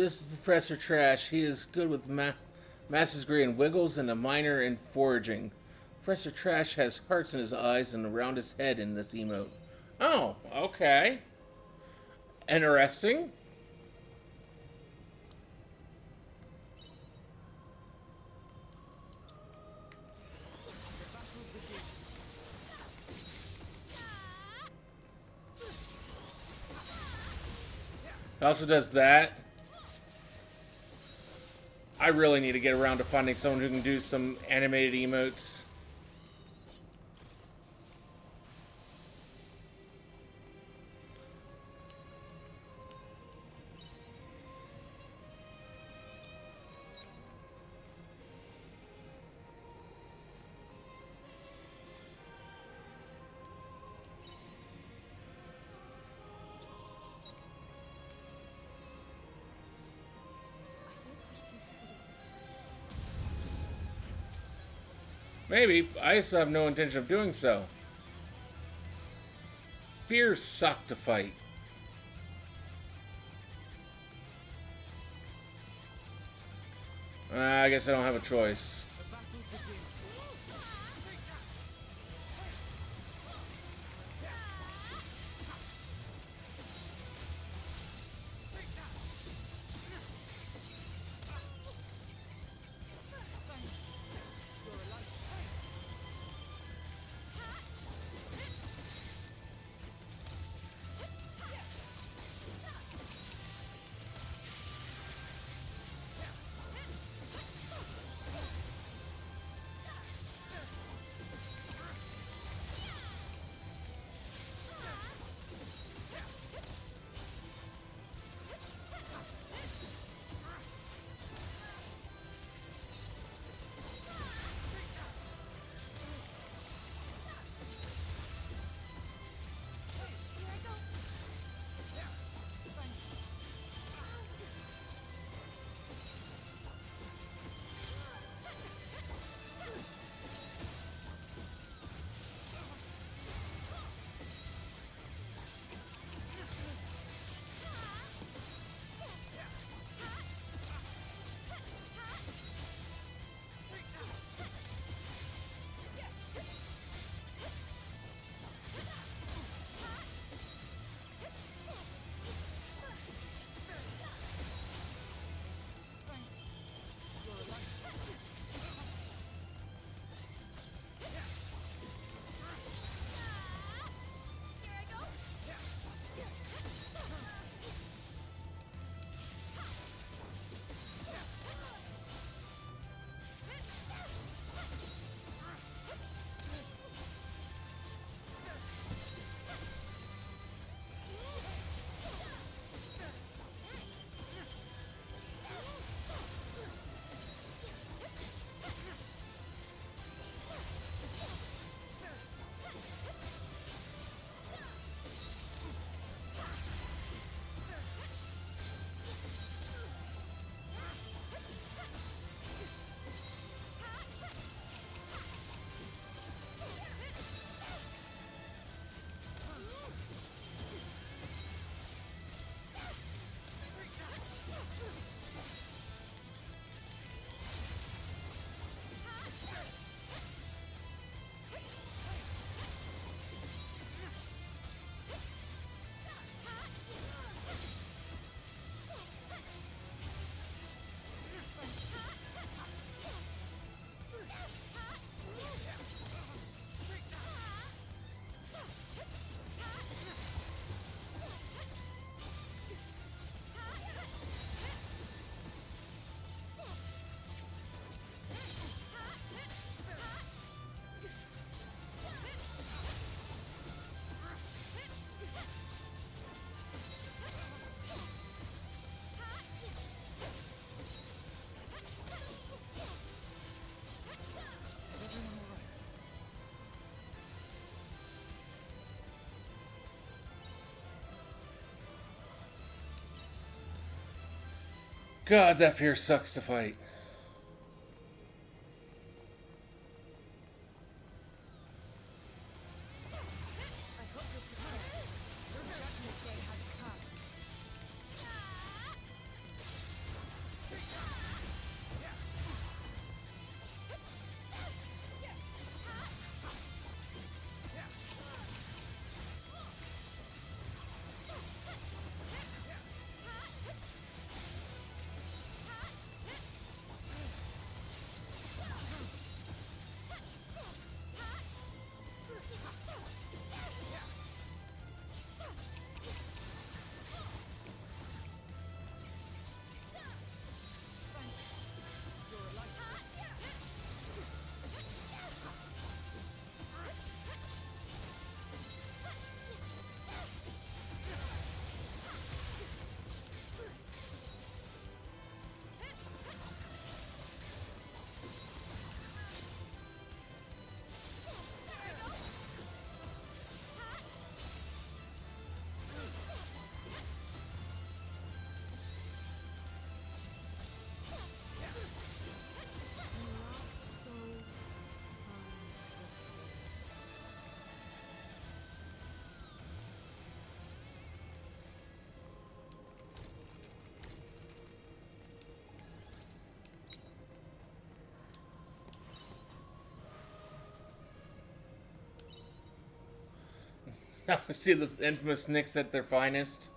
This is Professor Trash. He is good with master's degree in wiggles and a minor in foraging. Professor Trash has hearts in his eyes and around his head in this emote. Oh, okay. Interesting. It also does that. I really need to get around to finding someone who can do some animated emotes. I think we can handle this one. Maybe. I just have no intention of doing so. Fears suck to fight. I guess I don't have a choice. The battle begins. Thanks. You're a light strike. Thanks. You're a light strike. Is everyone all right? God, that fear sucks to fight. I hope you're prepared. Your judgment day has come. See the infamous Knicks at their finest.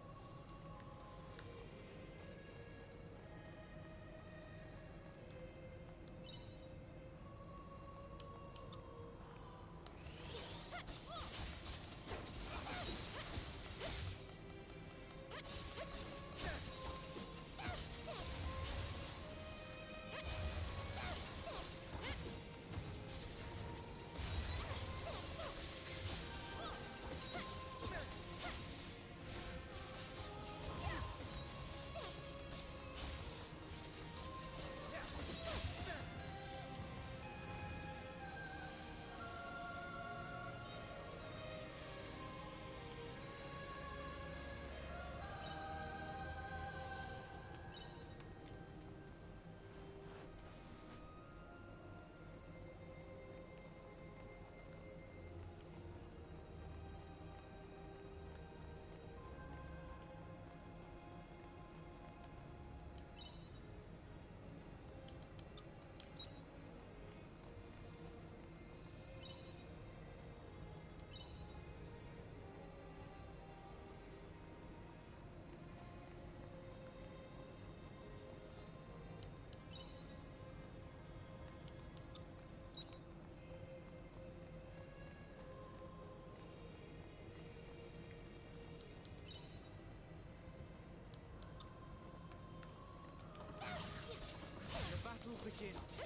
The battle begins.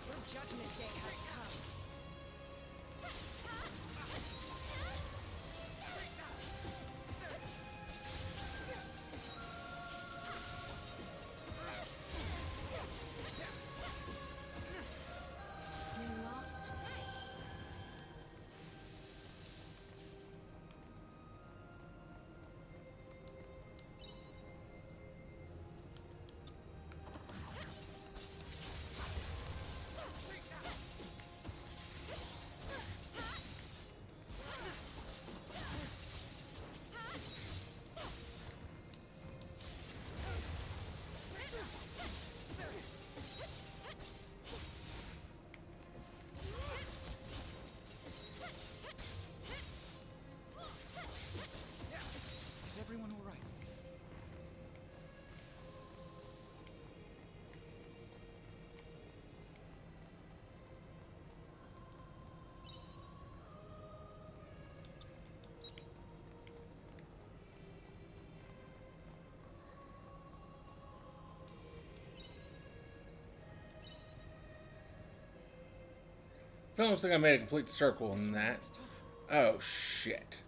Your judgment day has come. You lost. Is everyone all right? I almost think I made a complete circle in that. It's tough. Oh, shit.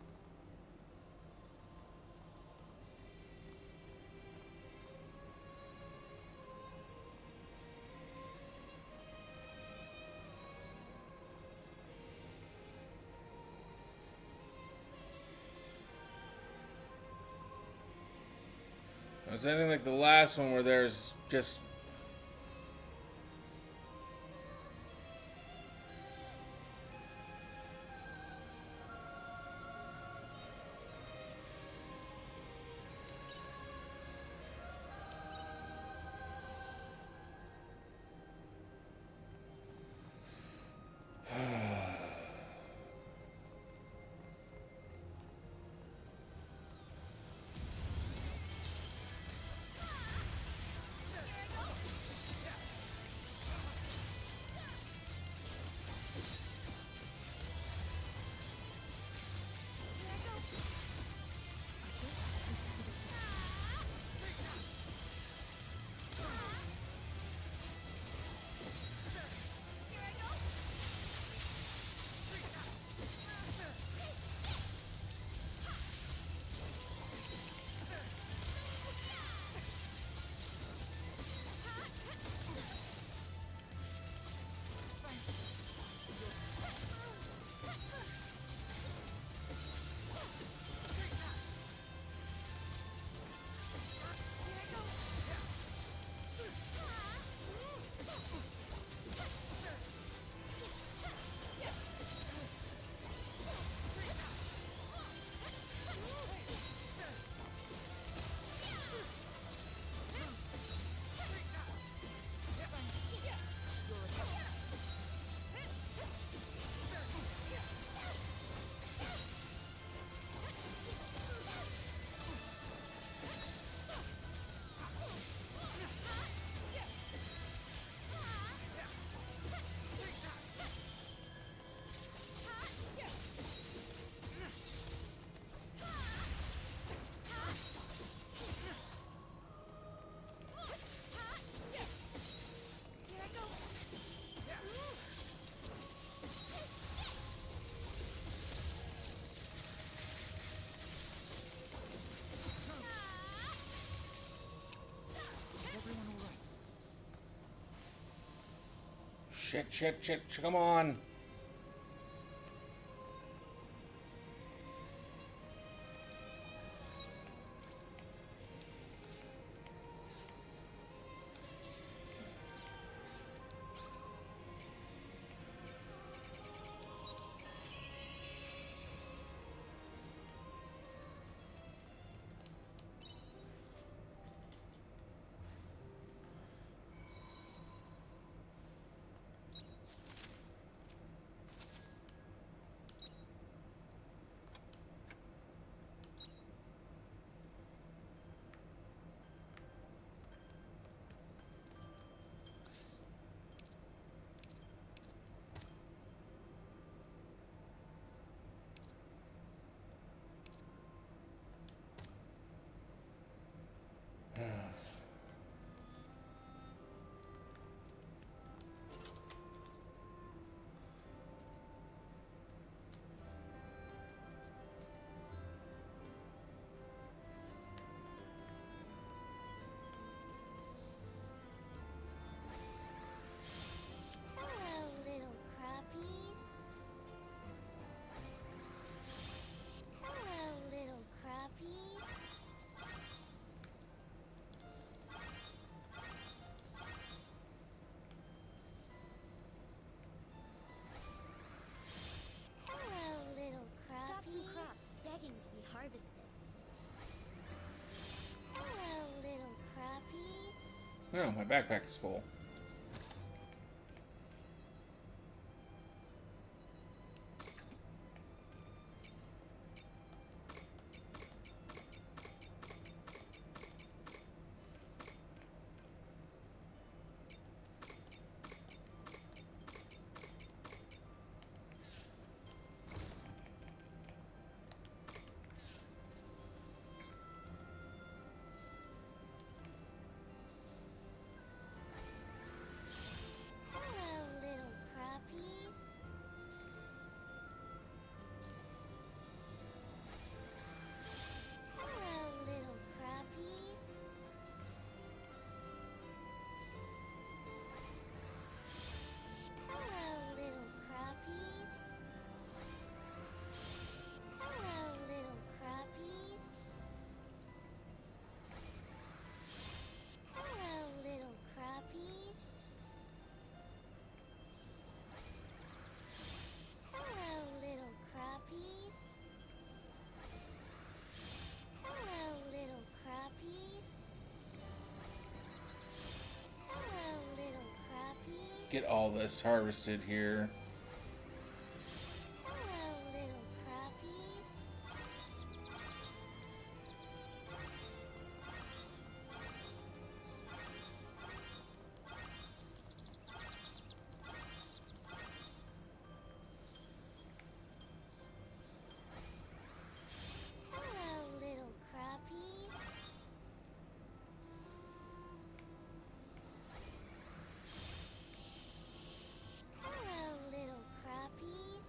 It's anything like the last one where there's just... Shit, shit, shit. Come on. Hello, little crappies. Hello, little crappies. Hello, little Got some crappies. crops begging to be harvested. Hello, little crappies. Oh, my backpack is full. Hello, little crappies. Hello, little crappies. Hello, little crappies. Hello, little crappies. Hello, little crappies. Hello, little crappies. Hello, little crappies. Hello, little crappies. Get all this harvested here. Hello, little crappies. Hello, little crappies. Hello, little crappies.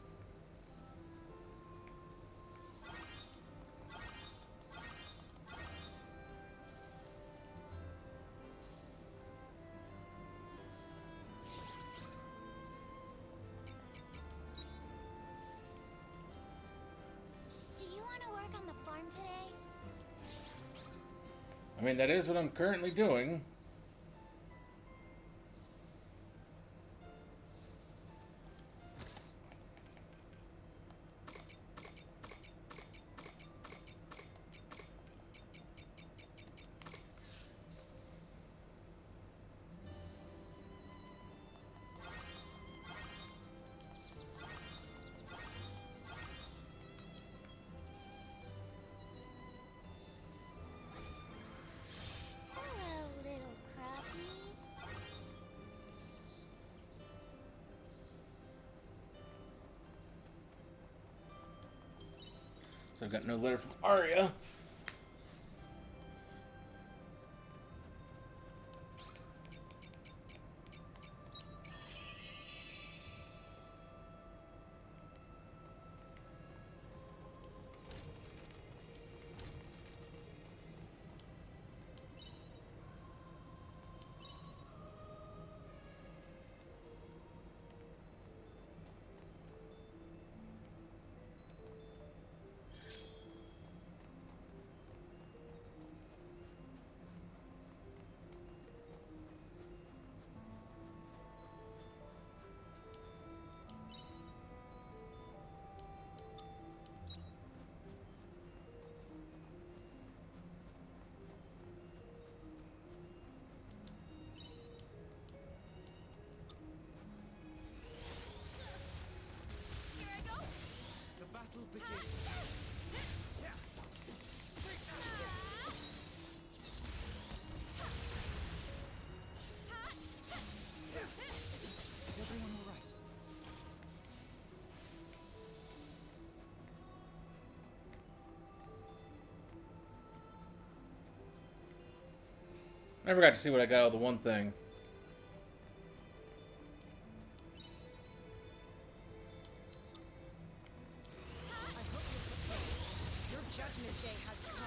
Do you want to work on the farm today? I mean, that is what I'm currently doing. Hello, little crappies. So I've got no letter from Arya. I forgot to see what I got out of the one thing. I hope you're prepared. Your judgment day has come.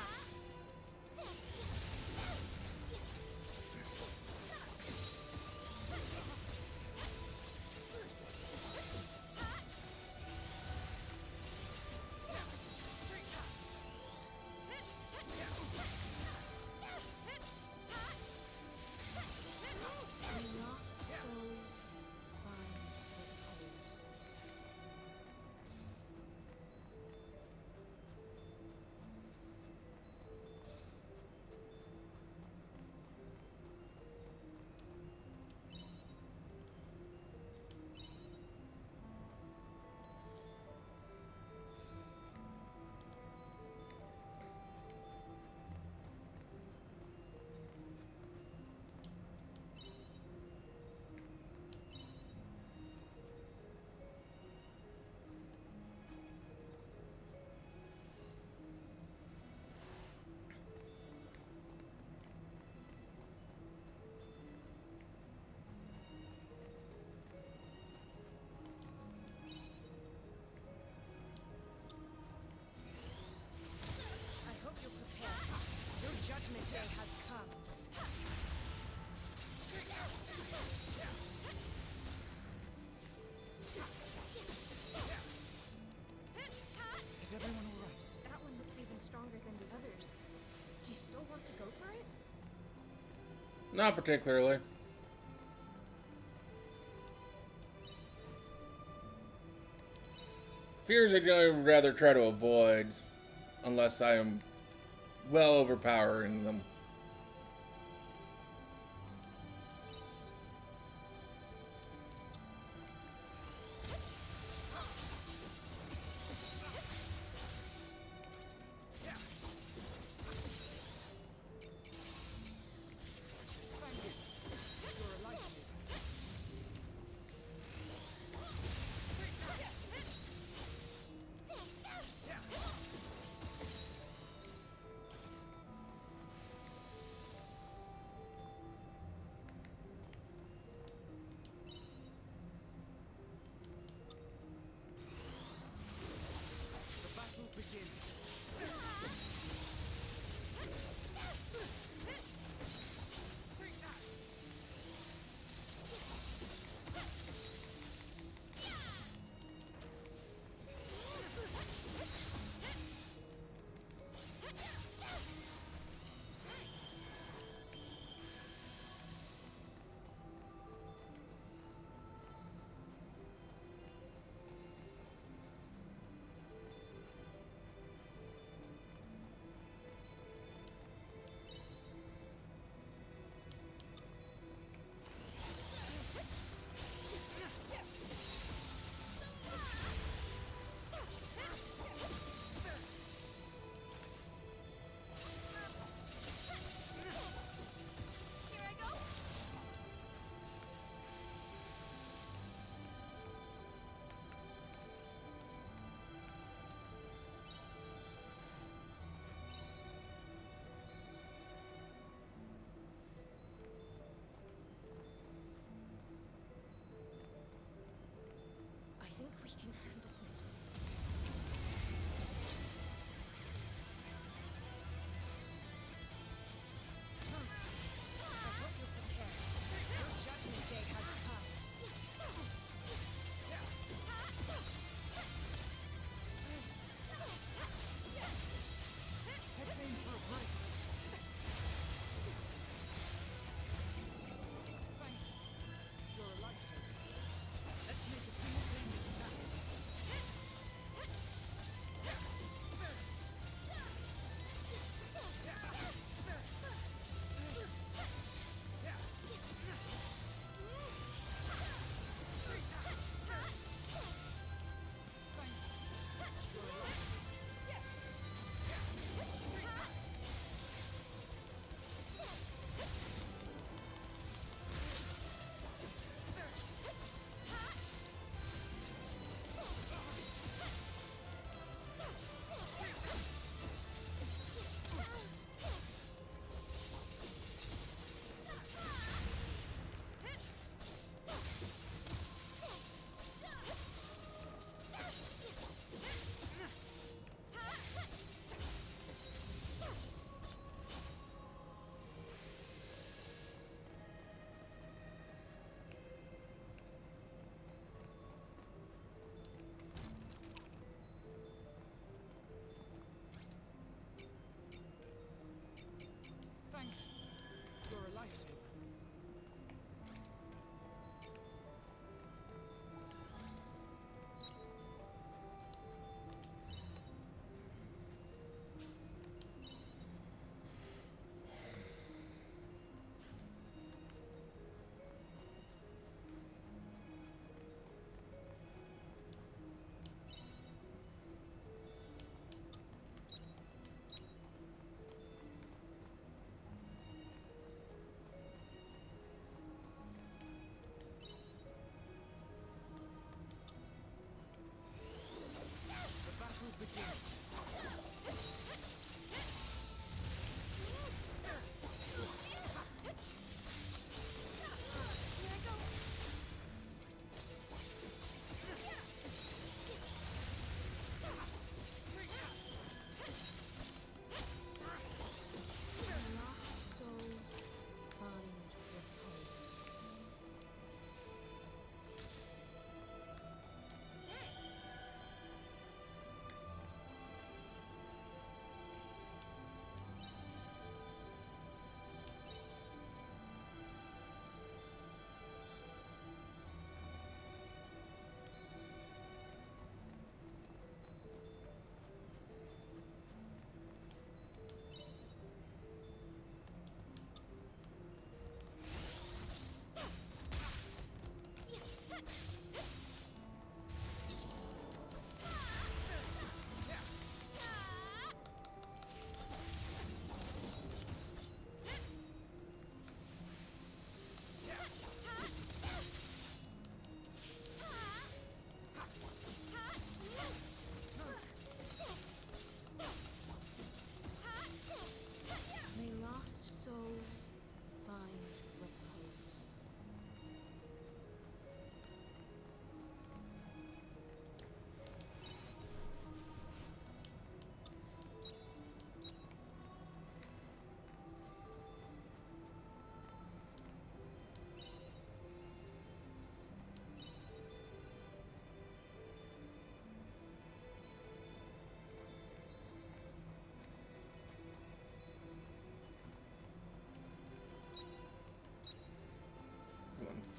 We lost souls vying for the coals. I hope you're prepared. Your judgment day has come. Is everyone alright? That one looks even stronger than the others. Do you still want to go for it? Not particularly. Fears I generally rather try to avoid, unless I am well overpowering them. Thank you. You're a lifesaver.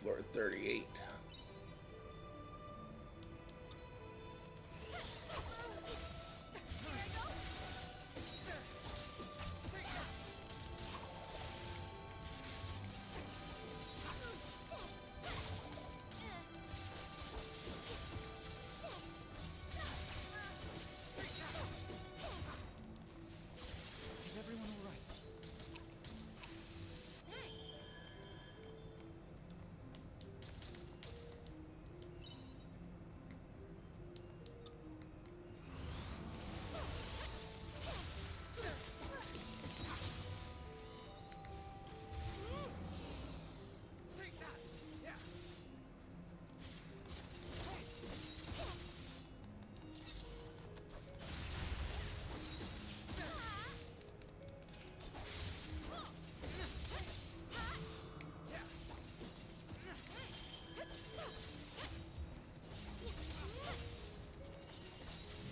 floor 38. Is everyone all right? Take that! Yeah!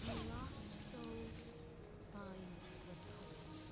The lost souls find repose.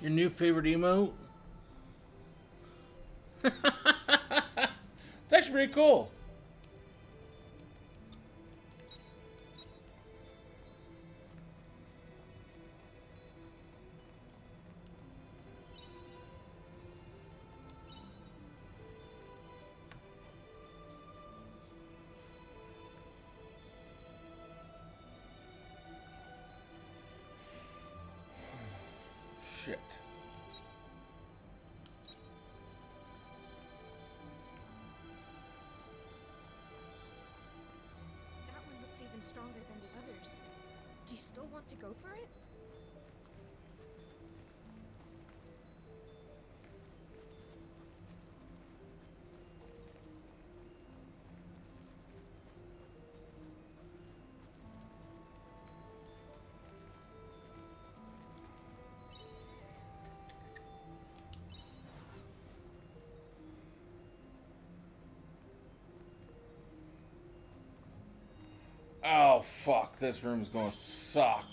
Your new favorite emote? It's actually pretty cool. Shit. That one looks even stronger than the others. Do you still want to go for it? Oh, fuck. This room's gonna suck.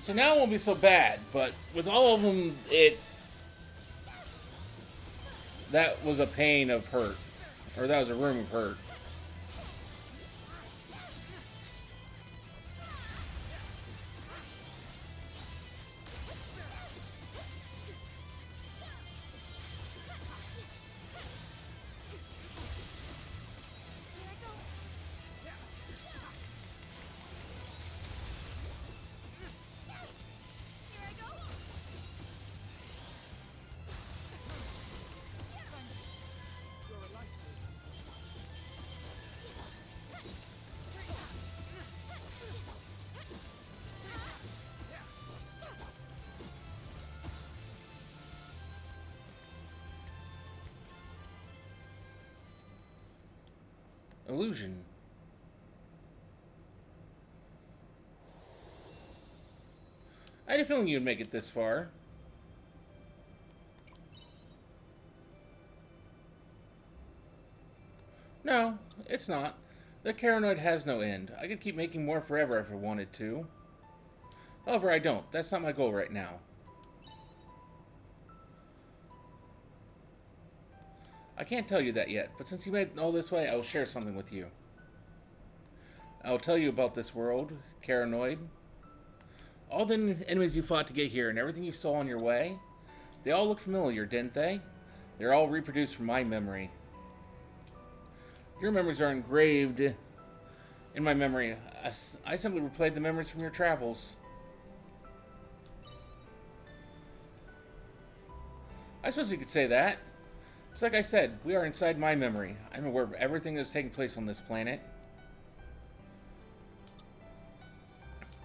So now it won't be so bad, but with all of them, that was a pain of hurt. Or that was a room of hurt. You're a lifesaver. Illusion. I had a feeling you'd make it this far. No, it's not. The Caranoid has no end. I could keep making more forever if I wanted to. However, I don't. That's not my goal right now. I can't tell you that yet, but since you made it all this way, I will share something with you. I will tell you about this world, Caranoid. All the enemies you fought to get here and everything you saw on your way, they all look familiar, didn't they? They're all reproduced from my memory. Your memories are engraved in my memory. I simply replayed the memories from your travels. I suppose you could say that. It's like I said, we are inside my memory. I'm aware of everything that's taking place on this planet.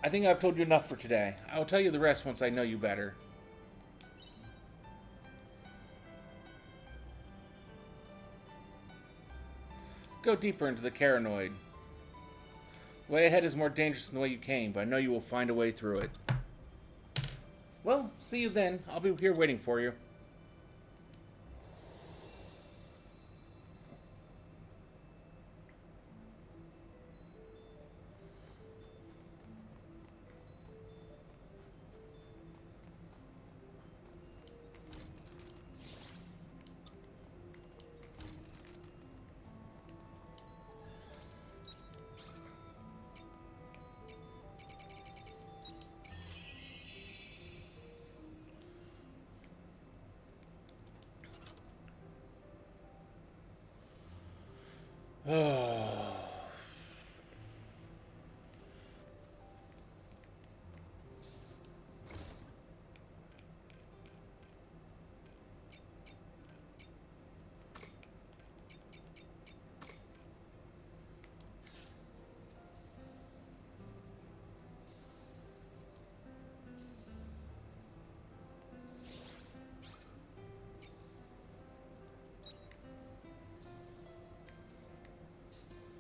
I think I've told you enough for today. I will tell you the rest once I know you better. Go deeper into the Caranoid. The way ahead is more dangerous than the way you came, but I know you will find a way through it. Well, see you then. I'll be here waiting for you.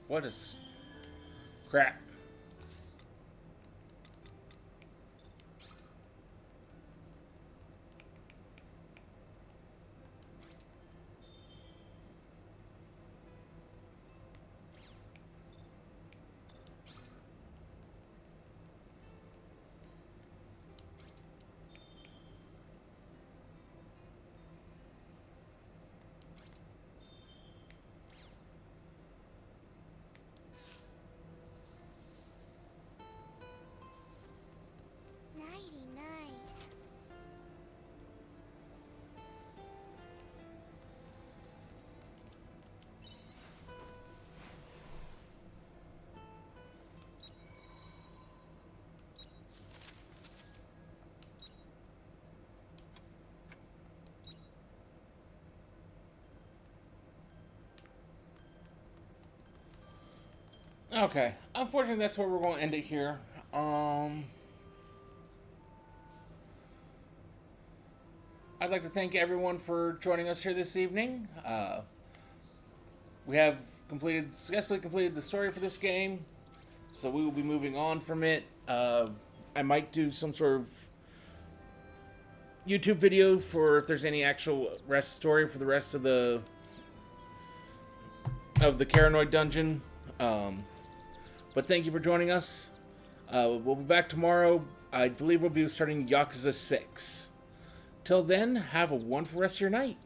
What is... crap. Nighty night. Okay. Unfortunately, that's where we're going to end it here. I'd like to thank everyone for joining us here this evening. We have successfully completed the story for this game, so we will be moving on from it. I might do some sort of YouTube video for if there's any actual rest story for the rest of the Caranoid dungeon. But thank you for joining us. We'll be back tomorrow. I believe we'll be starting Yakuza 6. Till then, have a wonderful rest of your night.